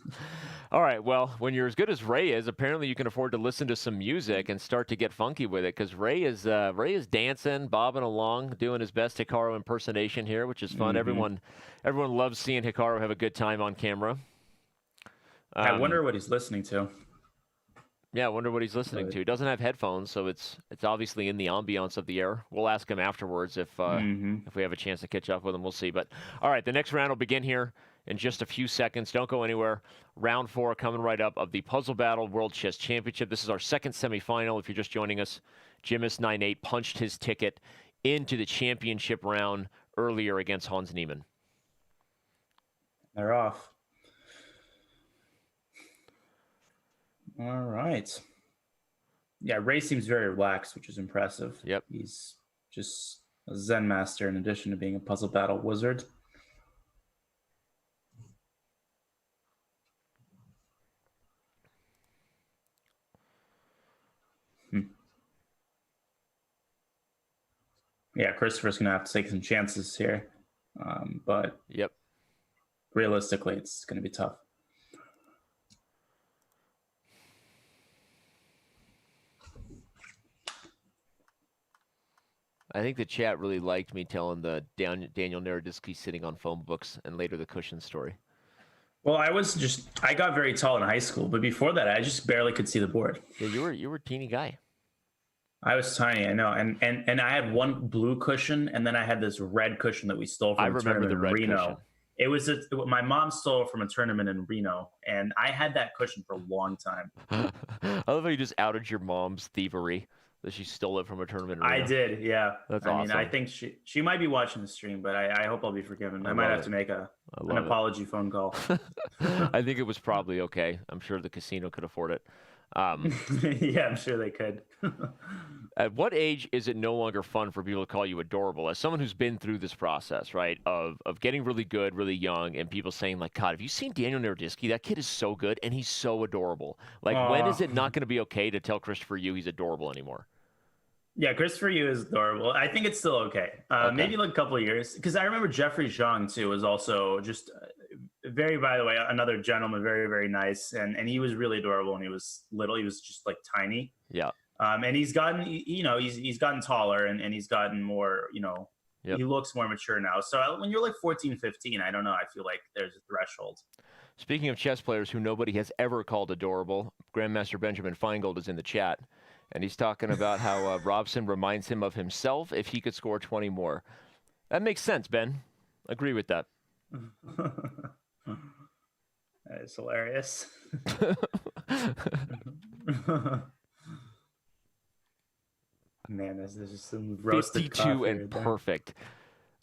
All right, well, when you're as good as Ray is, apparently you can afford to listen to some music and start to get funky with it, because Ray is dancing, bobbing along, doing his best Hikaru impersonation here, which is fun. Mm-hmm. Everyone loves seeing Hikaru have a good time on camera. I wonder what he's listening to. Yeah, I wonder what he's listening to. He doesn't have headphones, so it's obviously in the ambiance of the air. We'll ask him afterwards if we have a chance to catch up with him. We'll see. But all right, the next round will begin here in just a few seconds. Don't go anywhere. Round 4 coming right up of the Puzzle Battle World Chess Championship. This is our second semifinal. If you're just joining us, Jimis 9-8 punched his ticket into the championship round earlier against Hans Niemann. They're off. All right. Yeah, Ray seems very relaxed, which is impressive. Yep. He's just a Zen master in addition to being a puzzle battle wizard. Yeah, Christopher's going to have to take some chances here. But yep, realistically, it's going to be tough. I think the chat really liked me telling the Daniel Naroditsky sitting on phone books and later the cushion story. Well, I got very tall in high school, but before that, I just barely could see the board. Yeah, you were a teeny guy. I was tiny, I know. And I had one blue cushion, and then I had this red cushion that we stole from a tournament in Reno. Cushion. It was my mom stole it from a tournament in Reno, and I had that cushion for a long time. I love how you just outed your mom's thievery. That she stole it from a tournament in Reno. I did, yeah. That's awesome. I mean, I think she might be watching the stream, but I hope I'll be forgiven. I might have to make an apology phone call. I think it was probably okay. I'm sure the casino could afford it. Yeah, I'm sure they could. At what age is it no longer fun for people to call you adorable? As someone who's been through this process, right, of getting really good, really young, and people saying like, God, have you seen Daniel Naroditsky? That kid is so good, and he's so adorable. Like, when is it not going to be okay to tell Christopher Yu he's adorable anymore? Yeah, Christopher Yu is adorable. I think it's still okay. Maybe like a couple of years. Because I remember Jeffrey Zhang, too, was also just very, by the way, another gentleman, very, very nice. And he was really adorable when he was little. He was just like tiny. Yeah. And he's gotten, he's gotten taller and he's gotten more, Yep. He looks more mature now. So when you're like 14, 15, I don't know. I feel like there's a threshold. Speaking of chess players who nobody has ever called adorable, Grandmaster Benjamin Feingold is in the chat. And he's talking about how Robson reminds him of himself if he could score 20 more. That makes sense, Ben. Agree with that. That is hilarious. Man, this is some roasted 52 and right there. perfect.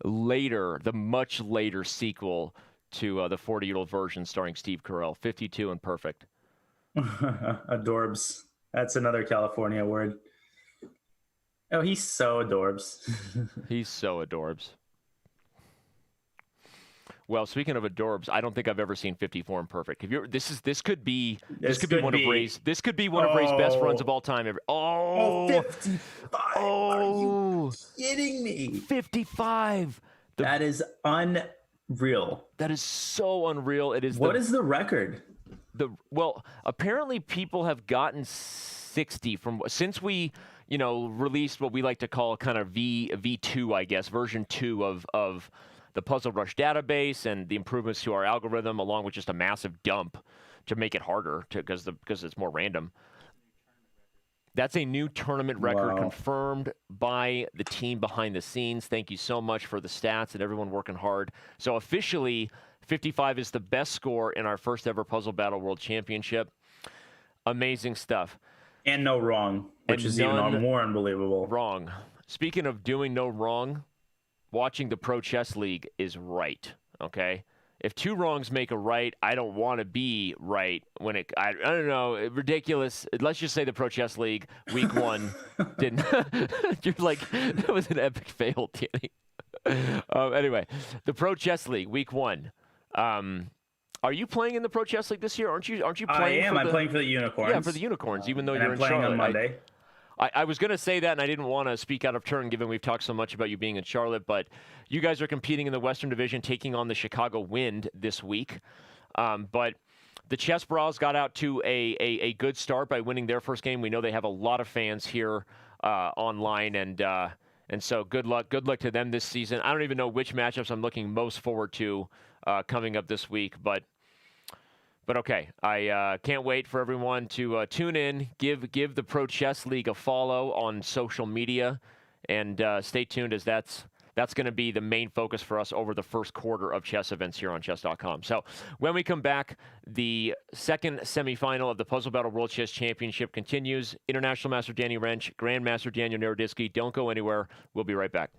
Later, the much later sequel to the 40-year-old version starring Steve Carell. 52 and perfect. Adorbs. That's another California word. Oh, he's so adorbs. He's so adorbs. Well, speaking of adorbs, I don't think I've ever seen 54 and perfect. Have you? This could be one of Ray's best runs of all time. 55. Are you kidding me? 55. That is unreal. That is so unreal. It is. What is the record? Well, apparently people have gotten 60 since we, released what we like to call kind of V2, I guess, version 2 of the Puzzle Rush database and the improvements to our algorithm, along with just a massive dump to make it harder because it's more random. That's a new tournament record confirmed by the team behind the scenes. Thank you so much for the stats and everyone working hard. So officially, 55 is the best score in our first ever Puzzle Battle World Championship. Amazing stuff. And no wrong, which is even more unbelievable. Wrong. Speaking of doing no wrong, watching the Pro Chess League is right, okay? If two wrongs make a right, I don't want to be right when I don't know, ridiculous. Let's just say the Pro Chess League week 1 didn't. You're like, that was an epic fail, Danny. Anyway, the Pro Chess League week 1. Are you playing in the Pro Chess League this year? Aren't you playing? I am. I'm playing for the Unicorns. Yeah, for the Unicorns, even though and you're I'm in playing Charlotte. on Monday. I was going to say that, and I didn't want to speak out of turn given we've talked so much about you being in Charlotte, but you guys are competing in the Western Division, taking on the Chicago Wind this week. But the Chess Bras got out to a good start by winning their first game. We know they have a lot of fans here online, and so good luck to them this season. I don't even know which matchups I'm looking most forward to coming up this week, but okay, I can't wait for everyone to tune in, give the Pro Chess League a follow on social media, and stay tuned as that's going to be the main focus for us over the first quarter of chess events here on Chess.com. So when we come back, the second semifinal of the Puzzle Battle World Chess Championship continues. International Master Danny Rensch, Grandmaster Daniel Naroditsky. Don't go anywhere. We'll be right back.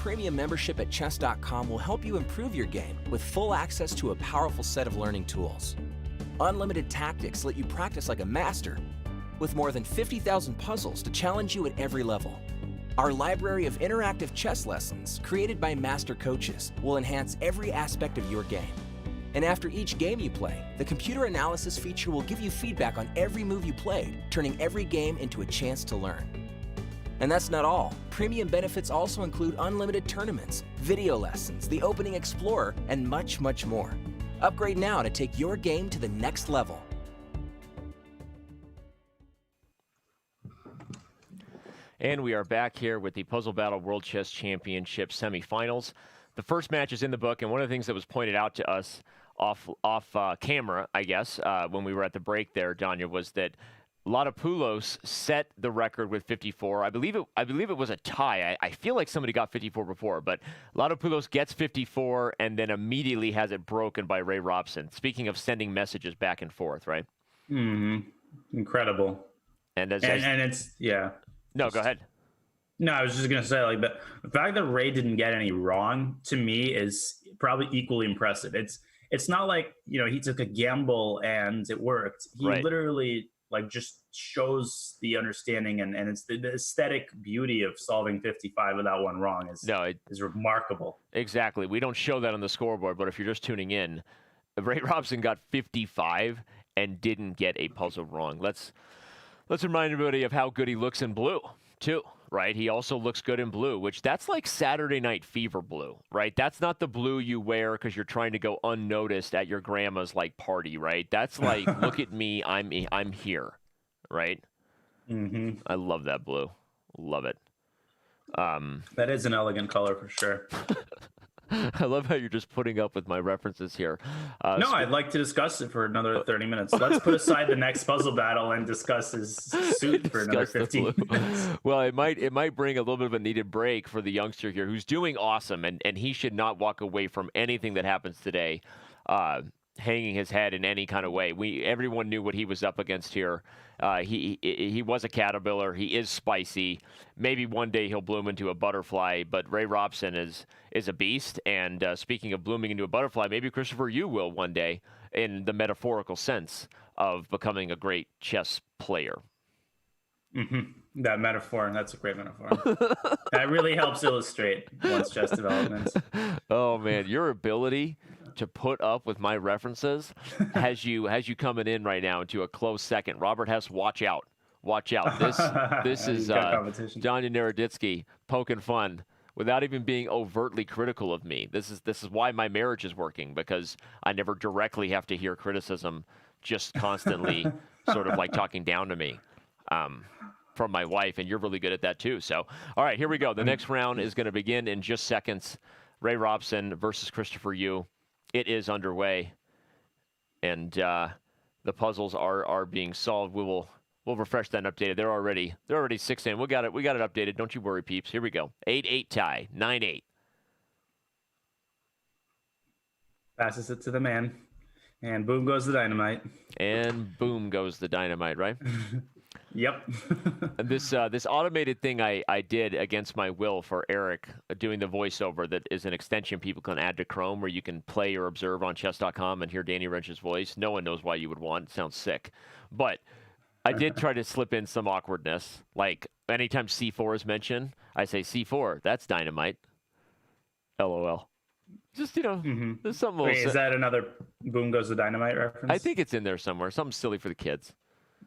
premium membership at Chess.com will help you improve your game with full access to a powerful set of learning tools. Unlimited tactics let you practice like a master, with more than 50,000 puzzles to challenge you at every level. Our library of interactive chess lessons, created by master coaches, will enhance every aspect of your game. And after each game you play, the computer analysis feature will give you feedback on every move you played, turning every game into a chance to learn. And that's not all. Premium benefits also include unlimited tournaments, video lessons, the Opening Explorer, and much, much more. Upgrade now to take your game to the next level. And we are back here with the Puzzle Battle World Chess Championship semifinals. The first match is in the book, and one of the things that was pointed out to us off camera, I guess, when we were at the break there, Danya, was that Ladopoulos set the record with 54. I believe it was a tie. I feel like somebody got 54 before, but Ladopoulos gets 54 and then immediately has it broken by Ray Robson. Speaking of sending messages back and forth, right? Mm-hmm. Incredible. And it's yeah. No, go ahead. No, I was just gonna say, like, the fact that Ray didn't get any wrong to me is probably equally impressive. It's not like, you know, he took a gamble and it worked. He literally like just shows the understanding and it's the aesthetic beauty of solving 55 without one wrong is remarkable. Exactly. We don't show that on the scoreboard, but if you're just tuning in, Ray Robson got 55 and didn't get a puzzle wrong. Let's remind everybody of how good he looks in blue, too, right? He also looks good in blue, which that's like Saturday Night Fever blue, right? That's not the blue you wear because you're trying to go unnoticed at your grandma's like party, right? That's like, look at me, I'm here, right? Mm-hmm. I love that blue. Love it. That is an elegant color for sure. I love how you're just putting up with my references here. No, I'd like to discuss it for another 30 minutes. Let's put aside the next puzzle battle and discuss his suit for another 15 minutes. Well, it might bring a little bit of a needed break for the youngster here, who's doing awesome, and he should not walk away from anything that happens today hanging his head in any kind of way. Everyone knew what he was up against here. He was a caterpillar. He is spicy. Maybe one day he'll bloom into a butterfly, but Ray Robson is a beast. And speaking of blooming into a butterfly, maybe Christopher, you will one day, in the metaphorical sense of becoming a great chess player. Mm-hmm. That metaphor, that's a great metaphor. That really helps illustrate one's chess development. Oh, man, your ability to put up with my references has you coming in right now into a close second. Robert Hess, watch out. Watch out. This is Danya Naroditsky poking fun without even being overtly critical of me. This is why my marriage is working, because I never directly have to hear criticism, just constantly sort of like talking down to me from my wife, and you're really good at that too. So, all right, here we go. The next round is going to begin in just seconds. Ray Robson versus Christopher Yu. It is underway, and the puzzles are being solved. We'll refresh that and update it. They're already 6 in. We got it updated. Don't you worry, peeps. Here we go. 8-8 tie. 9-8. Passes it to the man, and boom goes the dynamite. And boom goes the dynamite, right? Yep. And this automated thing I did against my will for Eric, doing the voiceover, that is an extension people can add to Chrome where you can play or observe on Chess.com and hear Danny Rensch's voice. No one knows why you would want it. It sounds sick. But I did try to slip in some awkwardness. Like anytime C4 is mentioned, I say C4, that's dynamite. LOL. Just, there's something. Wait, is that another boom goes the dynamite reference? I think it's in there somewhere. Something silly for the kids.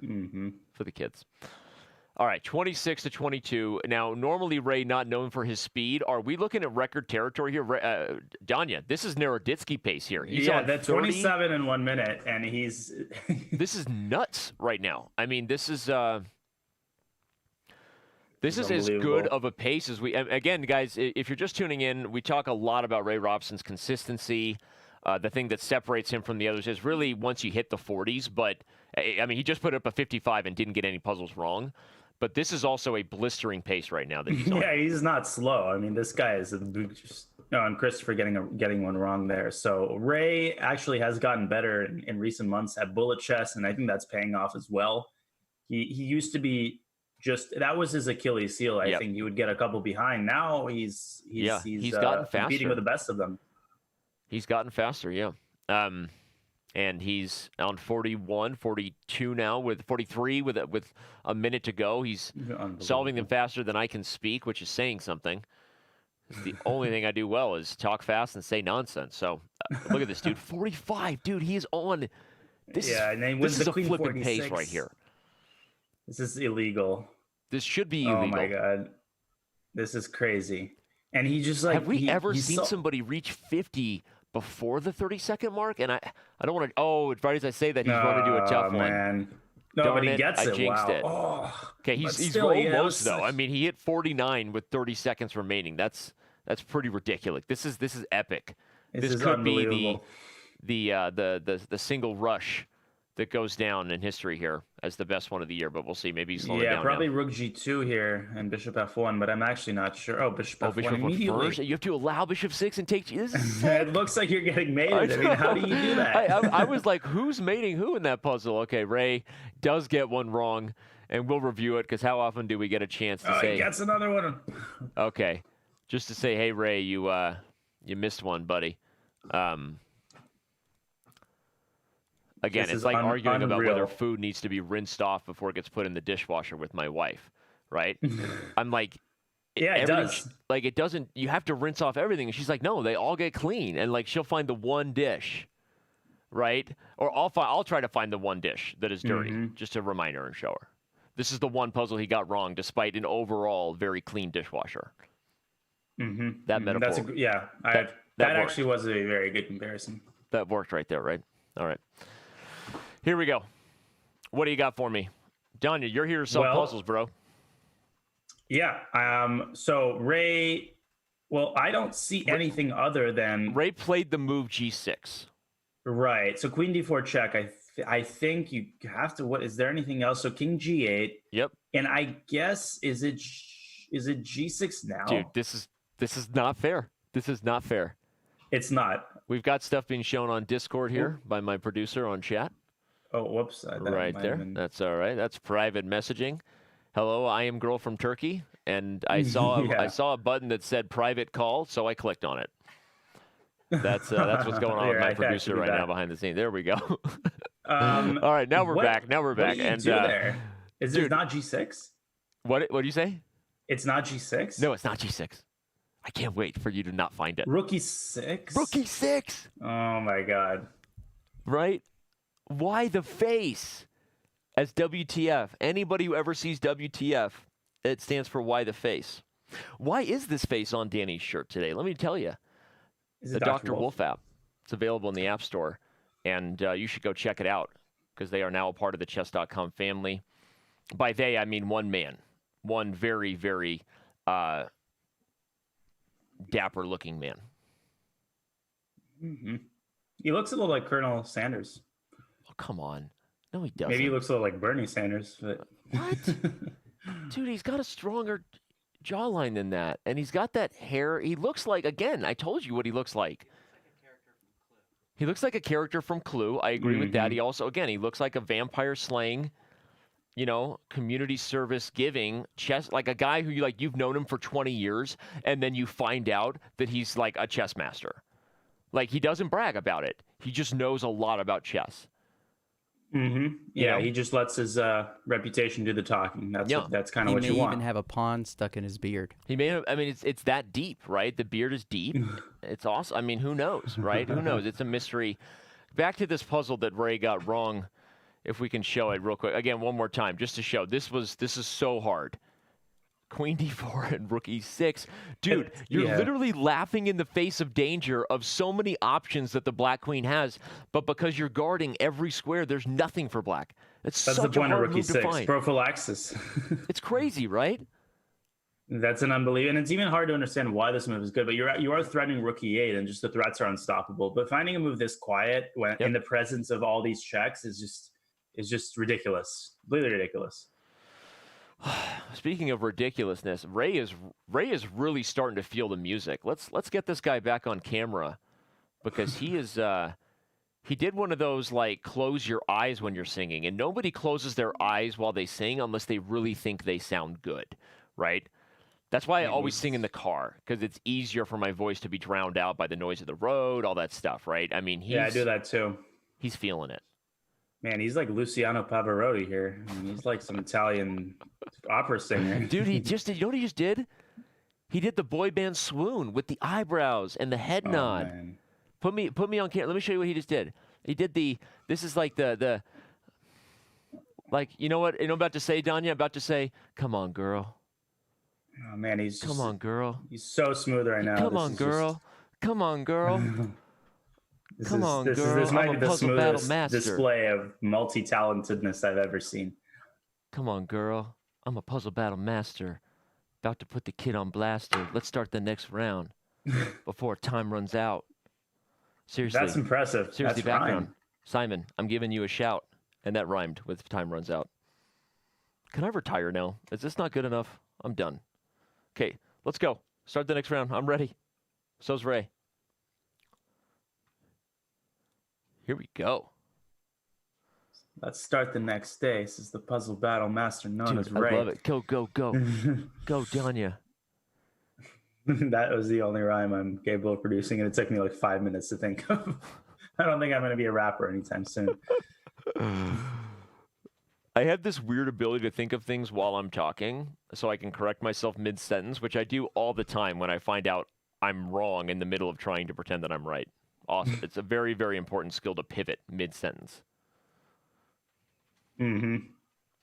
Mm-hmm. For the kids. All right, 26-22. Now, normally Ray not known for his speed. Are we looking at record territory here? Danya, this is Naroditsky pace here. He's on that's 27 in 1 minute, and he's... This is nuts right now. I mean, this is as good of a pace as we... Again, guys, if you're just tuning in, we talk a lot about Ray Robson's consistency. The thing that separates him from the others is really once you hit the 40s, but... I mean, he just put up a 55 and didn't get any puzzles wrong. But this is also a blistering pace right now that he's on. Yeah, he's not slow. I mean, this guy is and Christopher getting one wrong there. So Ray actually has gotten better in recent months at bullet chess, and I think that's paying off as well. He used to be just that was his Achilles heel. I think he would get a couple behind. Now he's gotten faster, competing with the best of them. He's gotten faster, yeah. And he's on 41, 42 now, with 43 with a minute to go. He's solving them faster than I can speak, which is saying something. It's the only thing I do well is talk fast and say nonsense. So look at this dude, 45, dude. He is on. This is a flipping pace right here. This is illegal. This should be illegal. Oh my god, this is crazy. And he just like have we ever seen somebody reach 50 before the 30-second mark? And I don't want to. Oh, right as I say that, he's going to do a tough one. No, Darn but he gets I it. jinxed it. Oh, okay, he's almost though. I mean, he hit 49 with 30 seconds remaining. That's pretty ridiculous. This is epic. This could be the single rush that goes down in history here as the best one of the year. But we'll see. Maybe he's slowing down. Yeah, probably now. Rook G2 here and Bishop F1, but I'm actually not sure. Oh, Bishop F1 immediately. First? You have to allow Bishop 6 and take. It looks like you're getting mated. I mean, how do you do that? I was like, who's mating who in that puzzle? Okay, Ray does get one wrong, and we'll review it because how often do we get a chance to say? He gets another one. Okay, just to say, hey Ray, you missed one, buddy. Again, it's like arguing about whether food needs to be rinsed off before it gets put in the dishwasher with my wife, right? I'm like, yeah, it does. Like, it doesn't. You have to rinse off everything. And she's like, no, they all get clean. And like, she'll find the one dish, right? Or I'll try to find the one dish that is dirty, just to remind her and show her. This is the one puzzle he got wrong, despite an overall very clean dishwasher. That metaphor. That actually was a very good comparison. That worked right there, right? All right. Here we go. What do you got for me? Danya, you're here to solve puzzles, bro. Yeah. So Ray, I don't see anything other than... Ray played the move G6. Right. So Queen D4 check. I think you have to... Is there anything else? So King G8. Yep. And I guess, is it G6 now? Dude, this is not fair. This is not fair. It's not. We've got stuff being shown on Discord here by my producer on chat. Oh, whoops. Right there. That's all right. That's private messaging. Hello, I am girl from Turkey. And I saw I saw a button that said private call, so I clicked on it. That's what's going on with my producer right now behind the scenes. There we go. All right, now we're back. Now we're back. What do you do there? Is it not G6? What do you say? It's not G6? No, it's not G6. I can't wait for you to not find it. Rook E6? Rook E6! Oh, my God. Right? Why the face as WTF? Anybody who ever sees WTF, it stands for why the face. Why is this face on Danny's shirt today? Let me tell you. The Dr. Wolf app. It's available in the App Store, and you should go check it out because they are now a part of the Chess.com family. By they, I mean one man. One very, very dapper-looking man. He looks a little like Colonel Sanders. Oh, come on. No, he doesn't. Maybe he looks a little like Bernie Sanders. But... What? Dude, he's got a stronger jawline than that. And he's got that hair. He looks like, again, I told you what he looks like. He looks like a character from Clue. I agree with that. He also, again, he looks like a vampire slaying, community service giving chess, like a guy who you've known him for 20 years, and then you find out that he's like a chess master. Like, he doesn't brag about it. He just knows a lot about chess. Yeah, he just lets his reputation do the talking. That's kind of what you want. He may even have a pawn stuck in his beard. He may have, it's that deep, right? The beard is deep. It's awesome. I mean, who knows, right? Who knows? It's a mystery. Back to this puzzle that Ray got wrong, if we can show it real quick. Again, one more time, just to show. This is so hard. Queen D4 and Rook E6. Dude, you're literally laughing in the face of danger of so many options that the black queen has, but because you're guarding every square, there's nothing for black. That's such the point a of hard Rook move to E6. find. Prophylaxis. It's crazy, right? That's an unbelievable, and it's even hard to understand why this move is good. But you are threatening Rook E8, and just the threats are unstoppable. But finding a move this quiet when in the presence of all these checks is just ridiculous, completely ridiculous. Speaking of ridiculousness, Ray is really starting to feel the music. Let's get this guy back on camera because he is he did one of those like close your eyes when you're singing, and nobody closes their eyes while they sing unless they really think they sound good, right? That's why I always sing in the car, because it's easier for my voice to be drowned out by the noise of the road, all that stuff, right? I mean, I do that too. He's feeling it. Man, he's like Luciano Pavarotti here. I mean, he's like some Italian opera singer. Dude, you know what he just did? He did the boy band swoon with the eyebrows and the head nod. Man. Put me on camera. Let me show you what he just did. He did this is like the like, you know what I'm about to say, Danya? I'm about to say, come on, girl. Oh man, come on, girl. He's so smooth right now. Come on, girl. Come on, girl. Come on, girl. This might I'm be a the puzzle battle smoothest master. display of multi-talentedness I've ever seen. Come on, girl. I'm a puzzle battle master. About to put the kid on blaster. Let's start the next round before time runs out. Seriously. That's impressive. Seriously, That's background. rhyme. Simon, I'm giving you a shout. And that rhymed with time runs out. Can I retire now? Is this not good enough? I'm done. Okay, let's go. Start the next round. I'm ready. So's Ray. Here we go. Let's start the next day. This is the puzzle battle master known as Ray. I love it. Go, go, go. Go, Danya. That was the only rhyme I'm capable of producing, and it took me like 5 minutes to think of. I don't think I'm going to be a rapper anytime soon. I have this weird ability to think of things while I'm talking, so I can correct myself mid-sentence, which I do all the time when I find out I'm wrong in the middle of trying to pretend that I'm right. Awesome. It's a very, very important skill to pivot mid-sentence.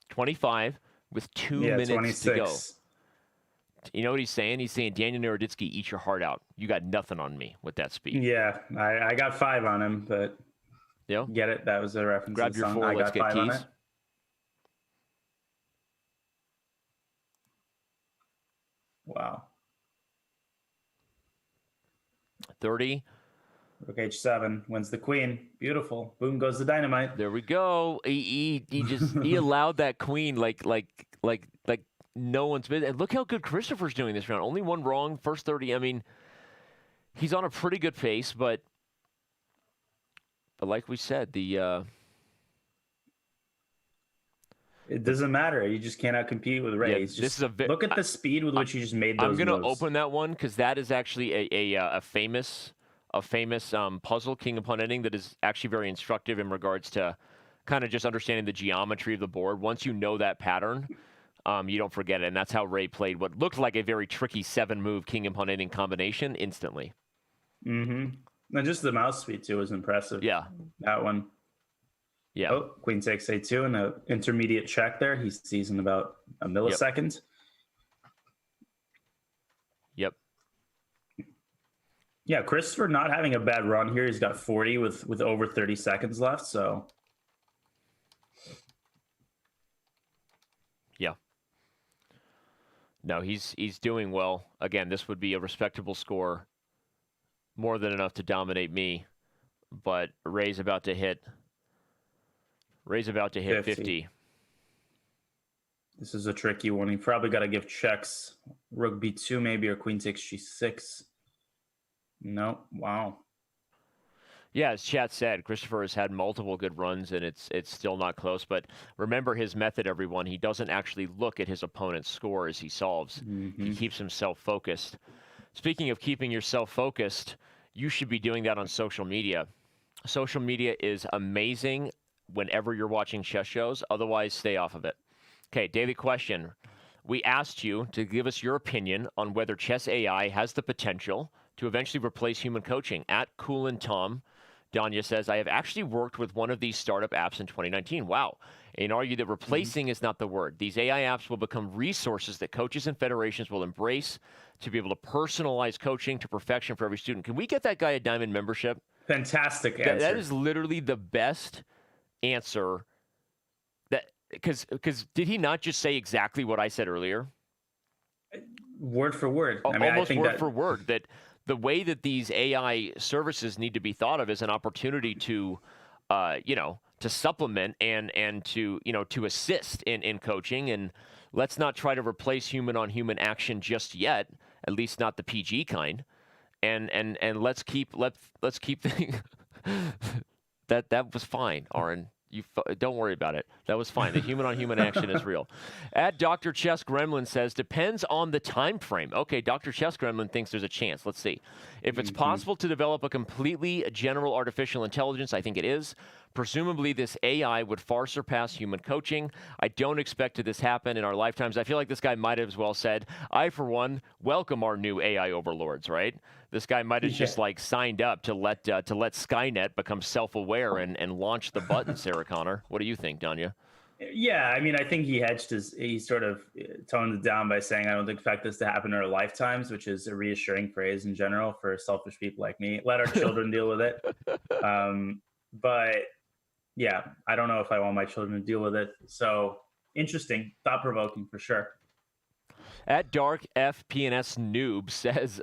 25 with 2 minutes 26. to go. You know what he's saying? He's saying, Daniel Naroditsky, eat your heart out. You got nothing on me with that speed. Yeah, I got 5 on him, but get it? That was a reference Grab to the your song. 4, I let's got get 5 on keys. it. Wow. 30. Rook h7 wins the queen. Beautiful. Boom goes the dynamite. There we go. He allowed that queen like no one's been. And look how good Christopher's doing this round. Only one wrong, first 30. I mean, he's on a pretty good pace, but like we said, it doesn't matter. You just cannot compete with Ray. Yeah, look at the speed with which he just made those I'm going to moves. open that one because that is actually a famous puzzle, King Upon Ending, that is actually very instructive in regards to kind of just understanding the geometry of the board. Once you know that pattern, you don't forget it. And that's how Ray played what looked like a very tricky 7-move King Upon Ending combination instantly. And just the mouse speed, too, was impressive. Yeah. That one. Yeah. Oh, queen takes a2 and an intermediate check there. He sees in about a millisecond. Yep. Yeah, Christopher not having a bad run here. He's got 40 with over 30 seconds left, so. Yeah. No, he's doing well. Again, this would be a respectable score. More than enough to dominate me. But Ray's about to hit 50. This is a tricky one. He probably got to give checks. Rook b2 maybe, or queen takes g6. No. Wow. Yeah, as chat said, Christopher has had multiple good runs, and it's still not close. But remember his method, everyone. He doesn't actually look at his opponent's score as he solves. He keeps himself focused. Speaking of keeping yourself focused, you should be doing that on social media. Social media is amazing whenever you're watching chess shows. Otherwise, stay off of it. Okay, daily question. We asked you to give us your opinion on whether chess AI has the potential to eventually replace human coaching. At Coolin Tom, Danya says, I have actually worked with one of these startup apps in 2019. Wow. And argue that replacing is not the word. These AI apps will become resources that coaches and federations will embrace to be able to personalize coaching to perfection for every student. Can we get that guy a diamond membership? Fantastic answer. That is literally the best answer. Because did he not just say exactly what I said earlier? Word for word. I mean, almost I think word for word. That the way that these AI services need to be thought of as an opportunity to, to supplement and to assist in coaching. And let's not try to replace human on human action just yet. At least not the PG kind. And let's keep That was fine, Aaron. Don't worry about it. That was fine. The human-on-human action is real. At Dr. Chess Gremlin says, depends on the time frame. Okay, Dr. Chess Gremlin thinks there's a chance. Let's see. If it's possible to develop a completely general artificial intelligence, I think it is. Presumably, this AI would far surpass human coaching. I don't expect this happen in our lifetimes. I feel like this guy might have as well said, I, for one, welcome our new AI overlords, right? This guy might have just like signed up to let Skynet become self-aware and launch the button, Sarah Connor. What do you think, Danya? Yeah, I mean, I think he sort of toned it down by saying, I don't expect this to happen in our lifetimes, which is a reassuring phrase in general for selfish people like me. Let our children deal with it. But yeah, I don't know if I want my children to deal with it. So interesting, thought-provoking for sure. At Dark FPNS Noob says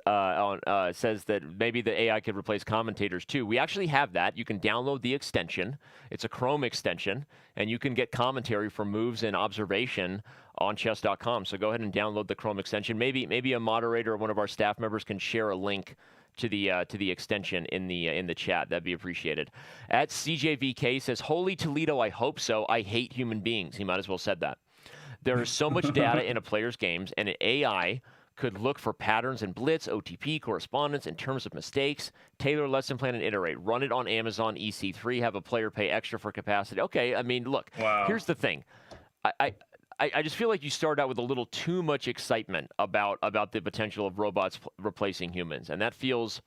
says that maybe the AI could replace commentators too. We actually have that. You can download the extension. It's a Chrome extension, and you can get commentary for moves and observation on Chess.com. So go ahead and download the Chrome extension. Maybe a moderator or one of our staff members can share a link to the extension in the chat. That'd be appreciated. At CJVK says, "Holy Toledo, I hope so. I hate human beings." He might as well said that. There is so much data in a player's games, and an AI could look for patterns in blitz, OTP, correspondence, in terms of mistakes, tailor lesson plan, and iterate. Run it on Amazon EC3, have a player pay extra for capacity. Okay, I mean, look, Here's the thing. I just feel like you started out with a little too much excitement about the potential of robots replacing humans, and that feels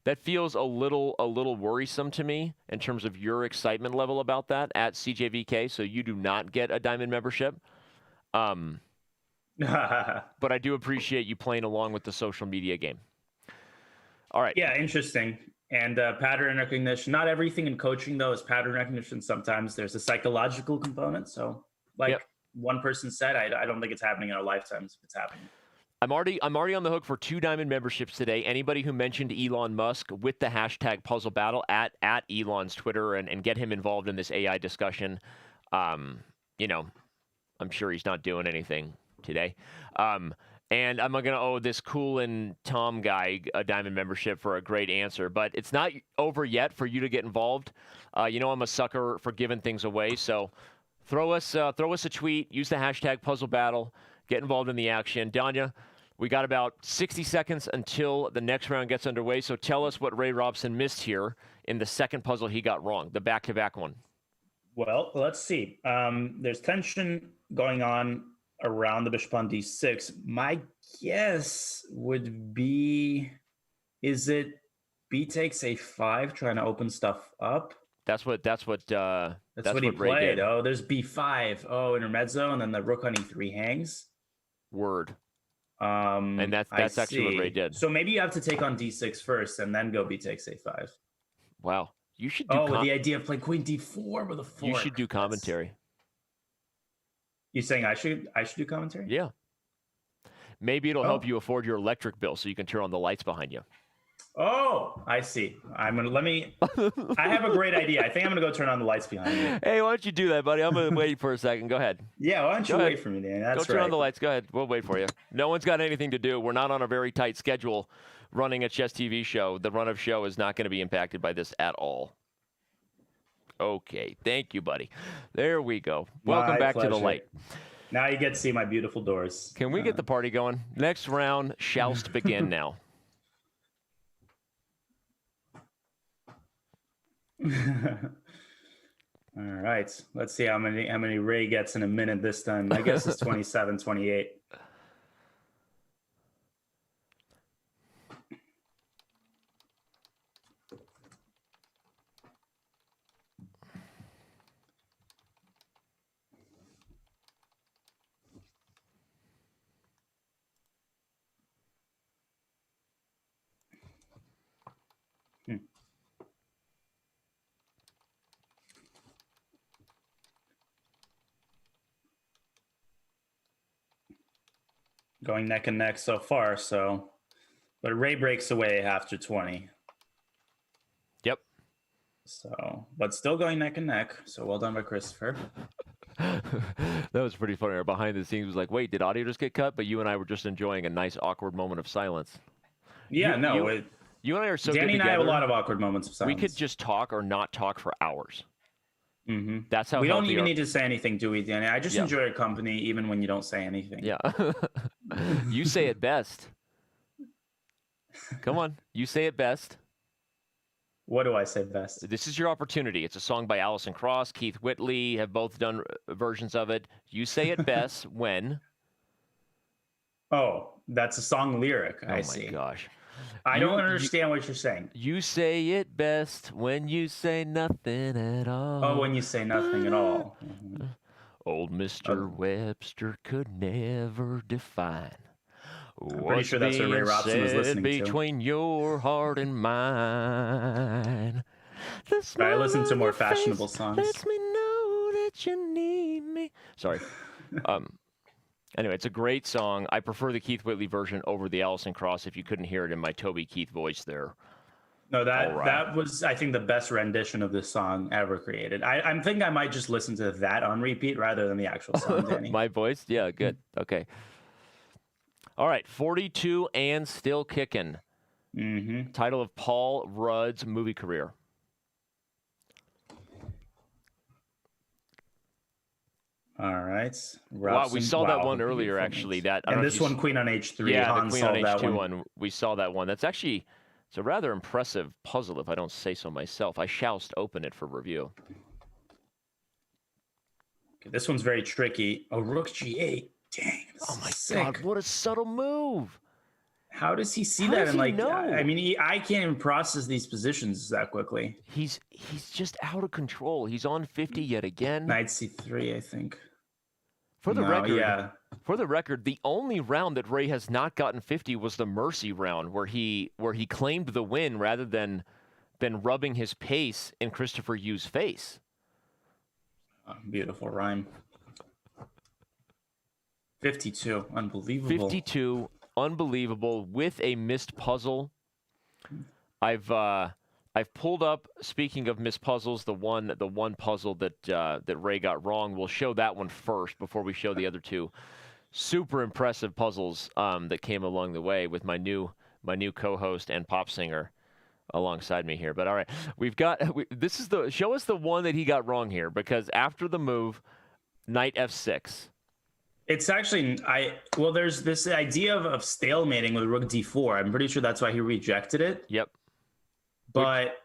a little worrisome to me in terms of your excitement level about that at CJVK. So you do not get a Diamond membership. But I do appreciate you playing along with the social media game. All right. Yeah, interesting. And pattern recognition. Not everything in coaching, though, is pattern recognition. Sometimes there's a psychological component. So, one person said, I don't think it's happening in our lifetimes if it's happening. I'm already on the hook for 2 Diamond memberships today. Anybody who mentioned Elon Musk with the hashtag puzzle battle at Elon's Twitter and get him involved in this AI discussion. I'm sure he's not doing anything today. And I'm going to owe this Cool and Tom guy a Diamond membership for a great answer. But it's not over yet for you to get involved. I'm a sucker for giving things away. So throw us a tweet. Use the hashtag puzzle battle. Get involved in the action. Danya, we got about 60 seconds until the next round gets underway. So tell us what Ray Robson missed here in the second puzzle he got wrong, the back-to-back one. Well, let's see. There's tension going on around the bishop on d6. My guess would be, is it b takes a5, trying to open stuff up? That's what he Ray played. did. Oh, there's b5. Oh, intermezzo, and then the rook on e3 hangs. Word. And that's actually what Ray did. So maybe you have to take on d6 first, and then go b takes a5. Wow, you should do. With the idea of playing queen d4 with a fork. You should do commentary. You saying I should do commentary? Yeah. Maybe it'll help you afford your electric bill, so you can turn on the lights behind you. Oh, I see. I have a great idea. I think I'm gonna go turn on the lights behind me. Hey, why don't you do that, buddy? I'm gonna wait for a second. Go ahead. Yeah, why don't you wait for me, Dan? That's right. Go turn on the lights. Go ahead. We'll wait for you. No one's got anything to do. We're not on a very tight schedule running a Chess TV show. The run of show is not going to be impacted by this at all. Okay. Thank you, buddy. There we go. Welcome back to the light. Now you get to see my beautiful doors. Can we get the party going? Next round shall begin now. All right. Let's see how many Ray gets in a minute this time. I guess it's 27, 28. Going neck and neck so far, but Ray breaks away after 20. Yep. So, but still going neck and neck. So well done by Christopher. That was pretty funny. Our behind the scenes was like, wait, did audio just get cut? But you and I were just enjoying a nice awkward moment of silence. Yeah, You and I are so Danny good and I have a together. lot of awkward moments of silence. We could just talk or not talk for hours. Mm-hmm. That's how we don't healthy even our- need to say anything, do we, Danny? I just Yeah. enjoy your company even when you don't say anything. Yeah. You say it best. Come on. You say it best. What do I say best? This is your opportunity. It's a song by Alison Krauss. Keith Whitley have both done versions of it. You say it best when... Oh, that's a song lyric. I see. Oh, my gosh. I don't understand what you're saying. You say it best when you say nothing at all. Oh, when you say nothing at all. Mm-hmm. Old Mr. Webster could never define. I'm pretty sure that's what Ray Robson was listening to. Between your heart and mine. I listen to more fashionable songs. Lets me know that you need me. Sorry. Anyway, it's a great song. I prefer the Keith Whitley version over the Alison Krauss if you couldn't hear it in my Toby Keith voice there. No, that was, I think, the best rendition of this song ever created. I think I might just listen to that on repeat rather than the actual song, Danny. My voice? Yeah, good. Okay. All right, 42 and still kicking. Mm-hmm. Title of Paul Rudd's movie career. All right. Wow, we saw that one earlier, actually. And this one, Queen on H3. Yeah, Han the Queen on solved that H2 one. We saw that one. That's actually, it's a rather impressive puzzle, if I don't say so myself. I shall open it for review. Okay, this one's very tricky. Oh, Rook G8. Dang. Oh, my sick. God, what a subtle move. How does he see How that? does And he like, know? I mean, I can't even process these positions that quickly. He's just out of control. He's on 50 yet again. Knight C3, I think. For the Yeah. record, the only round that Ray has not gotten 50 was the Mercy round, where he claimed the win rather than rubbing his pace in Christopher Yu's face. Oh, beautiful rhyme. 52, unbelievable. 52, unbelievable, with a missed puzzle. I've pulled up, speaking of missed puzzles, the one puzzle that Ray got wrong. We'll show that one first before we show the other two. Super impressive puzzles that came along the way with my new co-host and pop singer alongside me here. But all right, show us the one that he got wrong here, because after the move, Knight F6. It's actually, there's this idea of stalemating with Rook D4. I'm pretty sure that's why he rejected it. Yep. But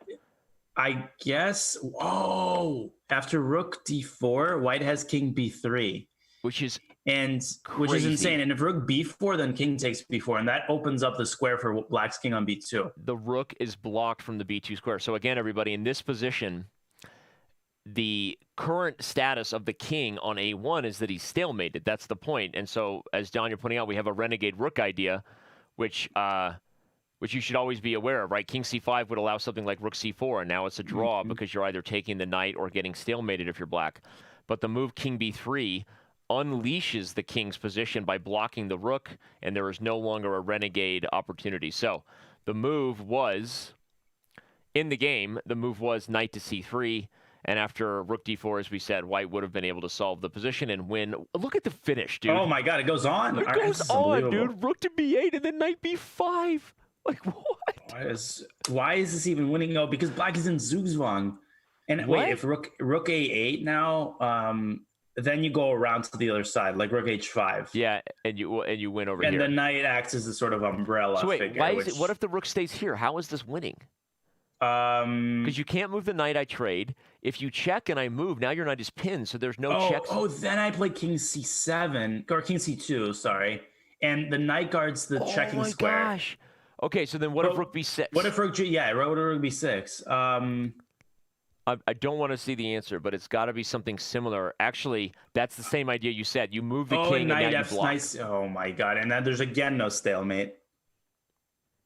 I guess, after Rook D4, White has King B3. Which is crazy. Insane. And if Rook B4, then King takes B4, and that opens up the square for Black's King on B2. The Rook is blocked from the B2 square. So again, everybody, in this position, the current status of the king on A1 is that he's stalemated. That's the point. And so, as Don, you're pointing out, we have a renegade rook idea, which you should always be aware of, right? King C5 would allow something like Rook C4, and now it's a draw because you're either taking the knight or getting stalemated if you're black. But the move King B3 unleashes the king's position by blocking the rook, and there is no longer a renegade opportunity. So the move was, in the game, knight to C3. And after Rook D4, as we said, White would have been able to solve the position and win. Look at the finish, dude. Oh, my God. It goes on. It goes on, dude. Rook to B8 and then Knight B5. Like, what? Why is this even winning? Oh, because Black is in Zugzwang. And What? wait, if Rook A8 now, then you go around to the other side, like Rook H5. Yeah, and you win over and here. And the Knight acts as a sort of umbrella So wait, figure. what if the Rook stays here? How is this winning? Because you can't move the knight I trade. If you check and I move, now your knight is pinned, so there's no checks. Oh, then I play King C7, or King C2, sorry. And the knight guards the checking square. Oh my gosh. Okay, so then what if Rook B6? What if Rook Rook B6? I don't want to see the answer, but it's got to be something similar. Actually, that's the same idea you said. You move the king and now you block. Nice. Oh my God. And then there's again no stalemate.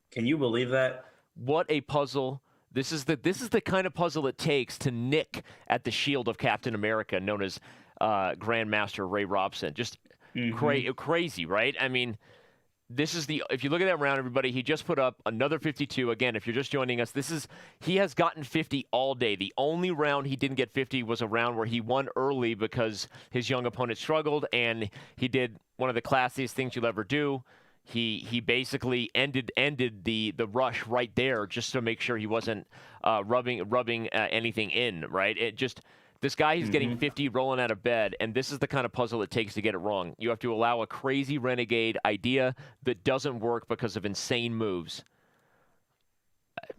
Can you believe that? What a puzzle. This is the kind of puzzle it takes to nick at the shield of Captain America, known as Grandmaster Ray Robson. Just crazy, right? I mean, if you look at that round, everybody, he just put up another 52. Again, if you're just joining us, he has gotten 50 all day. The only round he didn't get 50 was a round where he won early because his young opponent struggled, and he did one of the classiest things you'll ever do. he basically ended the rush right there just to make sure he wasn't rubbing anything in, right? It just this guy is getting 50 rolling out of bed, and this is the kind of puzzle it takes to get it wrong. You have to allow a crazy renegade idea that doesn't work because of insane moves.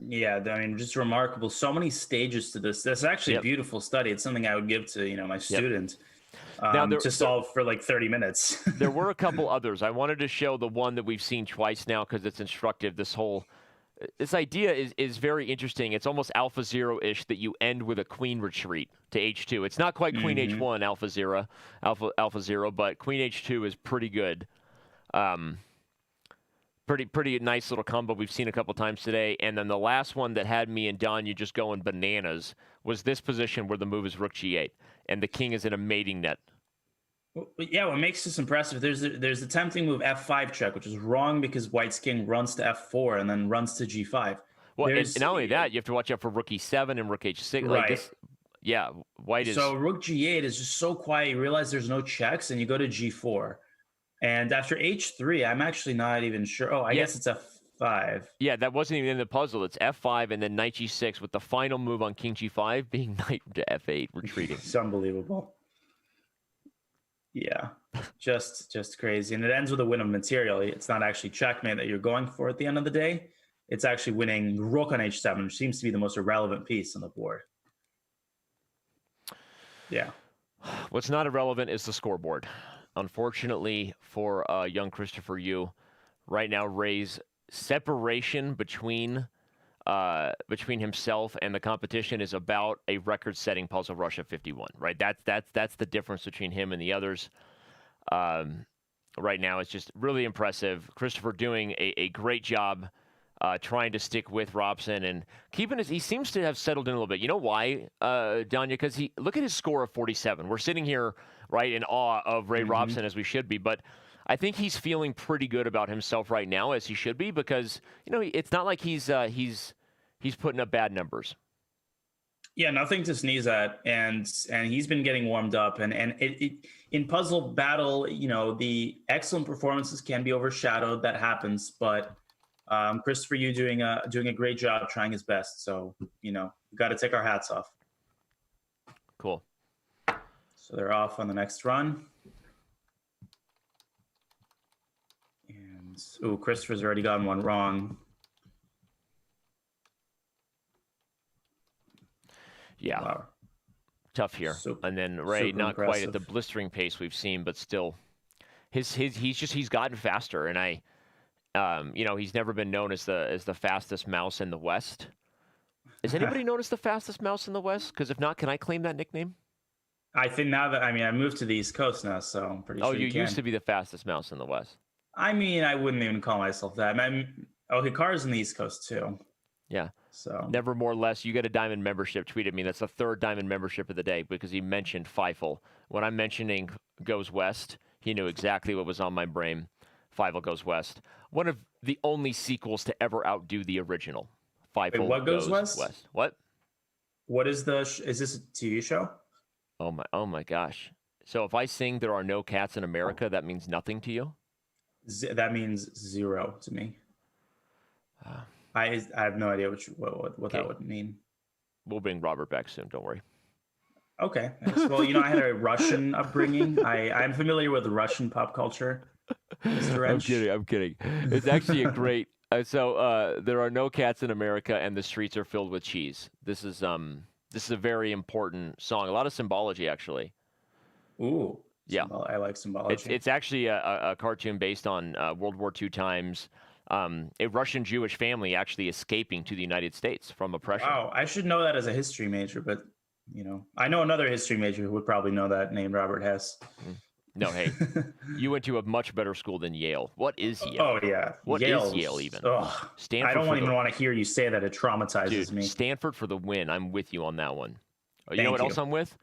Yeah, I mean, just remarkable. So many stages to this. That's actually a beautiful study. It's something I would give to my student. Now, to solve for like 30 minutes. There were a couple others. I wanted to show the one that we've seen twice now because it's instructive. This idea is very interesting. It's almost alpha zero-ish that you end with a queen retreat to h2. It's not quite queen h1 alpha zero, but queen h2 is pretty good. Pretty nice little combo we've seen a couple times today. And then the last one that had me and Danya just going bananas was this position where the move is rook g8 and the king is in a mating net. Yeah, what makes this impressive, there's a tempting move f5 check, which is wrong because white's king runs to f4 and then runs to g5. Well, and not only that, you have to watch out for rook e7 and rook h6. Right. Like this, yeah, white is... So rook g8 is just so quiet, you realize there's no checks, and you go to g4. And after h3, I'm actually not even sure. Oh, I guess it's f5. Yeah, that wasn't even in the puzzle. It's f5 and then knight g6 with the final move on king g5 being knight to f8, retreating. It's unbelievable. Yeah, just crazy. And it ends with a win of material. It's not actually checkmate that you're going for at the end of the day. It's actually winning rook on h7, which seems to be the most irrelevant piece on the board. Yeah. What's not irrelevant is the scoreboard. Unfortunately for young Christopher Yu, right now Ray's separation between himself and the competition is about a record-setting puzzle rush of 51. Right, that's the difference between him and the others. Right now, it's just really impressive. Christopher doing a great job trying to stick with Robson and keeping he seems to have settled in a little bit. You know why, Danya? Because look at his score of 47. We're sitting here, right, in awe of Ray Robson, as we should be, but I think he's feeling pretty good about himself right now, as he should be, because it's not like he's putting up bad numbers. Yeah, nothing to sneeze at, and he's been getting warmed up, and in puzzle battle, the excellent performances can be overshadowed. That happens, but Christopher Yu doing a great job, trying his best. So we got to take our hats off. Cool. So they're off on the next run. And Christopher's already gotten one wrong. Yeah. Wow. Tough here. And then Ray, not impressive. quite at the blistering pace we've seen, but still he's gotten faster, and he's never been known as the fastest mouse in the West. Has anybody noticed the fastest mouse in the West? Because if not, can I claim that nickname? I think now that I moved to the East Coast now, so I'm pretty sure you can. used to be the fastest mouse in the West. I wouldn't even call myself that. Hikaru's in the East Coast too. Yeah. So never more or less. You get a diamond membership. Tweeted me. That's the third diamond membership of the day because he mentioned Feifel. When I'm mentioning Goes West, he knew exactly what was on my brain. Feifel Goes West. One of the only sequels to ever outdo the original. Feifel Wait, what goes west? What? What is is this a TV show? Oh my gosh. So if I sing "There Are No Cats in America," that means nothing to you? That means zero to me. I have no idea what that would mean. We'll bring Robert back soon. Don't worry. Okay. Well, I had a Russian upbringing. I'm familiar with Russian pop culture. Mr. Rensch. I'm kidding. It's actually a great. There are no cats in America, and the streets are filled with cheese. This is a very important song. A lot of symbology, actually. Ooh. Yeah. I like symbology. It's actually a cartoon based on World War II times. A Russian Jewish family actually escaping to the United States from oppression. Wow, I should know that as a history major, but I know another history major who would probably know that, named Robert Hess. No, hey, you went to a much better school than Yale. What is Yale? Oh yeah, What is Yale even? Stanford. I don't even want to hear you say that. It traumatizes me. Stanford for the win. I'm with you on that one. You know what else I'm with?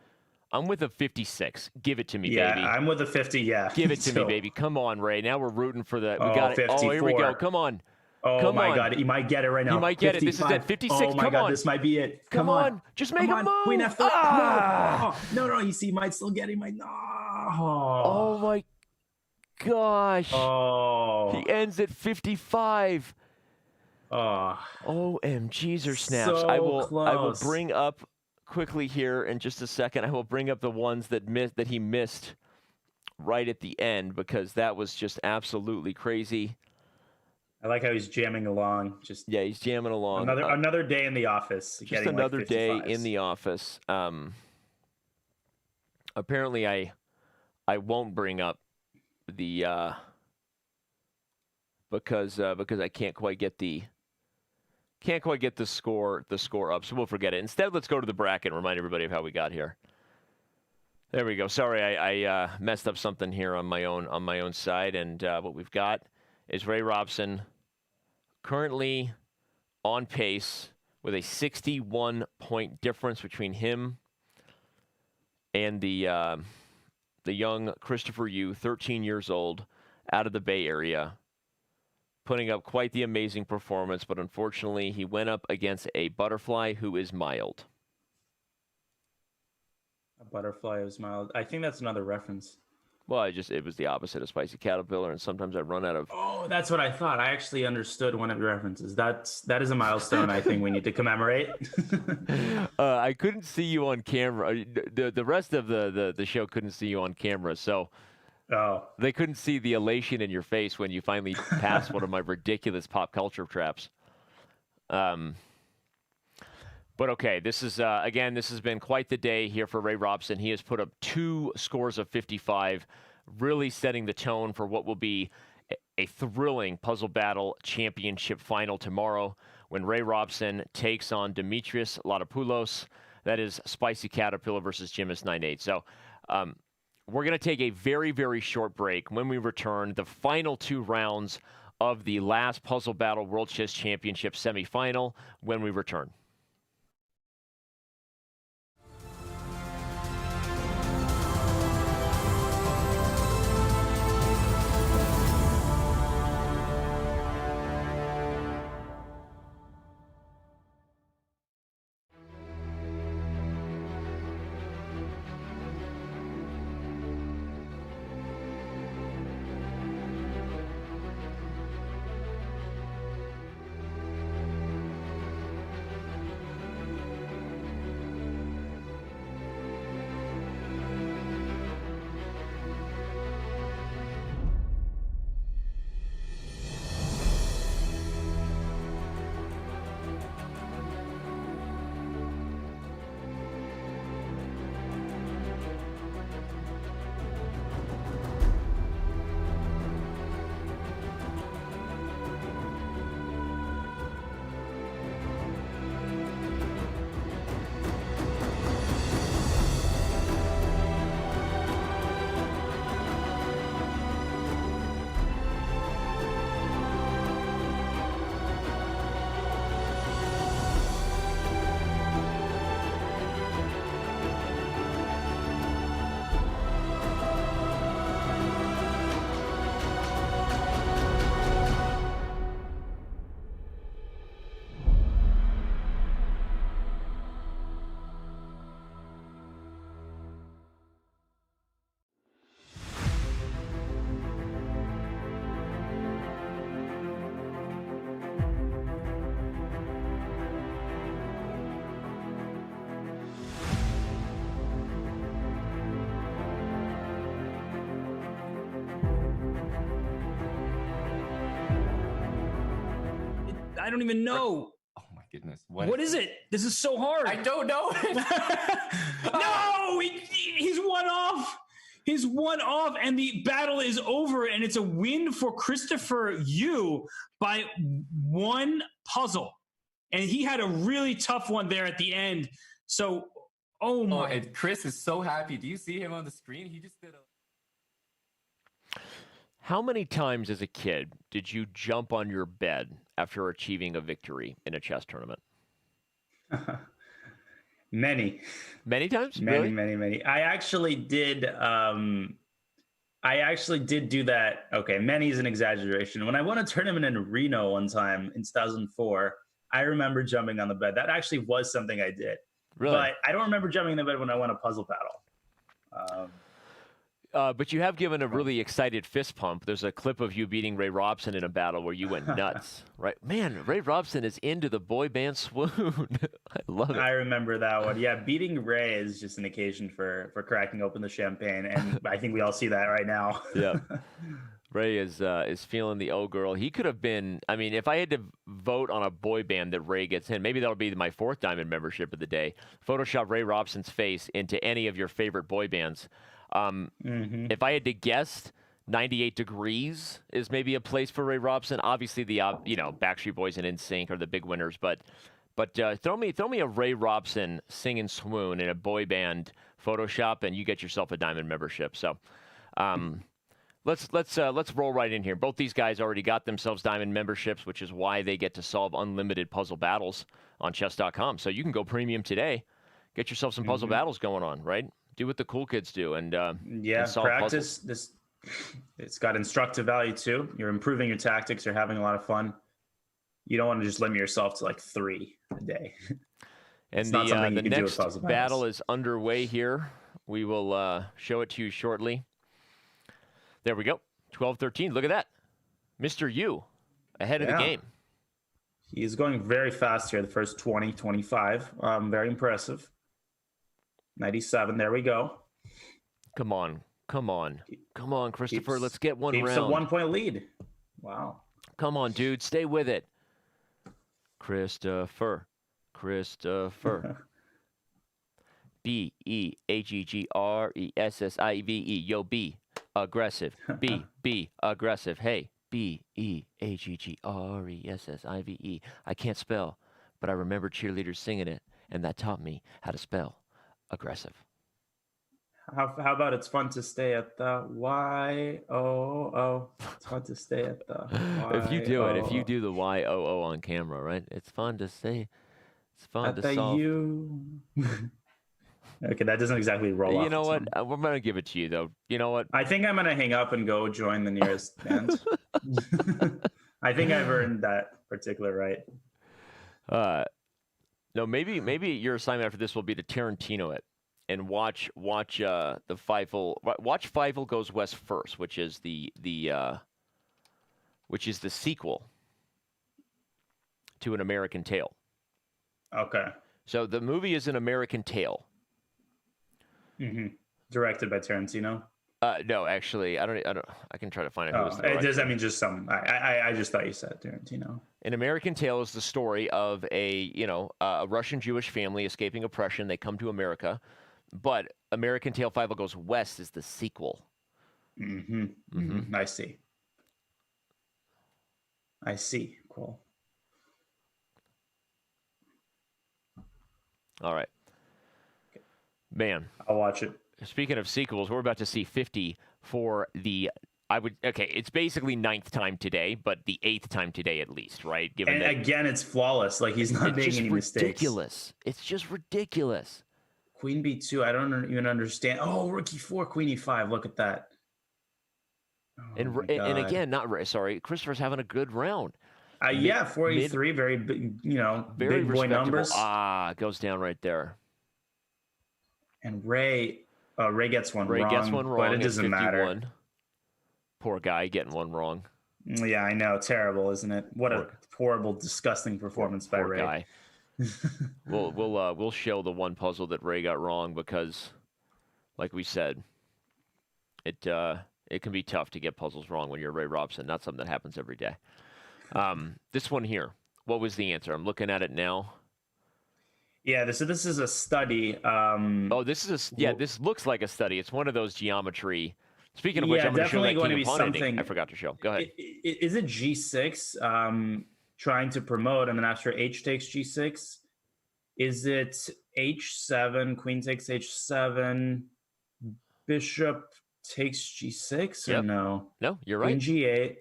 I'm with a 56. Give it to me, baby. Yeah, I'm with a 50. Yeah. Give it to me, baby. Come on, Ray. Now we're rooting for the. We got it. 54. Oh, here we go. Come on. Oh my God, he might get it right now. He might get 55. It. This is it. 56. Oh my God, this might be it. Come on. Just make a move. Queen F3. No, you see, he might still get it. He might. No. Oh my gosh. Oh. He ends at 55. Oh. OMGs or snaps. So I will close. bring up quickly here in just a second. I will bring up the ones that he missed right at the end, because that was just absolutely crazy. I like how he's jamming along. Yeah, he's jamming along. Another day in the office. Just another day in the office. Apparently, I won't bring up the because I can't quite get the score up, so we'll forget it. Instead, let's go to the bracket and remind everybody of how we got here. There we go. Sorry, I messed up something here on my own side, and what we've got is Ray Robson currently on pace with a 61-point difference between him and the young Christopher Yu, 13 years old, out of the Bay Area, putting up quite the amazing performance, but unfortunately he went up against a butterfly who is mild. A butterfly is mild. I think that's another reference. Well, it was the opposite of spicy caterpillar, and sometimes I run out of... Oh, that's what I thought. I actually understood one of your references. That is a milestone I think we need to commemorate. I couldn't see you on camera. The rest of the show couldn't see you on camera, so... Oh. They couldn't see the elation in your face when you finally passed one of my ridiculous pop culture traps. But okay, this is again, this has been quite the day here for Ray Robson. He has put up 2 scores of 55, really setting the tone for what will be a thrilling Puzzle Battle Championship final tomorrow when Ray Robson takes on Demetrius Ladopoulos. That is Spicy Caterpillar versus Jimis 9-8. So we're going to take a very, very short break. When we return, the final 2 rounds of the last Puzzle Battle World Chess Championship semifinal when we return. I don't even know. Oh my goodness. What is it? This is so hard. I don't know. No, he's one off. He's one off, and the battle is over, and it's a win for Christopher Yu by 1 puzzle. And he had a really tough one there at the end. So, oh my. Oh, and Chris is so happy. Do you see him on the screen? He just did a... How many times as a kid did you jump on your bed after achieving a victory in a chess tournament? Many times? Many, really? many. I actually did do that. Okay, many is an exaggeration. When I won a tournament in Reno one time in 2004, I remember jumping on the bed. That actually was something I did. Really? But I don't remember jumping in the bed when I won a puzzle battle. But you have given a really excited fist pump. There's a clip of you beating Ray Robson in a battle where you went nuts, right? Man, Ray Robson is into the boy band swoon. I love it. I remember that one. Yeah, beating Ray is just an occasion for cracking open the champagne, and I think we all see that right now. Yeah. Ray is feeling the old girl. He could have been. I mean, if I had to vote on a boy band that Ray gets in, maybe that'll be my 4th diamond membership of the day. Photoshop Ray Robson's face into any of your favorite boy bands. If I had to guess, 98 Degrees is maybe a place for Ray Robson. Obviously, the Backstreet Boys and NSYNC are the big winners, but throw me a Ray Robson sing and swoon in a boy band Photoshop, and you get yourself a diamond membership. So. Let's roll right in here. Both these guys already got themselves diamond memberships, which is why they get to solve unlimited puzzle battles on Chess.com. So you can go premium today, get yourself some puzzle battles going on, right? Do what the cool kids do, and solve practice puzzles. It's got instructive value too. You're improving your tactics. You're having a lot of fun. You don't want to just limit yourself to like 3 a day. And the next battle is underway here. We will show it to you shortly. There we go. 12-13. Look at that. Mr. U ahead of the game. He's going very fast here, the first 20, 25. Very impressive. 97. There we go. Come on, Christopher. Let's get one round. Keeps a 1-point lead. Wow. Come on, dude. Stay with it. Christopher. B-E-A-G-G-R-E-S-S-I-V-E. Yo, B. Aggressive. B aggressive. Hey, B-E-A-G-G-R-E-S-S-I-V-E. I can't spell, but I remember cheerleaders singing it, and that taught me how to spell aggressive. How about it's fun to stay at the Y-O-O. It's fun to stay at the Y-O-O. If you do it, if you do the Y-O-O on camera, right? It's fun to say. It's fun at to the solve. U. Okay, that doesn't exactly roll off. You know what? We're going to give it to you, though. You know what? I think I'm going to hang up and go join the nearest band. I think I've earned that particular right. No, maybe your assignment after this will be to Tarantino it and watch the Fievel. Watch Fievel Goes West first, which is the sequel to An American Tale. Okay. So the movie is An American Tale. Mm-hmm. Directed by Tarantino. No, actually, I don't. I can try to find out who was the director. It does. I mean, just some. I just thought you said Tarantino. An American Tale is the story of a Russian Jewish family escaping oppression. They come to America, but American Tale Fievel Goes West is the sequel. Mm-hmm. Mm-hmm. I see. Cool. All right. Man, I'll watch it. Speaking of sequels, we're about to see 50 for it's basically 9th time today, but the 8th time today at least, right? Again, it's flawless. Like he's not making any mistakes. It's just ridiculous. Queen B2, I don't even understand. Oh, rook E4, Queen E5. Look at that. Oh, and again, Christopher's having a good round. 43, very big, very big boy numbers. Goes down right there. And Ray gets one wrong. Ray gets one wrong, but it doesn't matter. Poor guy getting one wrong. Yeah, I know. Terrible, isn't it? What a horrible, disgusting performance by Ray. Guy. We'll show the one puzzle that Ray got wrong because, like we said, it can be tough to get puzzles wrong when you're Ray Robson. Not something that happens every day. This one here. What was the answer? I'm looking at it now. Yeah, this is a study. This looks like a study. It's one of those geometry. Speaking of which, I'm definitely going to be something I forgot to show. Go ahead. Is it G6 trying to promote, and then after H takes G6? Is it H7, Queen takes H7, Bishop takes G6, or no? No, you're right. Queen G8.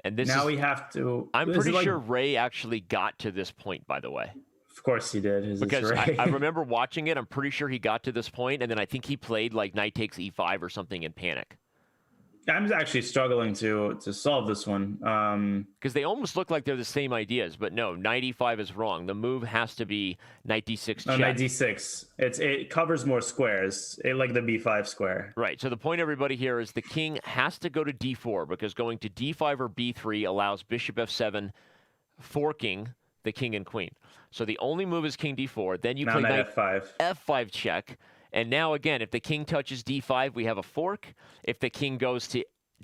And we have to. I'm pretty sure Ray actually got to this point, by the way. Of course he did. Because I remember watching it. I'm pretty sure he got to this point, and then I think he played like knight takes E5 or something in panic. I'm actually struggling to solve this one. Because they almost look like they're the same ideas, but no, knight e5 is wrong. The move has to be knight d6 check. Knight d6. It covers more squares, like the b5 square. Right. So the point, everybody, here is the king has to go to d4 because going to d5 or b3 allows bishop f7, forking the king and queen. So the only move is king d4. Then you play knight f5 check. And now, again, if the king touches d5, we have a fork. If the king goes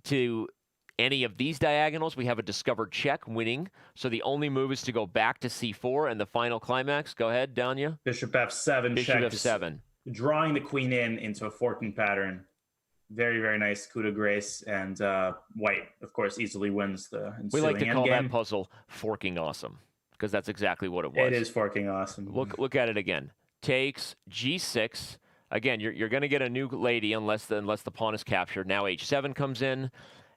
to any of these diagonals, we have a discovered check, winning. So the only move is to go back to c4, and the final climax. Go ahead, Danya. Bishop f7 Bishop check. f7. Drawing the queen into a forking pattern. Very, very nice coup de grace. And white, of course, easily wins the ensuing We like to call endgame. that puzzle forking awesome because that's exactly what it was. It is forking awesome. Look at it again. Takes g6. Again, you're going to get a new lady unless the pawn is captured. Now h7 comes in,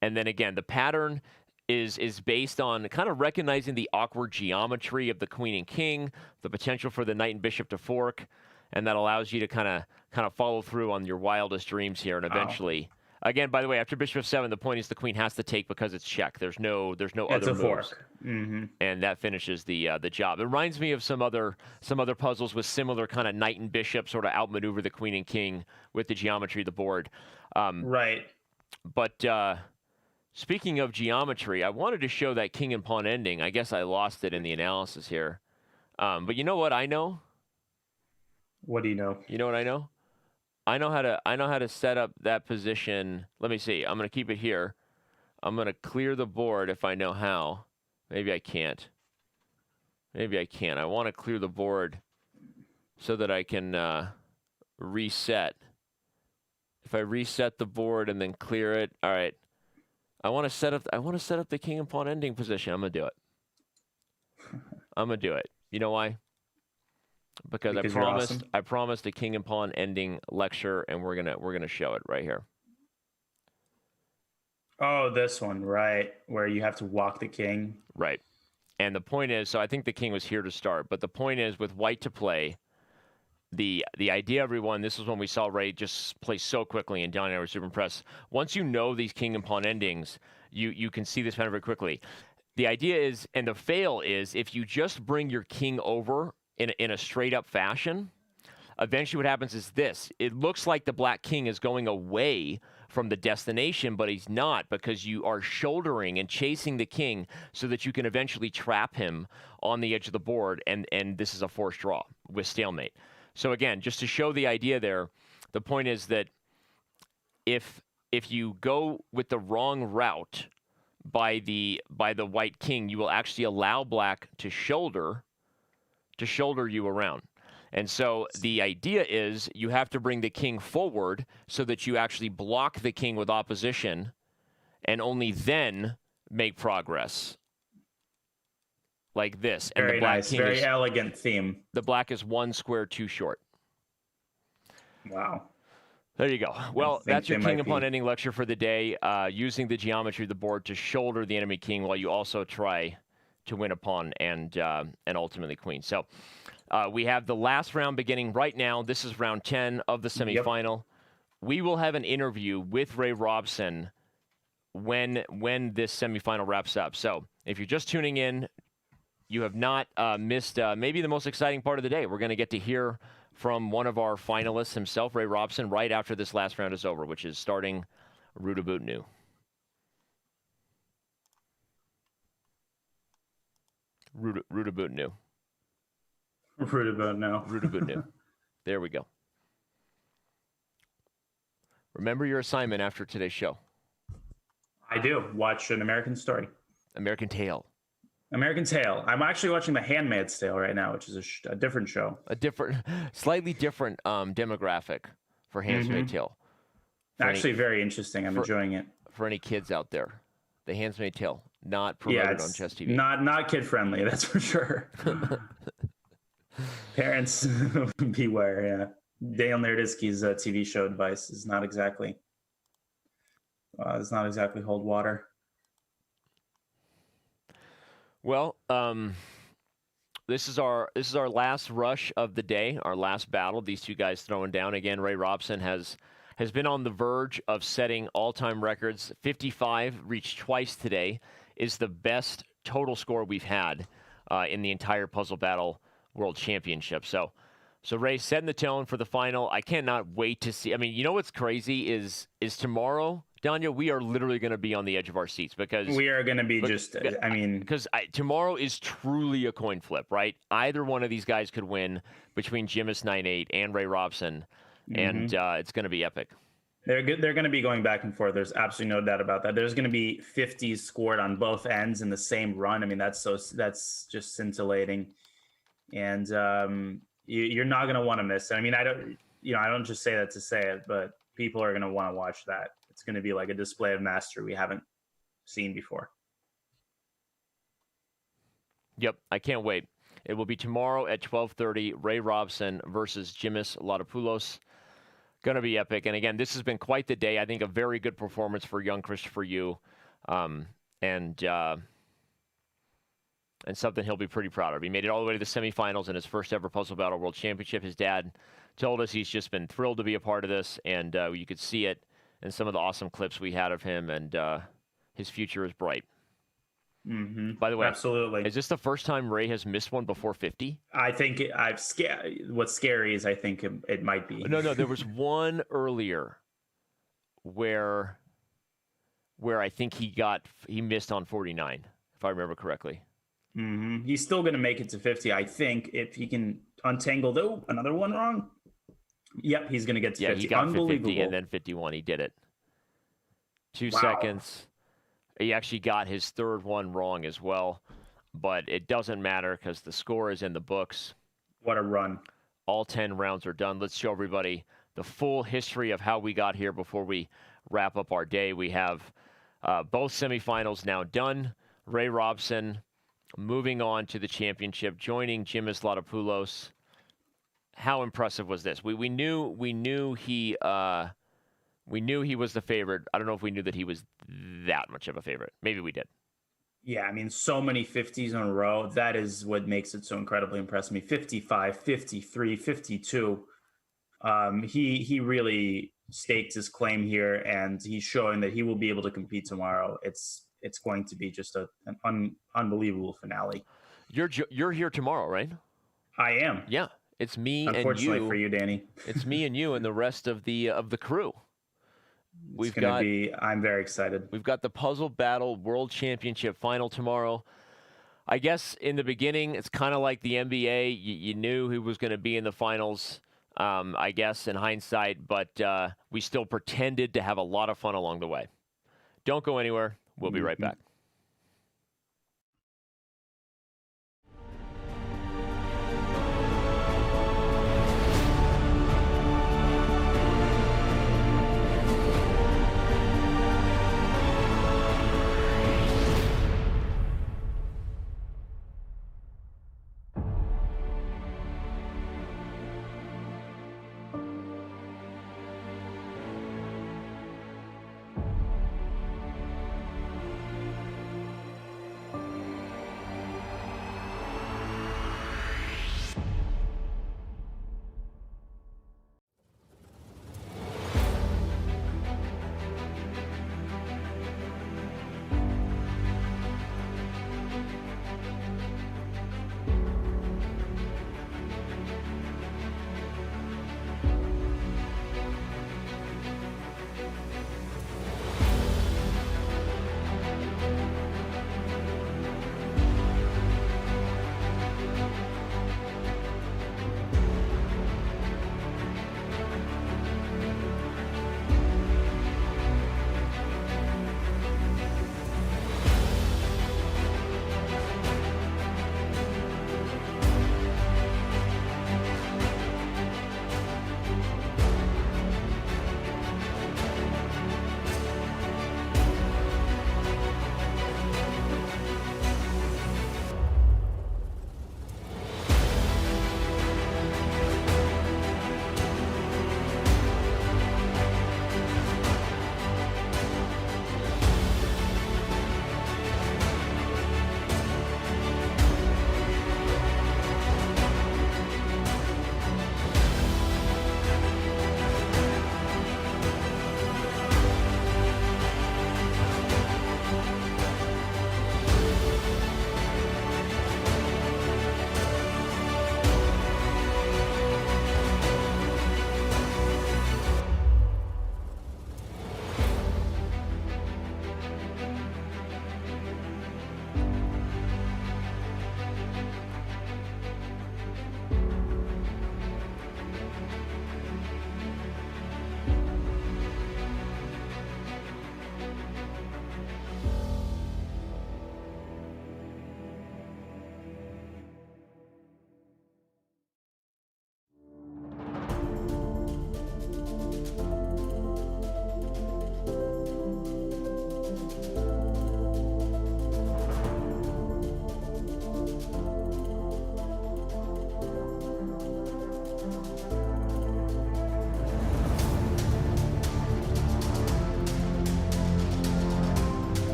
and then again the pattern is based on kind of recognizing the awkward geometry of the queen and king, the potential for the knight and bishop to fork, and that allows you to kind of follow through on your wildest dreams here, and eventually. Again, by the way, after bishop f7, the point is the queen has to take because it's check. There's no other It's a moves. fork. Mm-hmm. And that finishes the job. It reminds me of some other puzzles with similar kind of knight and bishop sort of outmaneuver the queen and king with the geometry of the board. Right. But speaking of geometry, I wanted to show that king and pawn ending. I guess I lost it in the analysis here. But you know what I know? What do you know? You know what I know? I know how to set up that position. Let me see. I'm going to keep it here. I'm going to clear the board if I know how. Maybe I can't. Maybe I can. I want to clear the board so that I can reset. If I reset the board and then clear it, all right. I want to set up the king and pawn ending position. I'm gonna do it. I'm gonna do it. You know why? Because I promised a king and pawn ending lecture, and we're gonna show it right here. Oh, this one, right, where you have to walk the king. Right. And the point is, so I think the king was here to start, but the point is with white to play, the idea, everyone, this is when we saw Ray just play so quickly, and Don and I were super impressed. Once you know these king and pawn endings, you can see this pattern very quickly. The idea is, and the fail is, if you just bring your king over in a straight up fashion, eventually what happens is this. It looks like the black king is going away from the destination, but he's not, because you are shouldering and chasing the king so that you can eventually trap him on the edge of the board, and this is a forced draw with stalemate. So again, just to show the idea there, the point is that if you go with the wrong route by the white king, you will actually allow black to shoulder you around. And so the idea is you have to bring the king forward so that you actually block the king with opposition and only then make progress. Like this. And Very the black nice, king very elegant theme. The black is one square too short. Wow. There you go. Well, that's your king and pawn ending lecture for the day, using the geometry of the board to shoulder the enemy king while you also try to win a pawn and ultimately queen. So we have the last round beginning right now. This is round 10 of the semifinal. Yep. We will have an interview with Ray Robson when this semifinal wraps up. So if you're just tuning in, you have not missed maybe the most exciting part of the day. We're going to get to hear from one of our finalists himself, Ray Robson, right after this last round is over, which is starting Naroditsky. Naroditsky. Naroditsky. There we go. Remember your assignment after today's show. I do. Watch An American Story. American Tale. American Tale. I'm actually watching The Handmaid's Tale right now, which is a different show. Slightly different demographic for Handmaid's Tale. Actually, very interesting. I'm enjoying it. For any kids out there, The Handmaid's Tale, not promoted on Chess TV. Not kid friendly, that's for sure. Parents, beware. Yeah, Daniel Naroditsky's TV show advice is not exactly hold water. Well, this is our last rush of the day, our last battle. These two guys throwing down again. Ray Robson has has been on the verge of setting all-time records. 55, reached twice today, is the best total score we've had in the entire Puzzle Battle World Championship. So Ray, setting the tone for the final. I cannot wait to see. I mean, you know what's crazy is tomorrow, Danya, we are literally going to be on the edge of our seats because we are going to be because tomorrow is truly a coin flip, right? Either one of these guys could win between Jimis 9-8 and Ray Robson, and it's going to be epic. They're good. They're going to be going back and forth. There's absolutely no doubt about that. There's going to be 50s scored on both ends in the same run. I mean, that's just scintillating, and you're not going to want to miss it. I mean, I don't just say that to say it, but people are going to want to watch that. It's going to be like a display of mastery we haven't seen before. Yep, I can't wait. It will be tomorrow at 12:30. Ray Robson versus Jimis Ladopoulos. Going to be epic. And again, this has been quite the day. I think a very good performance for young Christopher Yu, and something he'll be pretty proud of. He made it all the way to the semifinals in his first ever Puzzle Battle World Championship. His dad told us he's just been thrilled to be a part of this, and you could see it in some of the awesome clips we had of him, and his future is bright. By the way, absolutely. Is this the first time Ray has missed one before 50? I think what's scary is I think it might be. No, there was one earlier where I think he missed on 49, if I remember correctly. He's still going to make it to 50, I think, if he can untangle another one wrong. Yep, he's going to get to 50. He got Unbelievable. 50 and then 51. He did it. 2 Wow. seconds. He actually got his third one wrong as well, but it doesn't matter because the score is in the books. What a run. All 10 rounds are done. Let's show everybody the full history of how we got here before we wrap up our day. We have both semifinals now done. Ray Robson moving on to the championship, joining Jimis Ladopoulos. How impressive was this? We knew he was the favorite. I don't know if we knew that he was that much of a favorite. Maybe we did. Yeah, I mean, so many 50s in a row. That is what makes it so incredibly impressive me. 55, 53, 52. He really staked his claim here, and he's showing that he will be able to compete tomorrow. It's going to be just an unbelievable finale. You're here tomorrow, right? I am. Yeah, it's me and you. Unfortunately for you, Danny. It's me and you and the rest of the crew. I'm very excited. We've got the Puzzle Battle World Championship final tomorrow. I guess in the beginning, it's kind of like the NBA. You knew who was going to be in the finals, I guess, in hindsight, but we still pretended to have a lot of fun along the way. Don't go anywhere. We'll be right back.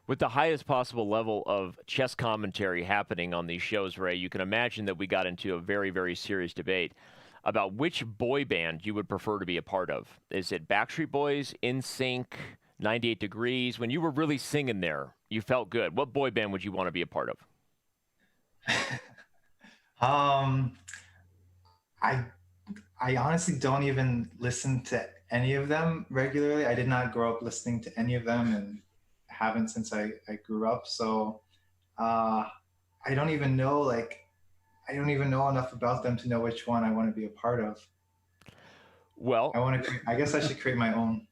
With the highest possible level of chess commentary happening on these shows, Ray, you can imagine that we got into a very, very serious debate about which boy band you would prefer to be a part of. Is it Backstreet Boys, NSYNC, 98 Degrees? When you were really singing there, you felt good. What boy band would you want to be a part of? I honestly don't even listen to any of them regularly. I did not grow up listening to any of them and haven't since I grew up. So I don't even know, I don't even know enough about them to know which one I want to be a part of. Well, I guess I should create my own.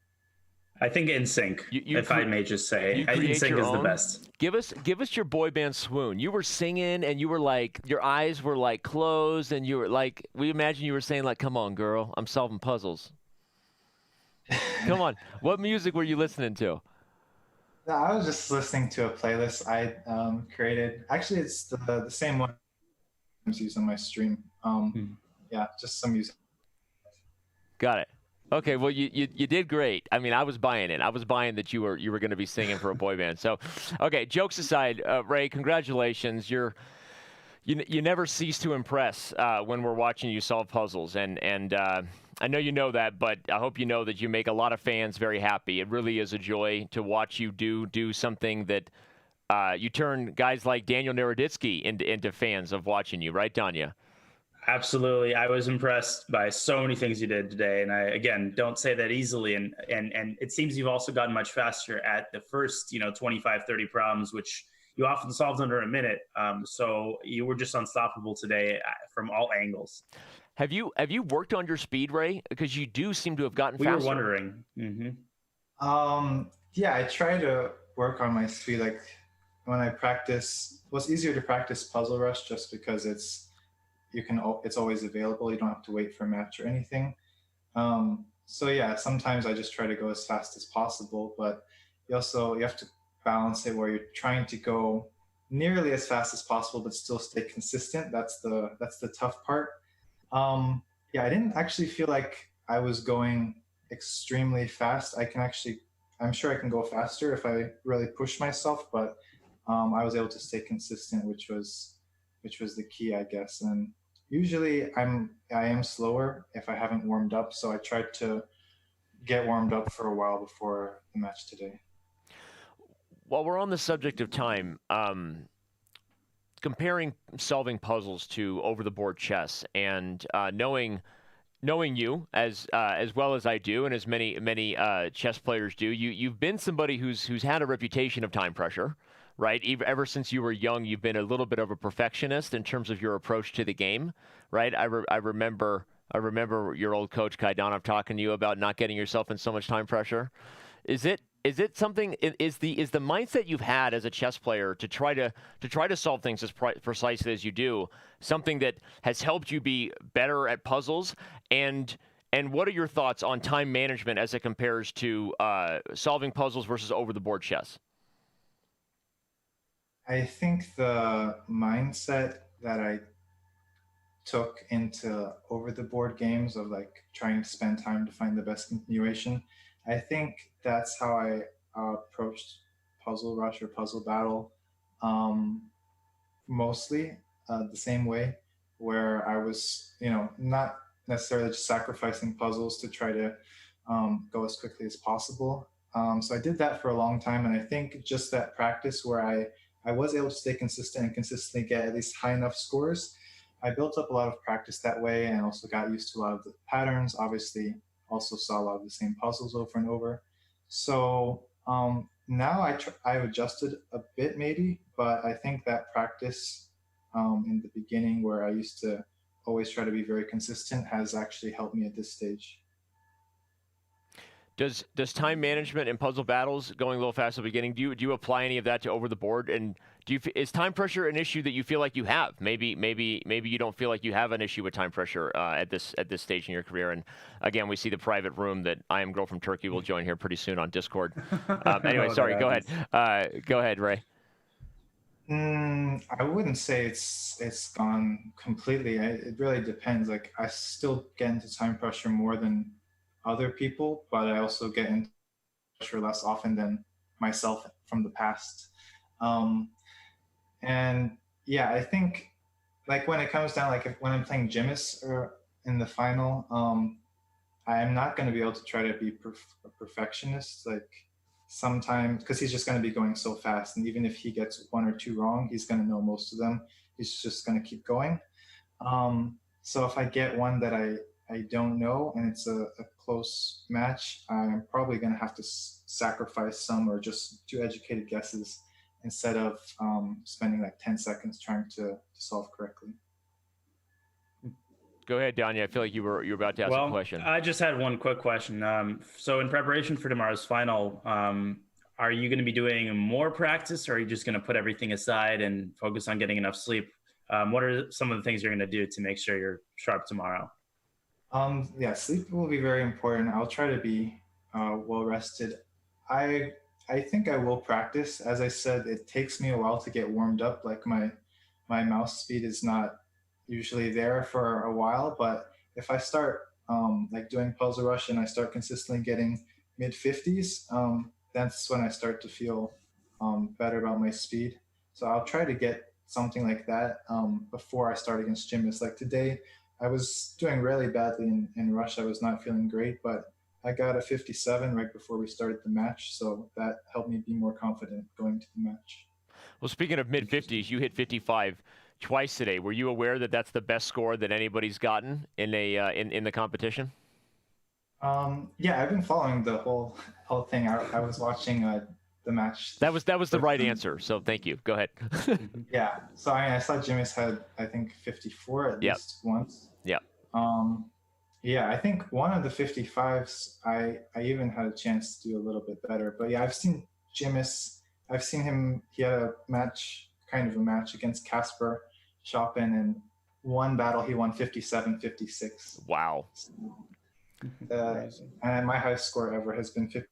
I think NSYNC, if I may just say. I think NSYNC is the best. Give us your boy band swoon. You were singing and you were like, your eyes were like closed and you were like, we imagine you were saying like, come on, girl, I'm solving puzzles. Come on. What music were you listening to? No, I was just listening to a playlist I created. Actually, it's the same one I use on my stream. Yeah, just some music. Got it. Okay, well, you did great. I mean, I was buying it. I was buying that you were going to be singing for a boy band. So, okay, jokes aside, Ray, congratulations. You never cease to impress when we're watching you solve puzzles, and I know you know that, but I hope you know that you make a lot of fans very happy. It really is a joy to watch you do something that you turn guys like Daniel Naroditsky into fans of watching you, right, Danya? Absolutely. I was impressed by so many things you did today. And I, again, don't say that easily. And it seems you've also gotten much faster at the first, 25, 30 problems, which you often solved under a minute. So you were just unstoppable today from all angles. Have you worked on your speed, Ray? Because you do seem to have gotten faster. We were wondering. Mm-hmm. Yeah, I try to work on my speed. Like when I practice, it's easier to practice Puzzle Rush just because it's always available. You don't have to wait for a match or anything. So yeah, sometimes I just try to go as fast as possible, but you have to balance it where you're trying to go nearly as fast as possible, but still stay consistent. That's the tough part. Yeah, I didn't actually feel like I was going extremely fast. I'm sure I can go faster if I really push myself, but I was able to stay consistent, which was the key, I guess. And usually I am slower if I haven't warmed up, so I tried to get warmed up for a while before the match today. While we're on the subject of time, comparing solving puzzles to over-the-board chess, and knowing you as well as I do, and as many chess players do, you've been somebody who's had a reputation of time pressure, right? Ever since you were young, you've been a little bit of a perfectionist in terms of your approach to the game, right? I remember your old coach Kaidanov talking to you about not getting yourself in so much time pressure. Is it something? Is the mindset you've had as a chess player to try to solve things as precisely as you do something that has helped you be better at puzzles? And what are your thoughts on time management as it compares to solving puzzles versus over-the-board chess? I think the mindset that I took into over-the-board games of trying to spend time to find the best continuation, I think that's how I approached Puzzle Rush or Puzzle Battle, mostly the same way, where I was, not necessarily just sacrificing puzzles to try to go as quickly as possible. So I did that for a long time, and I think just that practice where I was able to stay consistent and consistently get at least high enough scores, I built up a lot of practice that way, and also got used to a lot of the patterns. Obviously, also saw a lot of the same puzzles over and over. So now I've adjusted a bit maybe, but I think that practice in the beginning, where I used to always try to be very consistent, has actually helped me at this stage. Does time management in puzzle battles, going a little fast at the beginning, do you apply any of that to over the board? And is time pressure an issue that you feel like you have? Maybe you don't feel like you have an issue with time pressure at this stage in your career. And again, we see the private room that I Am Girl from Turkey will join here pretty soon on Discord. Anyway, sorry. Go ahead. Go ahead, Ray. I wouldn't say it's gone completely. It really depends. I still get into time pressure more than other people, but I also get into pressure less often than myself from the past. And yeah, I think like when it comes down, like when I'm playing Jimis or in the final, I'm not going to be able to try to be a perfectionist. Like sometimes, because he's just going to be going so fast, and even if he gets one or two wrong, he's going to know most of them. He's just going to keep going. So if I get one that I don't know and it's a close match, I'm probably going to have to sacrifice some or just do educated guesses instead of spending like 10 seconds trying to solve correctly. Go ahead, Danya. I feel like you were about to ask a question. I just had one quick question. So in preparation for tomorrow's final, are you going to be doing more practice, or are you just going to put everything aside and focus on getting enough sleep? What are some of the things you're going to do to make sure you're sharp tomorrow? Yeah, sleep will be very important. I'll try to be well rested. I think I will practice. As I said, it takes me a while to get warmed up. Like my mouse speed is not usually there for a while, but if I start like doing Puzzle Rush and I start consistently getting mid 50s, that's when I start to feel better about my speed. So I'll try to get something like that before I start against Jimis. Like today, I was doing really badly in Rush. I was not feeling great, but I got a 57 right before we started the match, so that helped me be more confident going to the match. Well, speaking of mid 50s, you hit 55 twice today. Were you aware that that's the best score that anybody's gotten in the competition? Yeah, I've been following the whole thing. I was watching the match. That was the right answer. So thank you. Go ahead. Yeah. So I saw Jimis had, I think, 54 at least once. Yeah. Yeah, I think one of the 55s, I even had a chance to do a little bit better. But yeah, I've seen Jimis. I've seen him. He had a match against Kasper Chopin, and one battle he won 57-56. Wow. And my highest score ever has been 50.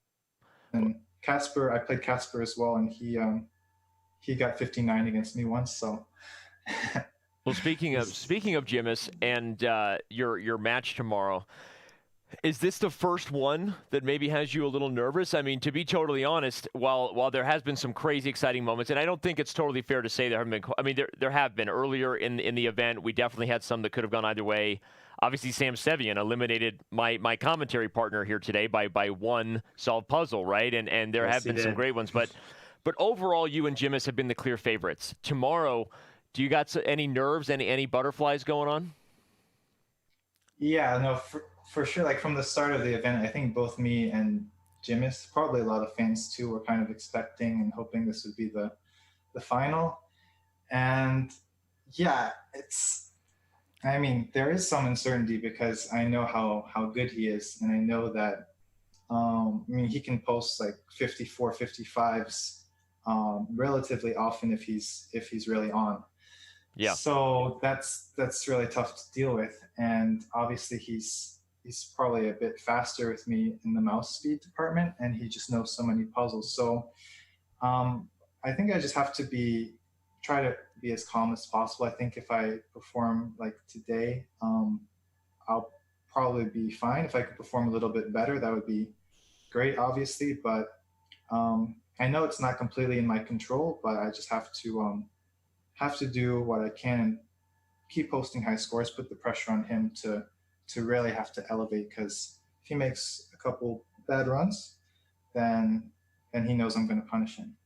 And Kasper, I played Kasper as well, and he got 59 against me once. So. Well, speaking of Jimis and your match tomorrow, is this the first one that maybe has you a little nervous? I mean, to be totally honest, while there has been some crazy exciting moments, and I don't think it's totally fair to say there haven't been. I mean, there have been earlier in the event. We definitely had some that could have gone either way. Obviously, Sam Sevian eliminated my commentary partner here today by one solved puzzle, right? And there have been some great ones, but overall, you and Jimis have been the clear favorites. Tomorrow, do you got any nerves, any butterflies going on? Yeah, no, for sure. Like from the start of the event, I think both me and Jimis, probably a lot of fans too, were kind of expecting and hoping this would be the final. And yeah, I mean, there is some uncertainty because I know how good he is, and I know that I mean, he can post like 54, 55s relatively often if he's really on. Yeah. So that's really tough to deal with, and obviously he's probably a bit faster with me in the mouse speed department, and he just knows so many puzzles. So I think I just have to try to be as calm as possible. I think if I perform like today, I'll probably be fine. If I could perform a little bit better, that would be great, obviously. But I know it's not completely in my control, but I just have to do what I can and keep posting high scores, put the pressure on him to really have to elevate, because if he makes a couple bad runs, then he knows I'm going to punish him.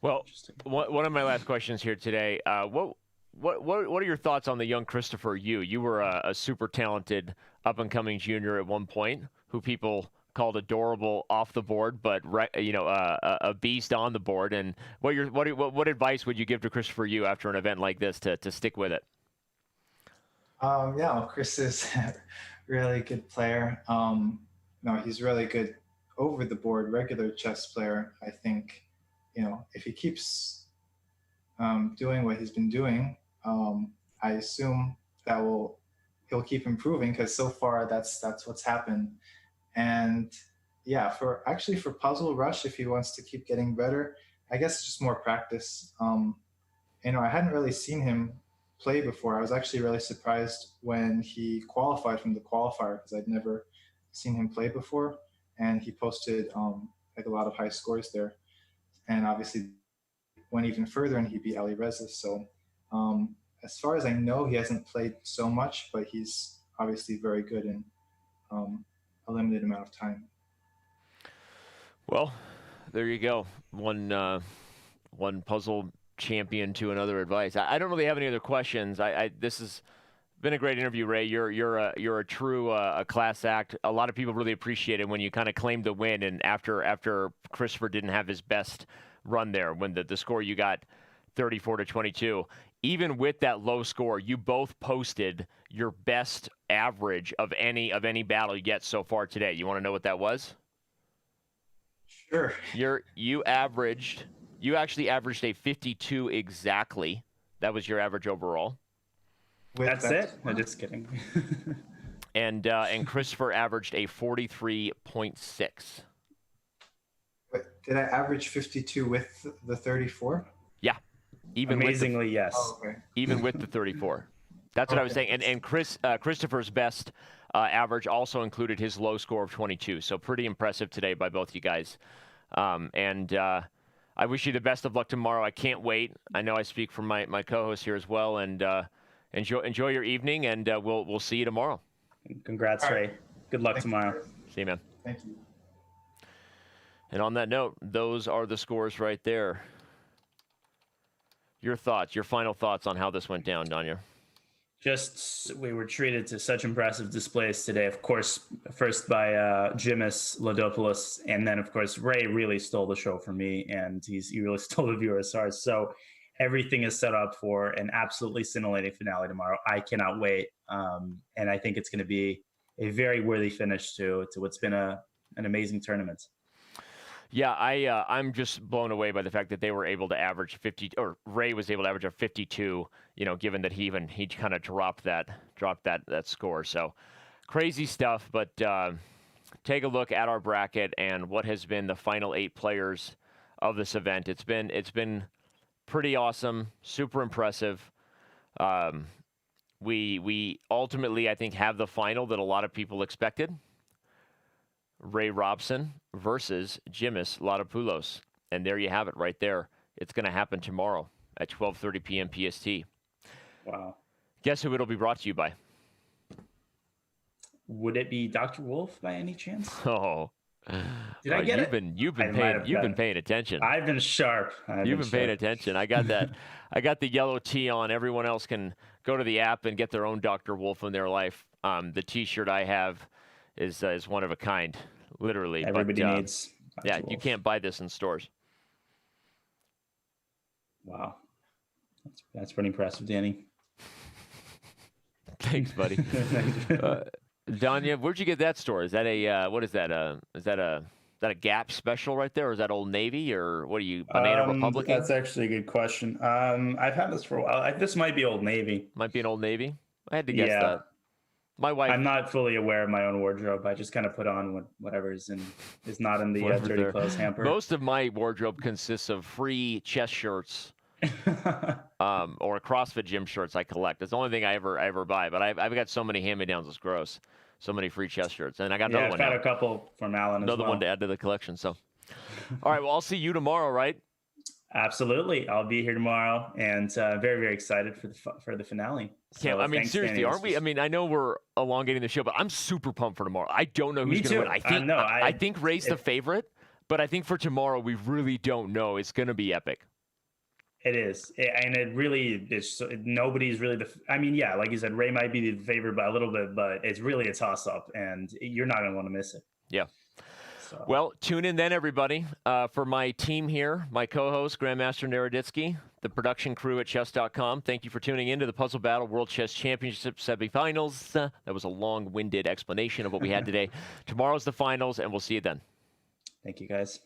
Well, one of my last questions here today, what are your thoughts on the young Christopher Yu? You were a super talented up-and-coming junior at one point who people called adorable off the board, but a beast on the board. And what advice would you give to Christopher Yu after an event like this to stick with it? Yeah, well, Chris is a really good player. No, he's really good over the board, regular chess player. I think, if he keeps doing what he's been doing, I assume that he'll keep improving, because so far that's what's happened. And yeah, for Puzzle Rush, if he wants to keep getting better, I guess it's just more practice. I hadn't really seen him play before. I was actually really surprised when he qualified from the qualifier, because I'd never seen him play before, and he posted like a lot of high scores there. and obviously went even further and he beat Ali Reza. So as far as I know, he hasn't played so much, but he's obviously very good in a limited amount of time. Well, there you go. One puzzle champion to another advice. I don't really have any other questions. This has been a great interview, Ray. You're a true class act. A lot of people really appreciate it when you kind of claim the win, and after Christopher didn't have his best run there, when the score you got 34-22. Even with that low score, you both posted your best average of any battle yet so far today. You want to know what that was? Sure. You actually averaged a 52 exactly. That was your average overall. That's it? I'm just kidding. And Christopher averaged a 43.6. Did I average 52 with the 34? Yeah. Amazingly, yes. Oh, okay. Even with the 34. That's what I was saying. And Christopher's best average also included his low score of 22. So pretty impressive today by both you guys. I wish you the best of luck tomorrow. I can't wait. I know I speak for my co-host here as well. And enjoy your evening, and we'll see you tomorrow. Congrats, Ray. Good luck tomorrow. See you, man. Thank you. And on that note, those are the scores right there. Your final thoughts on how this went down, Danya? Just, we were treated to such impressive displays today. Of course, first by Jimis Ladopoulos, and then, of course, Ray really stole the show for me, and he really stole the viewers' hearts. So everything is set up for an absolutely scintillating finale tomorrow. I cannot wait, and I think it's going to be a very worthy finish to what's been an amazing tournament. Yeah, I'm just blown away by the fact that they were able to average 50, or Ray was able to average a 52. Given that he kind of dropped that score. So crazy stuff. But take a look at our bracket and what has been the final 8 players of this event. It's been pretty awesome, super impressive. We ultimately, I think, have the final that a lot of people expected. Ray Robson versus Jimis Ladopoulos. And there you have it right there. It's going to happen tomorrow at 12:30 p.m. PST. Wow. Guess who it'll be brought to you by? Would it be Dr. Wolf by any chance? Oh. Did I get You've been paying attention. I've been sharp. You've been paying attention. I got that. I got the yellow tee on. Everyone else can go to the app and get their own Dr. Wolf in their life. The T-shirt I have is one of a kind, literally. Everybody needs Dr. Yeah, Wolf. you can't buy this in stores. Wow. That's pretty impressive, Danny. Thanks, buddy. Danya, where'd you get that store? Is that what is that? Is that a Gap special right there, or is that Old Navy, or what are you, Banana Republican? That's actually a good question. I've had this for a while. This might be Old Navy. Might be an Old Navy. I had to guess that. My wife. I'm not fully aware of my own wardrobe. I just kind of put on whatever is not in the dirty clothes hamper. Most of my wardrobe consists of free chess shirts. Or CrossFit gym shirts I collect. That's the only thing I ever buy. But I've got so many hand-me-downs. It's gross. So many free chest shirts, and I got another one. I've got a couple from Alan. Another one to add to the collection. So, all right. Well, I'll see you tomorrow, right? Absolutely. I'll be here tomorrow, and very, very excited for the finale. So, seriously, aren't we? I know we're elongating the show, but I'm super pumped for tomorrow. I don't know who's going to win. I think Ray's the favorite, but I think for tomorrow we really don't know. It's going to be epic. It is, and it really is. Nobody's really like you said, Ray might be the favorite by a little bit, but it's really a toss-up, and you're not going to want to miss it. Yeah. So. Well, tune in then, everybody. For my team here, my co-host, Grandmaster Naroditsky, the production crew at Chess.com, thank you for tuning in to the Puzzle Battle World Chess Championship semifinals. That was a long-winded explanation of what we had today. Tomorrow's the finals, and we'll see you then. Thank you, guys.